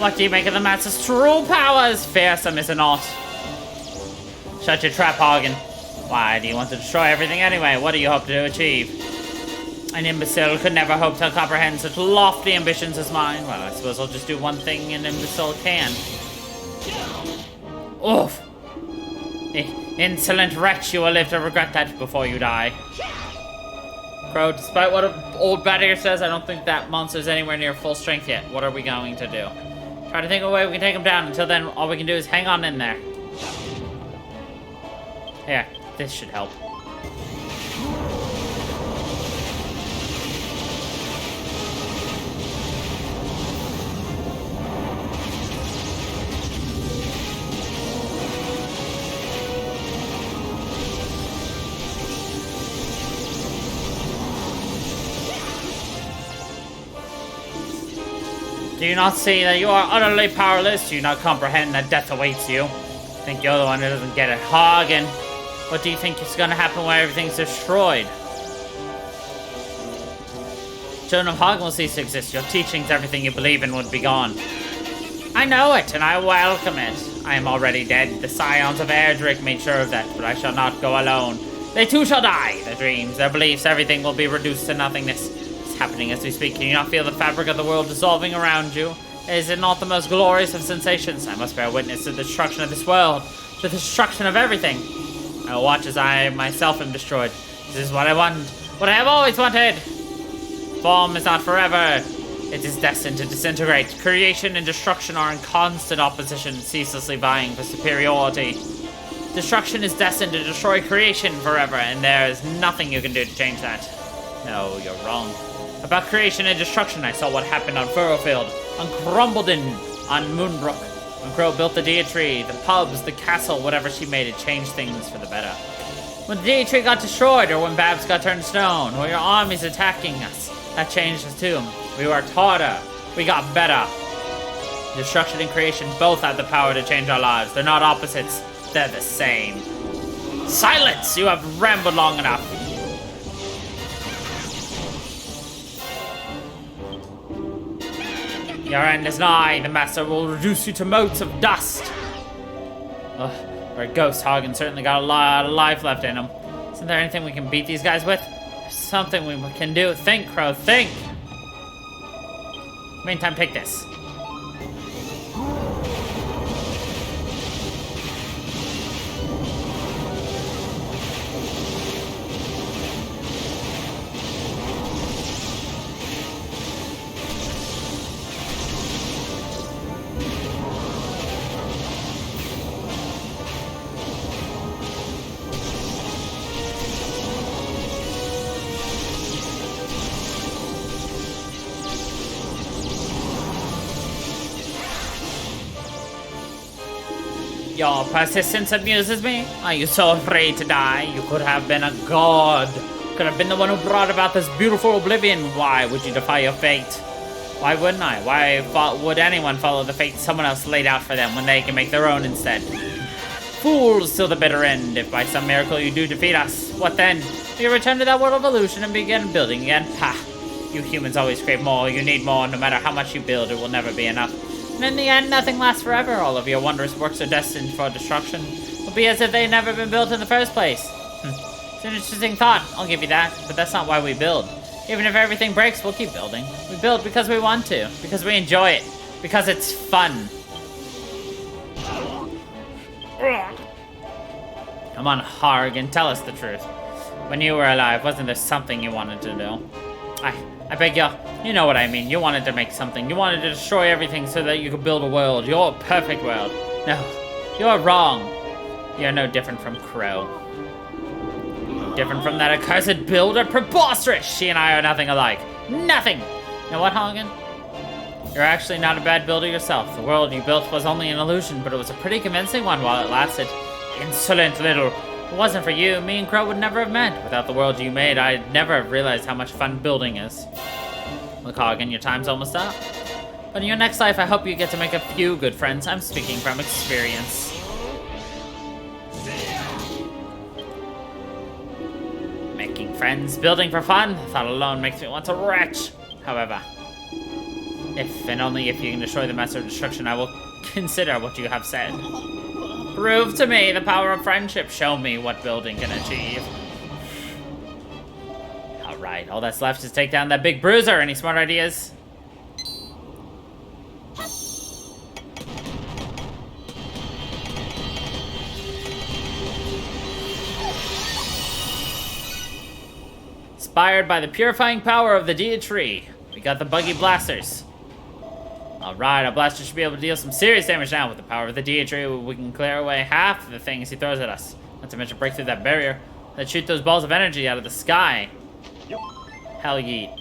What do you make of the Master's true powers? Fearsome, is it not? Shut your trap, Hagen. Why do you want to destroy everything anyway? What do you hope to achieve? An imbecile could never hope to comprehend such lofty ambitions as mine. Well, I suppose I'll just do one thing an imbecile can. Oof! Insolent wretch, you will live to regret that before you die. Crow, despite what old Bad Ear says, I don't think that monster's anywhere near full strength yet. What are we going to do? Try to think of a way we can take him down. Until then, all we can do is hang on in there. Here, this should help. Do you not see that you are utterly powerless? Do you not comprehend that death awaits you? Think you're the one who doesn't get it. Hagen, what do you think is going to happen when everything's destroyed? Children of Hagen will cease to exist. Your teachings, everything you believe in, would be gone. I know it, and I welcome it. I am already dead. The scions of Erdrick made sure of that, but I shall not go alone. They too shall die. Their dreams, their beliefs, everything will be reduced to nothingness. It's happening as we speak. Can you not feel the fabric of the world dissolving around you? Is it not the most glorious of sensations? I must bear witness to the destruction of this world, to the destruction of everything. I will watch as I myself am destroyed. This is what I want, what I have always wanted. Form is not forever. It is destined to disintegrate. Creation and destruction are in constant opposition, ceaselessly vying for superiority. Destruction is destined to destroy creation forever, and there is nothing you can do to change that. No, you're wrong. About creation and destruction, I saw what happened on Furrowfield, on Crumbledon, on Moonbrook. When Crow built the Dea Tree, the pubs, the castle, whatever she made, it changed things for the better. When the Dea Tree got destroyed, or when Babs got turned stone, or your armies attacking us, that changed us too. We worked harder. We got better. Destruction and creation both have the power to change our lives. They're not opposites. They're the same. Silence! You have rambled long enough. Your end is nigh. The Master will reduce you to motes of dust. Ugh, we're a ghost. Hagen certainly got a lot of life left in him. Isn't there anything we can beat these guys with? There's something we can do. Think, Crow, think. Meantime, take this. Your persistence amuses me. Are you so afraid to die? You could have been a god. Could have been the one who brought about this beautiful oblivion. Why would you defy your fate? Why wouldn't I? Why would anyone follow the fate someone else laid out for them when they can make their own instead? Fools till the bitter end. If by some miracle you do defeat us, what then? You return to that world of illusion and begin building again? Ha! You humans always crave more. You need more. No matter how much you build, it will never be enough. And in the end, nothing lasts forever. All of your wondrous works are destined for destruction. It will be as if they'd never been built in the first place. It's an interesting thought, I'll give you that. But that's not why we build. Even if everything breaks, we'll keep building. We build because we want to. Because we enjoy it. Because it's fun. Come on, Harg, tell us the truth. When you were alive, wasn't there something you wanted to do? I beg you know what I mean. You wanted to make something. You wanted to destroy everything so that you could build a world. Your perfect world. No, you're wrong. You're no different from Crow. No different from that accursed builder. Preposterous! She and I are nothing alike. Nothing! You know what, Hagen? You're actually not a bad builder yourself. The world you built was only an illusion, but it was a pretty convincing one while it lasted. Insolent little... If it wasn't for you, me and Crow would never have met. Without the world you made, I'd never have realized how much fun building is. Look, Hagen, your time's almost up. But in your next life, I hope you get to make a few good friends. I'm speaking from experience. Making friends, building for fun, the thought alone makes me want to retch. However, If and only if you can destroy the Master of Destruction, I will consider what you have said. Prove to me the power of friendship. Show me what building can achieve. Alright, all that's left is take down that big bruiser. Any smart ideas? Inspired by the purifying power of the Dia Tree, we got the buggy blasters. Alright, our blaster should be able to deal some serious damage now. With the power of the Dia Tree, we can clear away half of the things he throws at us. Not to mention break through that barrier. Let's shoot those balls of energy out of the sky. Hell yeet.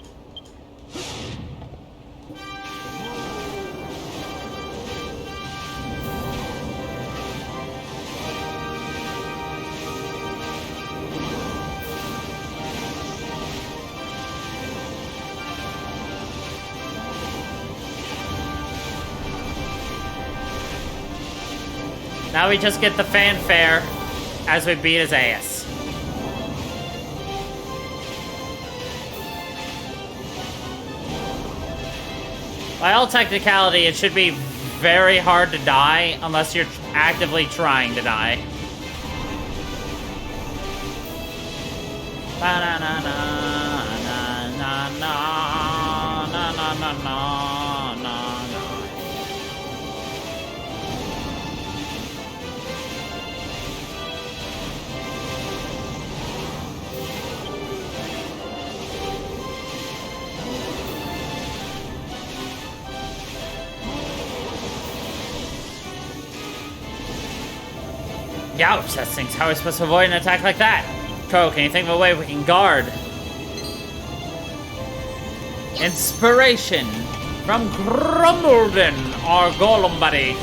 Now we just get the fanfare as we beat his ass. By all technicality, it should be very hard to die unless you're actively trying to die. Ouch, that stinks. How are we supposed to avoid an attack like that? Crow, can you think of a way we can guard? Inspiration from Grumbledon, our golem buddy.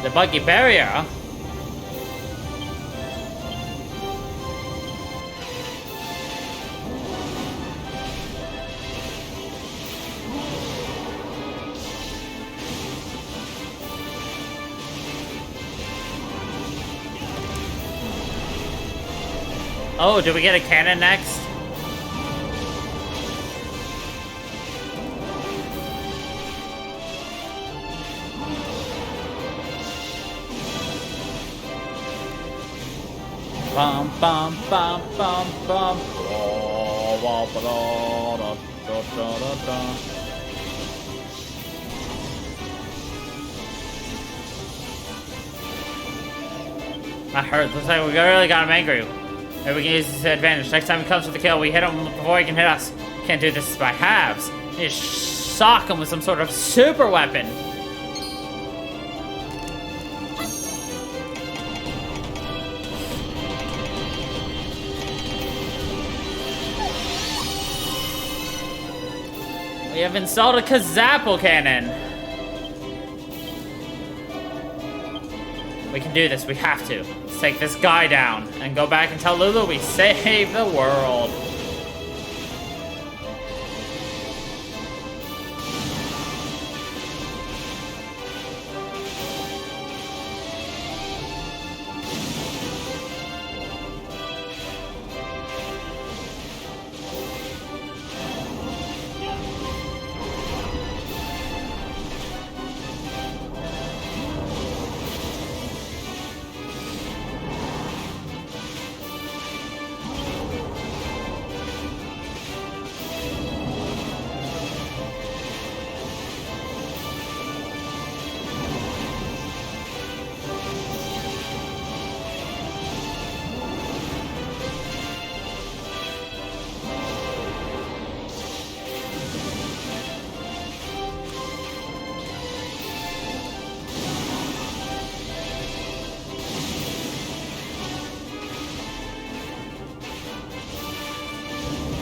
The buggy barrier? Oh, do we get a cannon next? Bum bum bum bum bum. That hurt. Looks like we really got him angry. Maybe we can use this to advantage. Next time he comes for the kill, we hit him before he can hit us. Can't do this by halves. We need to sock him with some sort of super weapon. We have installed a Kazapple cannon. We can do this. We have to. Let's take this guy down and go back and tell Lulu we saved the world.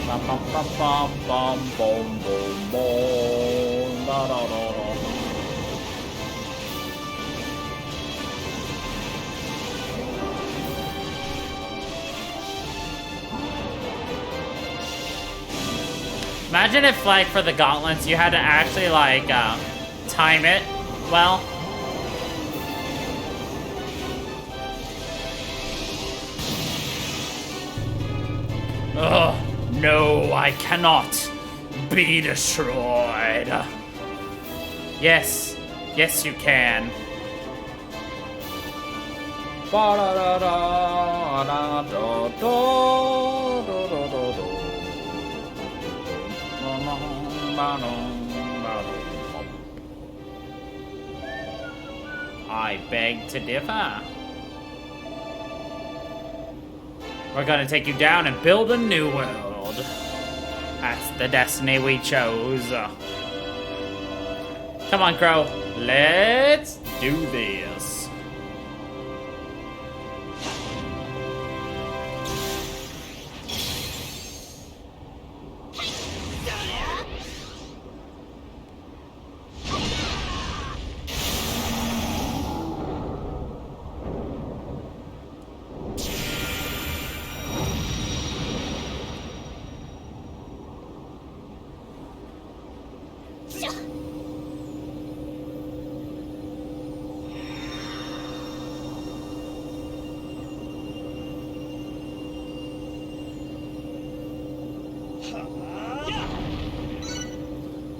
Bum bum bum bum bum boom boom boom da da da da. Imagine if, like, for the gauntlets, you had to actually, like, time it well. No, I cannot be destroyed. Yes, yes you can. I beg to differ. We're gonna take you down and build a new world. That's the destiny we chose. Come on, Crow. Let's do this.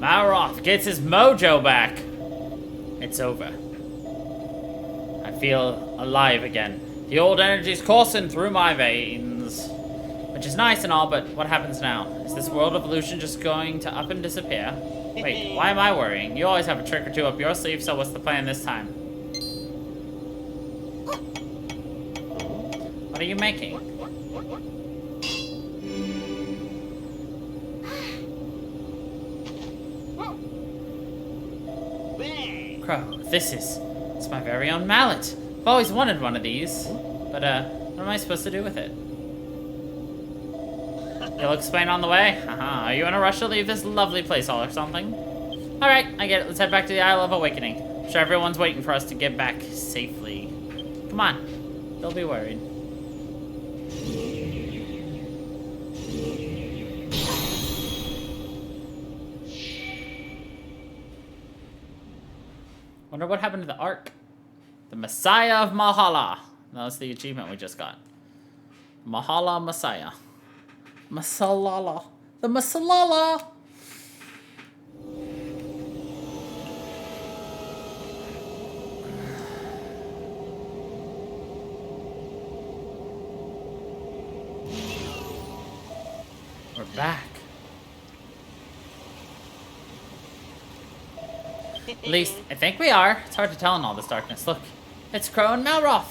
Malroth gets his mojo back. It's over. I feel alive again. The old energy's coursing through my veins. Which is nice and all, but what happens now? Is this world of illusion just going to up and disappear? Wait, why am I worrying? You always have a trick or two up your sleeve, so what's the plan this time? What are you making? Crow, it's my very own mallet. I've always wanted one of these. But, what am I supposed to do with it? You'll explain on the way? Are you in a rush to leave this lovely place or something? Alright, I get it. Let's head back to the Isle of Awakening. I'm sure everyone's waiting for us to get back safely. Come on. Don't be worried. Wonder what happened to the Ark. The Messiah of Mahala. That's the achievement we just got. Mahala Messiah. Masalala. The Masalala! We're back. At least, I think we are. It's hard to tell in all this darkness. Look, it's Crow and Malroth.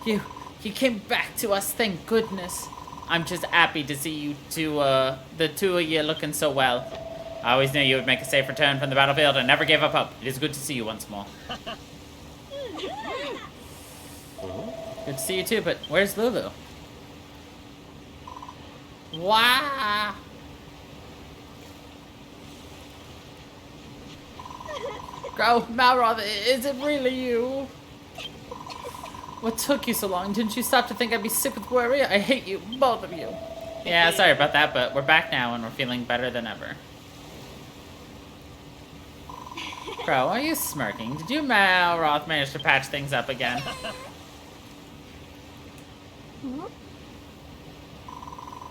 You came back to us, thank goodness. I'm just happy to see you two, the two of you looking so well. I always knew you would make a safe return from the battlefield and never gave up hope. It is good to see you once more. Good to see you too, but where's Lulu? Wow. Go, Malroth, is it really you? What took you so long? Didn't you stop to think I'd be sick with worry? I hate you, both of you. Yeah, sorry about that, but we're back now and we're feeling better than ever. Bro, why are you smirking? Did you, Malroth, manage to patch things up again?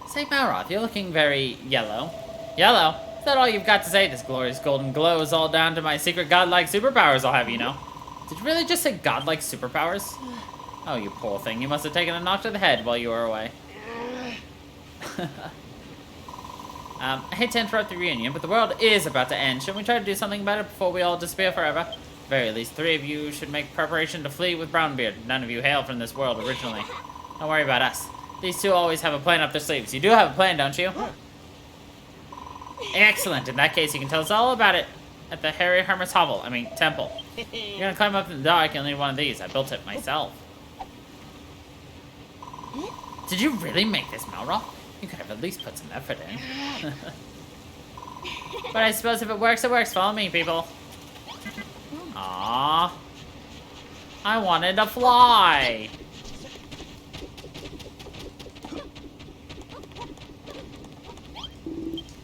Say, Malroth, you're looking very yellow. Yellow? Is that all you've got to say? This glorious golden glow is all down to my secret godlike superpowers, I'll have you know. Did you really just say godlike superpowers? Oh, you poor thing. You must have taken a knock to the head while you were away. I hate to interrupt the reunion, but the world is about to end. Shouldn't we try to do something about it before we all disappear forever? At the very least, 3 of you should make preparation to flee with Brownbeard. None of you hail from this world originally. Don't worry about us. These two always have a plan up their sleeves. You do have a plan, don't you? Excellent. In that case, you can tell us all about it at the Harry Hermit's hovel. Temple. You're gonna climb up in the dark and need one of these. I built it myself. Did you really make this, Malroth? You could have at least put some effort in. But I suppose if it works, it works. Follow me, people. Aww. I wanted to fly.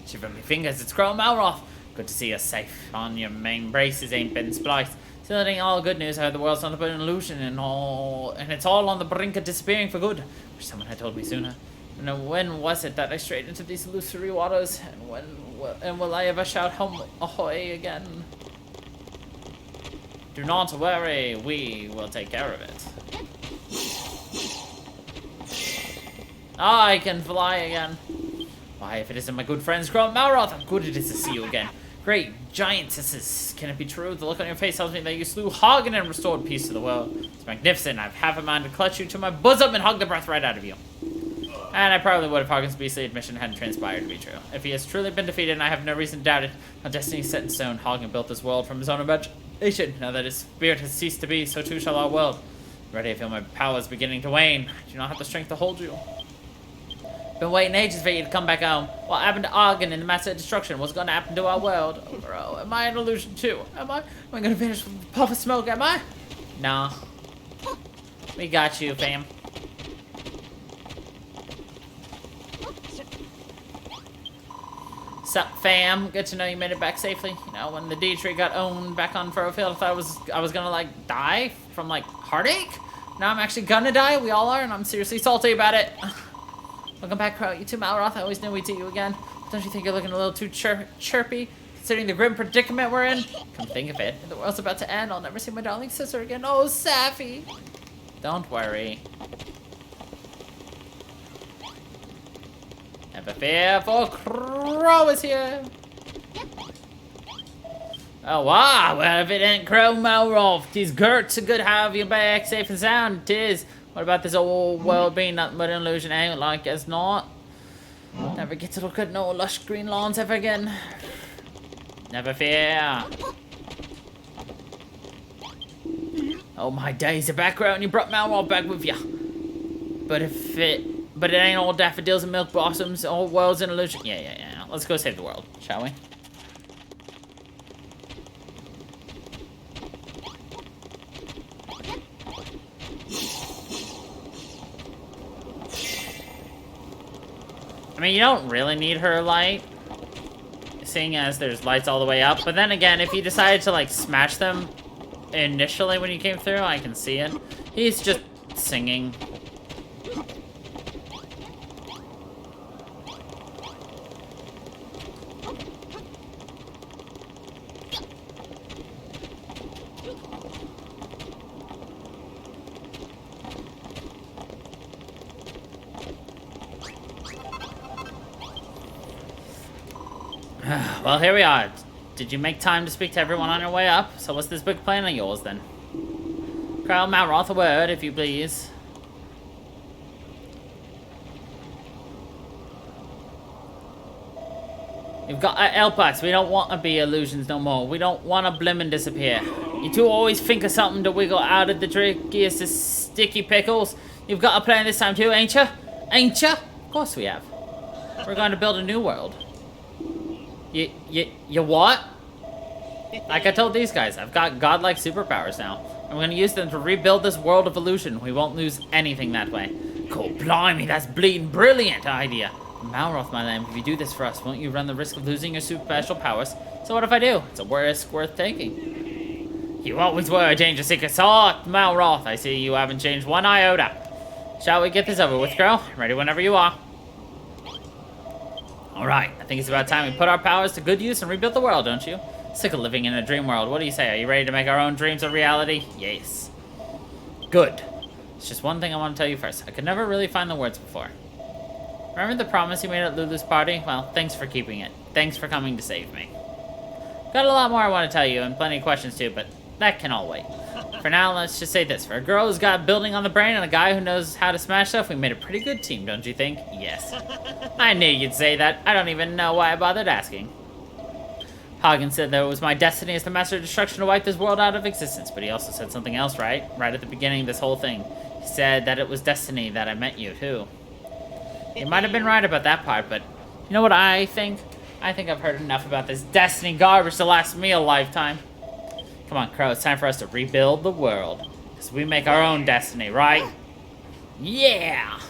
Shiver me fingers, it's Crow Malroth. Good to see you safe. On your main braces ain't been spliced. Still, it ain't all good news. I heard the world's nothing but an illusion and it's all on the brink of disappearing for good. Wish someone had told me sooner. And when was it that I strayed into these illusory waters? And will I ever shout home ahoy again? Do not worry, we will take care of it. Ah, I can fly again. Why, if it isn't my good friend Scrum Malroth, how good it is to see you again. Great giantesses, can it be true? The look on your face tells me that you slew Hagen and restored peace to the world. It's magnificent. I've half a mind to clutch you to my bosom and hug the breath right out of you. And I probably would if Hagen's beastly admission hadn't transpired to be true. If he has truly been defeated, and I have no reason to doubt it, our destiny is set in stone. Hagen built this world from his own imagination. Now that his spirit has ceased to be, so too shall our world. Already I feel my powers beginning to wane. I do not have the strength to hold you. Been waiting ages for you to come back home. What happened to Argon in the massive destruction? What's going to happen to our world? Oh, bro, am I an illusion too? Am I going to vanish with a puff of smoke? Am I? Nah. We got you, fam. Sup, fam? Good to know you made it back safely. You know, when the D tree got owned back on Furrowfield, I thought I was gonna like die from like heartache. Now I'm actually gonna die. We all are, and I'm seriously salty about it. Welcome back, Crow. You too, Malroth. I always knew we'd see you again. But don't you think you're looking a little too chirpy, considering the grim predicament we're in? Come think of it. The world's about to end. I'll never see my darling sister again. Oh, Safi. Don't worry. Never fear, for Crow is here. Oh, wow. Well, if it ain't Crow Malroth, 'tis good to have you back safe and sound. 'Tis. What about this old world being nothing but an illusion? Ain't like as not. Never get to look at no lush green lawns ever again. Never fear. Oh, my days, the background, you brought Malroth back with you. But it ain't all daffodils and milk blossoms, all world's an illusion. Yeah. Let's go save the world, shall we? I mean, you don't really need her light, seeing as there's lights all the way up. But then again, if you decided to, like, smash them initially when you came through, I can see it. He's just singing. Well, here we are. Did you make time to speak to everyone on your way up? So what's this big plan of yours, then? Crow Malroth, a word, if you please. You've got to help us. We don't want to be illusions no more. We don't want to blim and disappear. You two always think of something to wiggle out of the trickiest of sticky pickles. You've got a plan this time too, ain't ya? Ain't ya? Of course we have. We're going to build a new world. You what? Like I told these guys, I've got godlike superpowers now. I'm going to use them to rebuild this world of illusion. We won't lose anything that way. Cool, blimey, that's bleeding brilliant idea. Malroth, my lamb, if you do this for us, won't you run the risk of losing your super special powers? So what if I do? It's a risk worth taking. You always were a danger seeker, sort, Malroth. I see you haven't changed one iota. Shall we get this over with, girl? Ready whenever you are. Alright, I think it's about time we put our powers to good use and rebuild the world, don't you? Sick of living in a dream world. What do you say? Are you ready to make our own dreams a reality? Yes. Good. It's just one thing I want to tell you first. I could never really find the words before. Remember the promise you made at Lulu's party? Well, thanks for keeping it. Thanks for coming to save me. Got a lot more I want to tell you, and plenty of questions too, but that can all wait. For now, let's just say this. For a girl who's got building on the brain and a guy who knows how to smash stuff, we made a pretty good team, don't you think? Yes. I knew you'd say that. I don't even know why I bothered asking. Hagen said that it was my destiny as the Master of Destruction to wipe this world out of existence, but he also said something else, right? Right at the beginning of this whole thing. He said that it was destiny that I met you, too. You might have been right about that part, but you know what I think? I think I've heard enough about this destiny garbage to last me a lifetime. Come on, Crow, it's time for us to rebuild the world. Because we make our own destiny, right? Yeah!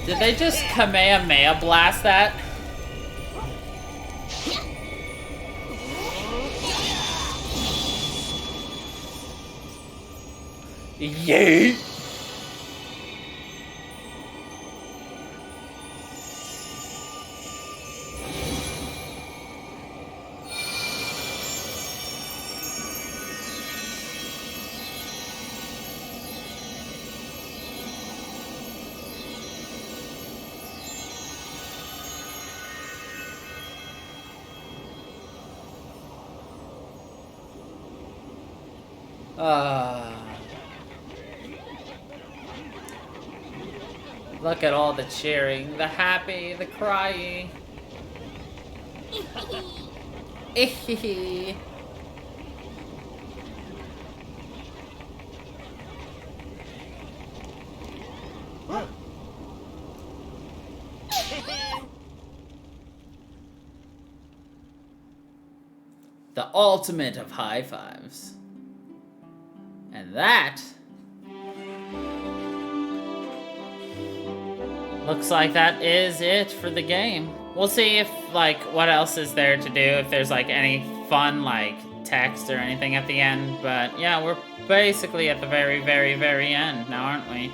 Did they just Kamehameha blast that? Yay! Look at all the cheering, the happy, the crying. The ultimate of high fives. And that looks like that is it for the game. We'll see if, like, what else is there to do, if there's, like, any fun, like, text or anything at the end. But, yeah, we're basically at the very, very, very end now, aren't we?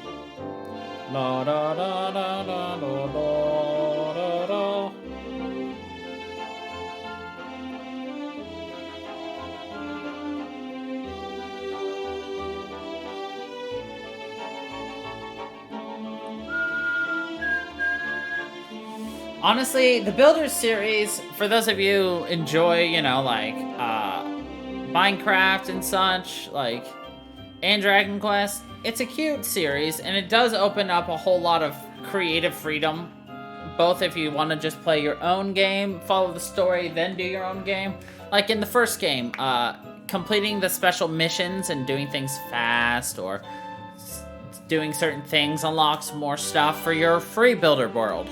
La da da da da da da da. Honestly, the Builders series, for those of you who enjoy, you know, like, Minecraft and such, like, and Dragon Quest, it's a cute series, and it does open up a whole lot of creative freedom, both if you want to just play your own game, follow the story, then do your own game. Like in the first game, completing the special missions and doing things fast, or doing certain things unlocks more stuff for your free builder world.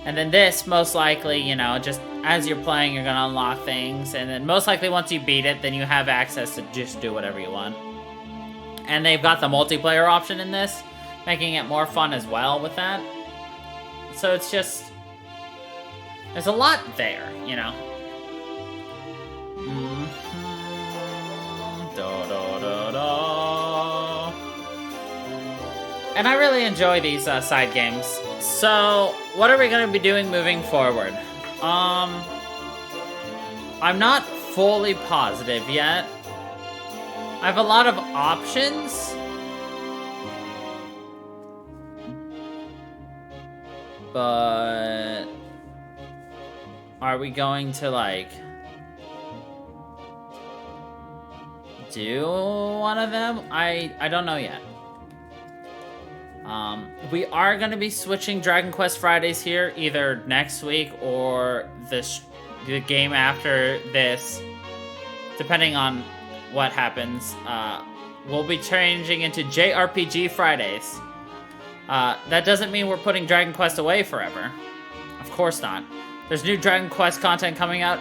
And then this, most likely, you know, just as you're playing, you're gonna unlock things, and then most likely once you beat it, then you have access to just do whatever you want. And they've got the multiplayer option in this, making it more fun as well with that. So it's just, there's a lot there, you know. Da, da, da, da. And I really enjoy these side games. So, what are we going to be doing moving forward? I'm not fully positive yet. I have a lot of options. But are we going to, like, do one of them? I don't know yet. We are going to be switching Dragon Quest Fridays here either next week or the game after this, depending on what happens. We'll be changing into JRPG Fridays. That doesn't mean we're putting Dragon Quest away forever. Of course not. There's new Dragon Quest content coming out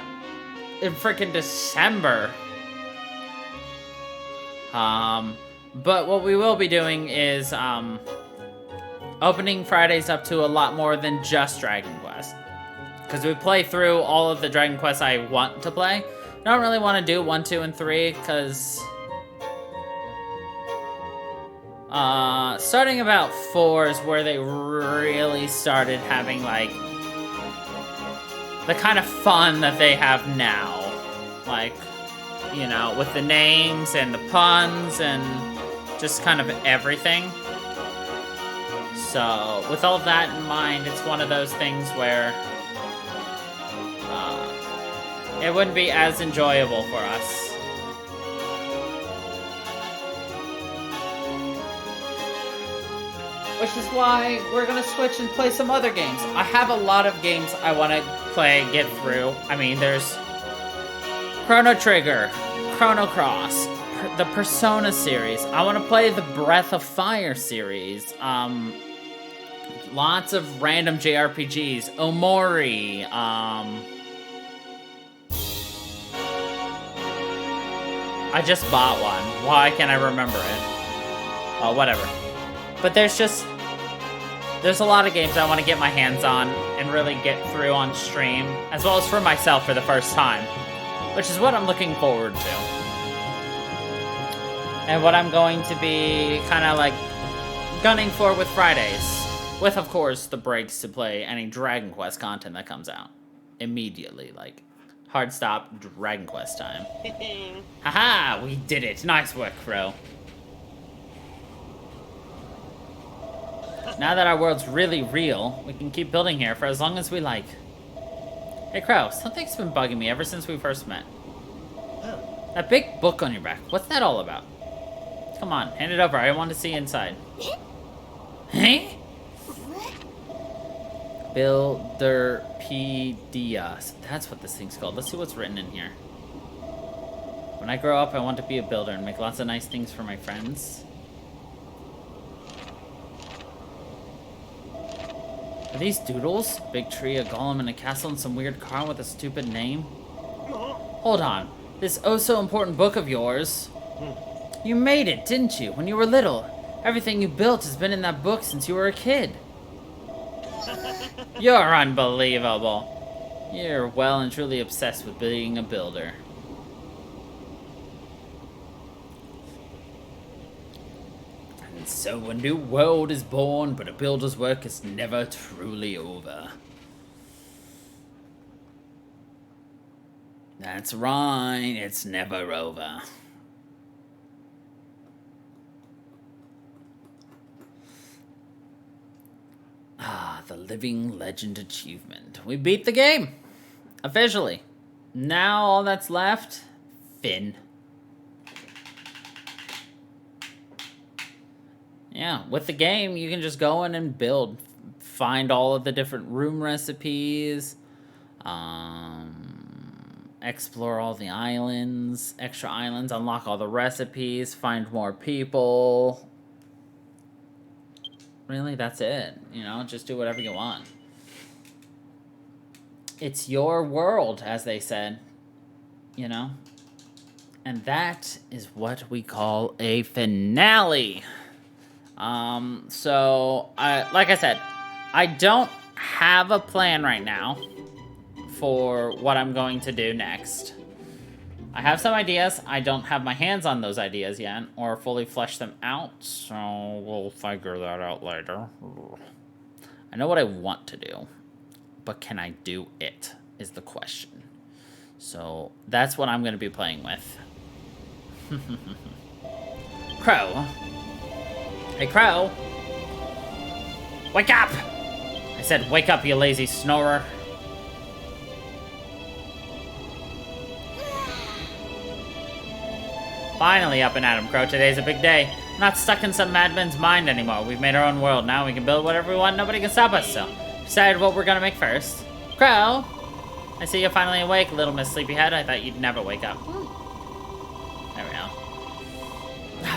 in freaking December. But what we will be doing is, opening Fridays up to a lot more than just Dragon Quest. Because we play through all of the Dragon Quests I want to play. I don't really want to do 1, 2, and 3, because starting about 4 is where they really started having, like, the kind of fun that they have now. Like, you know, with the names and the puns and just kind of everything. So, with all of that in mind, it's one of those things where it wouldn't be as enjoyable for us. Which is why we're gonna switch and play some other games. I have a lot of games I want to play, get through. I mean, there's Chrono Trigger, Chrono Cross, the Persona series. I want to play the Breath of Fire series. Lots of random JRPGs. Omori. I just bought one. Why can't I remember it? Oh, whatever. But there's just there's a lot of games I want to get my hands on and really get through on stream, as well as for myself for the first time, which is what I'm looking forward to. And what I'm going to be kind of like gunning for with Fridays, with of course the breaks to play any Dragon Quest content that comes out immediately, like hard stop Dragon Quest time. Haha, we did it. Nice work, Crow. Now that our world's really real, we can keep building here for as long as we like. Hey, Crow, something's been bugging me ever since we first met. That big book on your back, what's that all about? Come on, hand it over. I want to see inside. Hey? Builderpedia. That's what this thing's called. Let's see what's written in here. When I grow up, I want to be a builder and make lots of nice things for my friends. Are these doodles? Big tree, a golem, and a castle, and some weird car with a stupid name? Hold on. This oh-so-important book of yours. You made it, didn't you, when you were little? Everything you built has been in that book since you were a kid. You're unbelievable. You're well and truly obsessed with being a builder. And so a new world is born, but a builder's work is never truly over. That's right, it's never over. Ah, the Living Legend achievement. We beat the game. Officially. Now all that's left, Finn. Yeah, with the game, you can just go in and build. Find all of the different room recipes. Explore all the islands. Extra islands. Unlock all the recipes. Find more people. Really, that's it. You know, just do whatever you want. It's your world, as they said. You know? And that is what we call a finale. Like I said, I don't have a plan right now for what I'm going to do next. I have some ideas. I don't have my hands on those ideas yet, or fully flesh them out, so we'll figure that out later. I know what I want to do, but can I do it, is the question. So, that's what I'm going to be playing with. Crow. Hey, Crow. Wake up! I said, wake up, you lazy snorer. Finally up and at him, Crow. Today's a big day. I'm not stuck in some madman's mind anymore. We've made our own world now. We can build whatever we want. Nobody can stop us, so decided what we're gonna make first. Crow! I see you're finally awake, little Miss Sleepyhead. I thought you'd never wake up. There we go.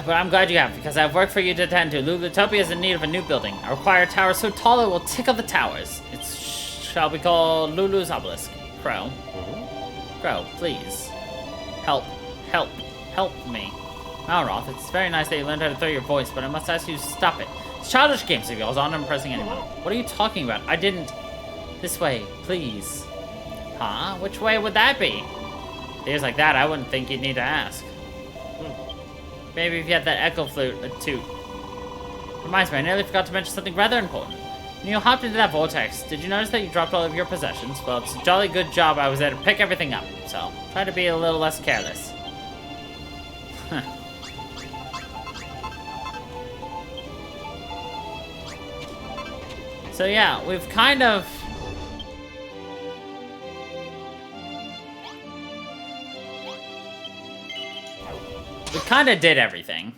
But I'm glad you have, because I have work for you to attend to. Lulutopia is in need of a new building. I require a tower so tall it will tickle the towers. It shall be called Lulu's Obelisk. Crow. Crow, please. Help. Help. Help me. Malroth, it's very nice that you learned how to throw your voice, but I must ask you to stop it. It's childish games of yours aren't impressing anyone. What are you talking about? I didn't... This way, please. Huh? Which way would that be? Things like that, I wouldn't think you'd need to ask. Maybe if you had that echo flute, a toot. Reminds me, I nearly forgot to mention something rather important. When you hopped into that vortex, did you notice that you dropped all of your possessions? Well, it's a jolly good job I was there to pick everything up, so try to be a little less careless. Huh. So yeah, we've kind of... We kind of did everything.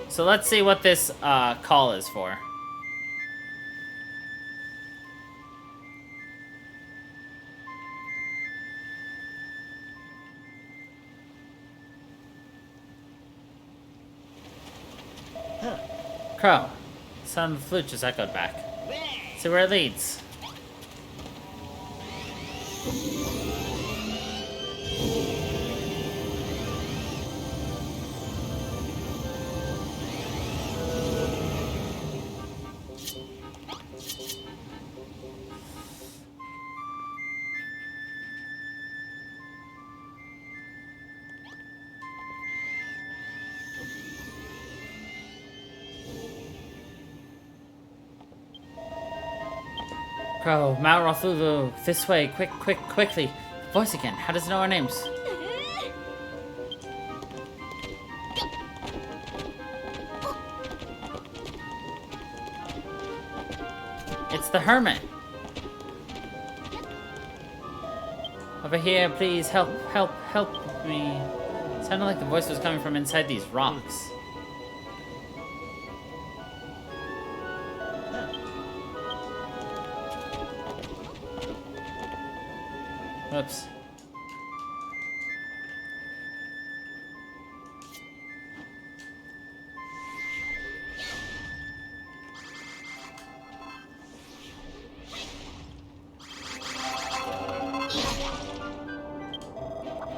So let's see what this call is for. Crow. The sound of the flute just echoed back. See where it leads. Crow, Mount Rothulu, this way, quickly. Voice again, how does it know our names? It's the hermit. Over here, please, help me. It sounded like the voice was coming from inside these rocks. Whoops.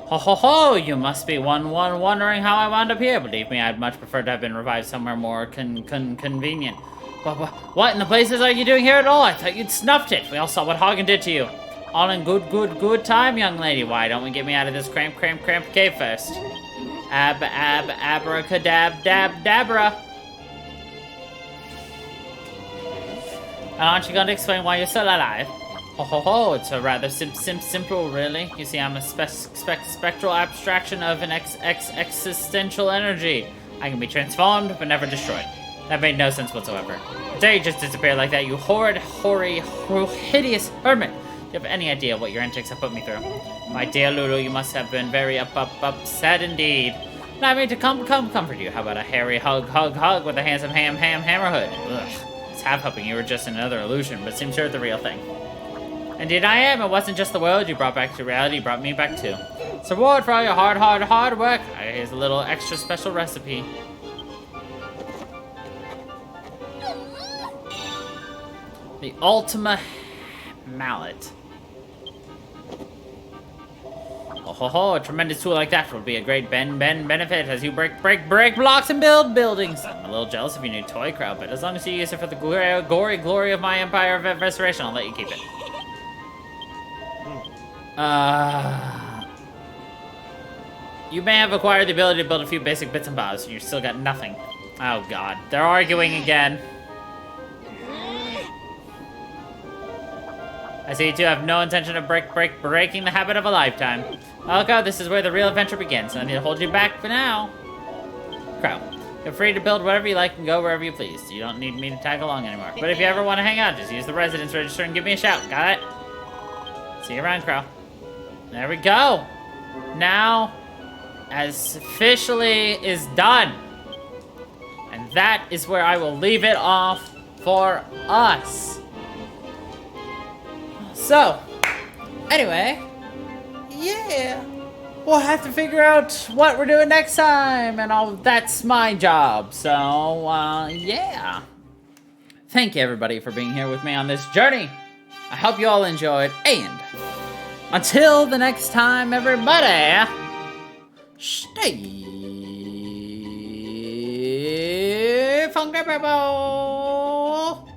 Ho ho ho! You must be wondering how I wound up here. Believe me, I'd much prefer to have been revived somewhere more convenient. What in the blazes are you doing here at all? I thought you'd snuffed it. We all saw what Hagen did to you. All in good time, young lady. Why don't we get me out of this cramped cave first? Abracadabra. And aren't you going to explain why you're still alive? Ho ho ho, it's a rather simple, really. You see, I'm a spectral abstraction of an existential energy. I can be transformed, but never destroyed. That made no sense whatsoever. The day you just disappeared like that, you hideous hermit. Do you have any idea what your antics have put me through? My dear Lulu, you must have been very upset indeed. Allow me to comfort you. How about a hairy hug with a handsome hammerhood? Ugh. It's half hoping you were just another illusion, but seems you're the real thing. Indeed I am. It wasn't just the world you brought back to reality, you brought me back too. It's a reward for all your hard work. Here's a little extra special recipe. The Ultima Mallet. Oh ho ho, a tremendous tool like that will be a great benefit as you break blocks and build buildings. I'm a little jealous of your new toy crowd, but as long as you use it for the gory glory of my empire of restoration, I'll let you keep it. You may have acquired the ability to build a few basic bits and bobs, and you still got nothing. Oh god, they're arguing again. I see you two have no intention of breaking the habit of a lifetime. Oh god, this is where the real adventure begins. I need to hold you back for now. Crow, you're free to build whatever you like and go wherever you please. You don't need me to tag along anymore. But if you ever want to hang out, just use the residence register and give me a shout. Got it? See you around, Crow. There we go. Now, as officially is done. And that is where I will leave it off for us. So, anyway, yeah. We'll have to figure out what we're doing next time, and that's my job. So, yeah. Thank you, everybody, for being here with me on this journey. I hope you all enjoyed, and until the next time, everybody, stay funky, people.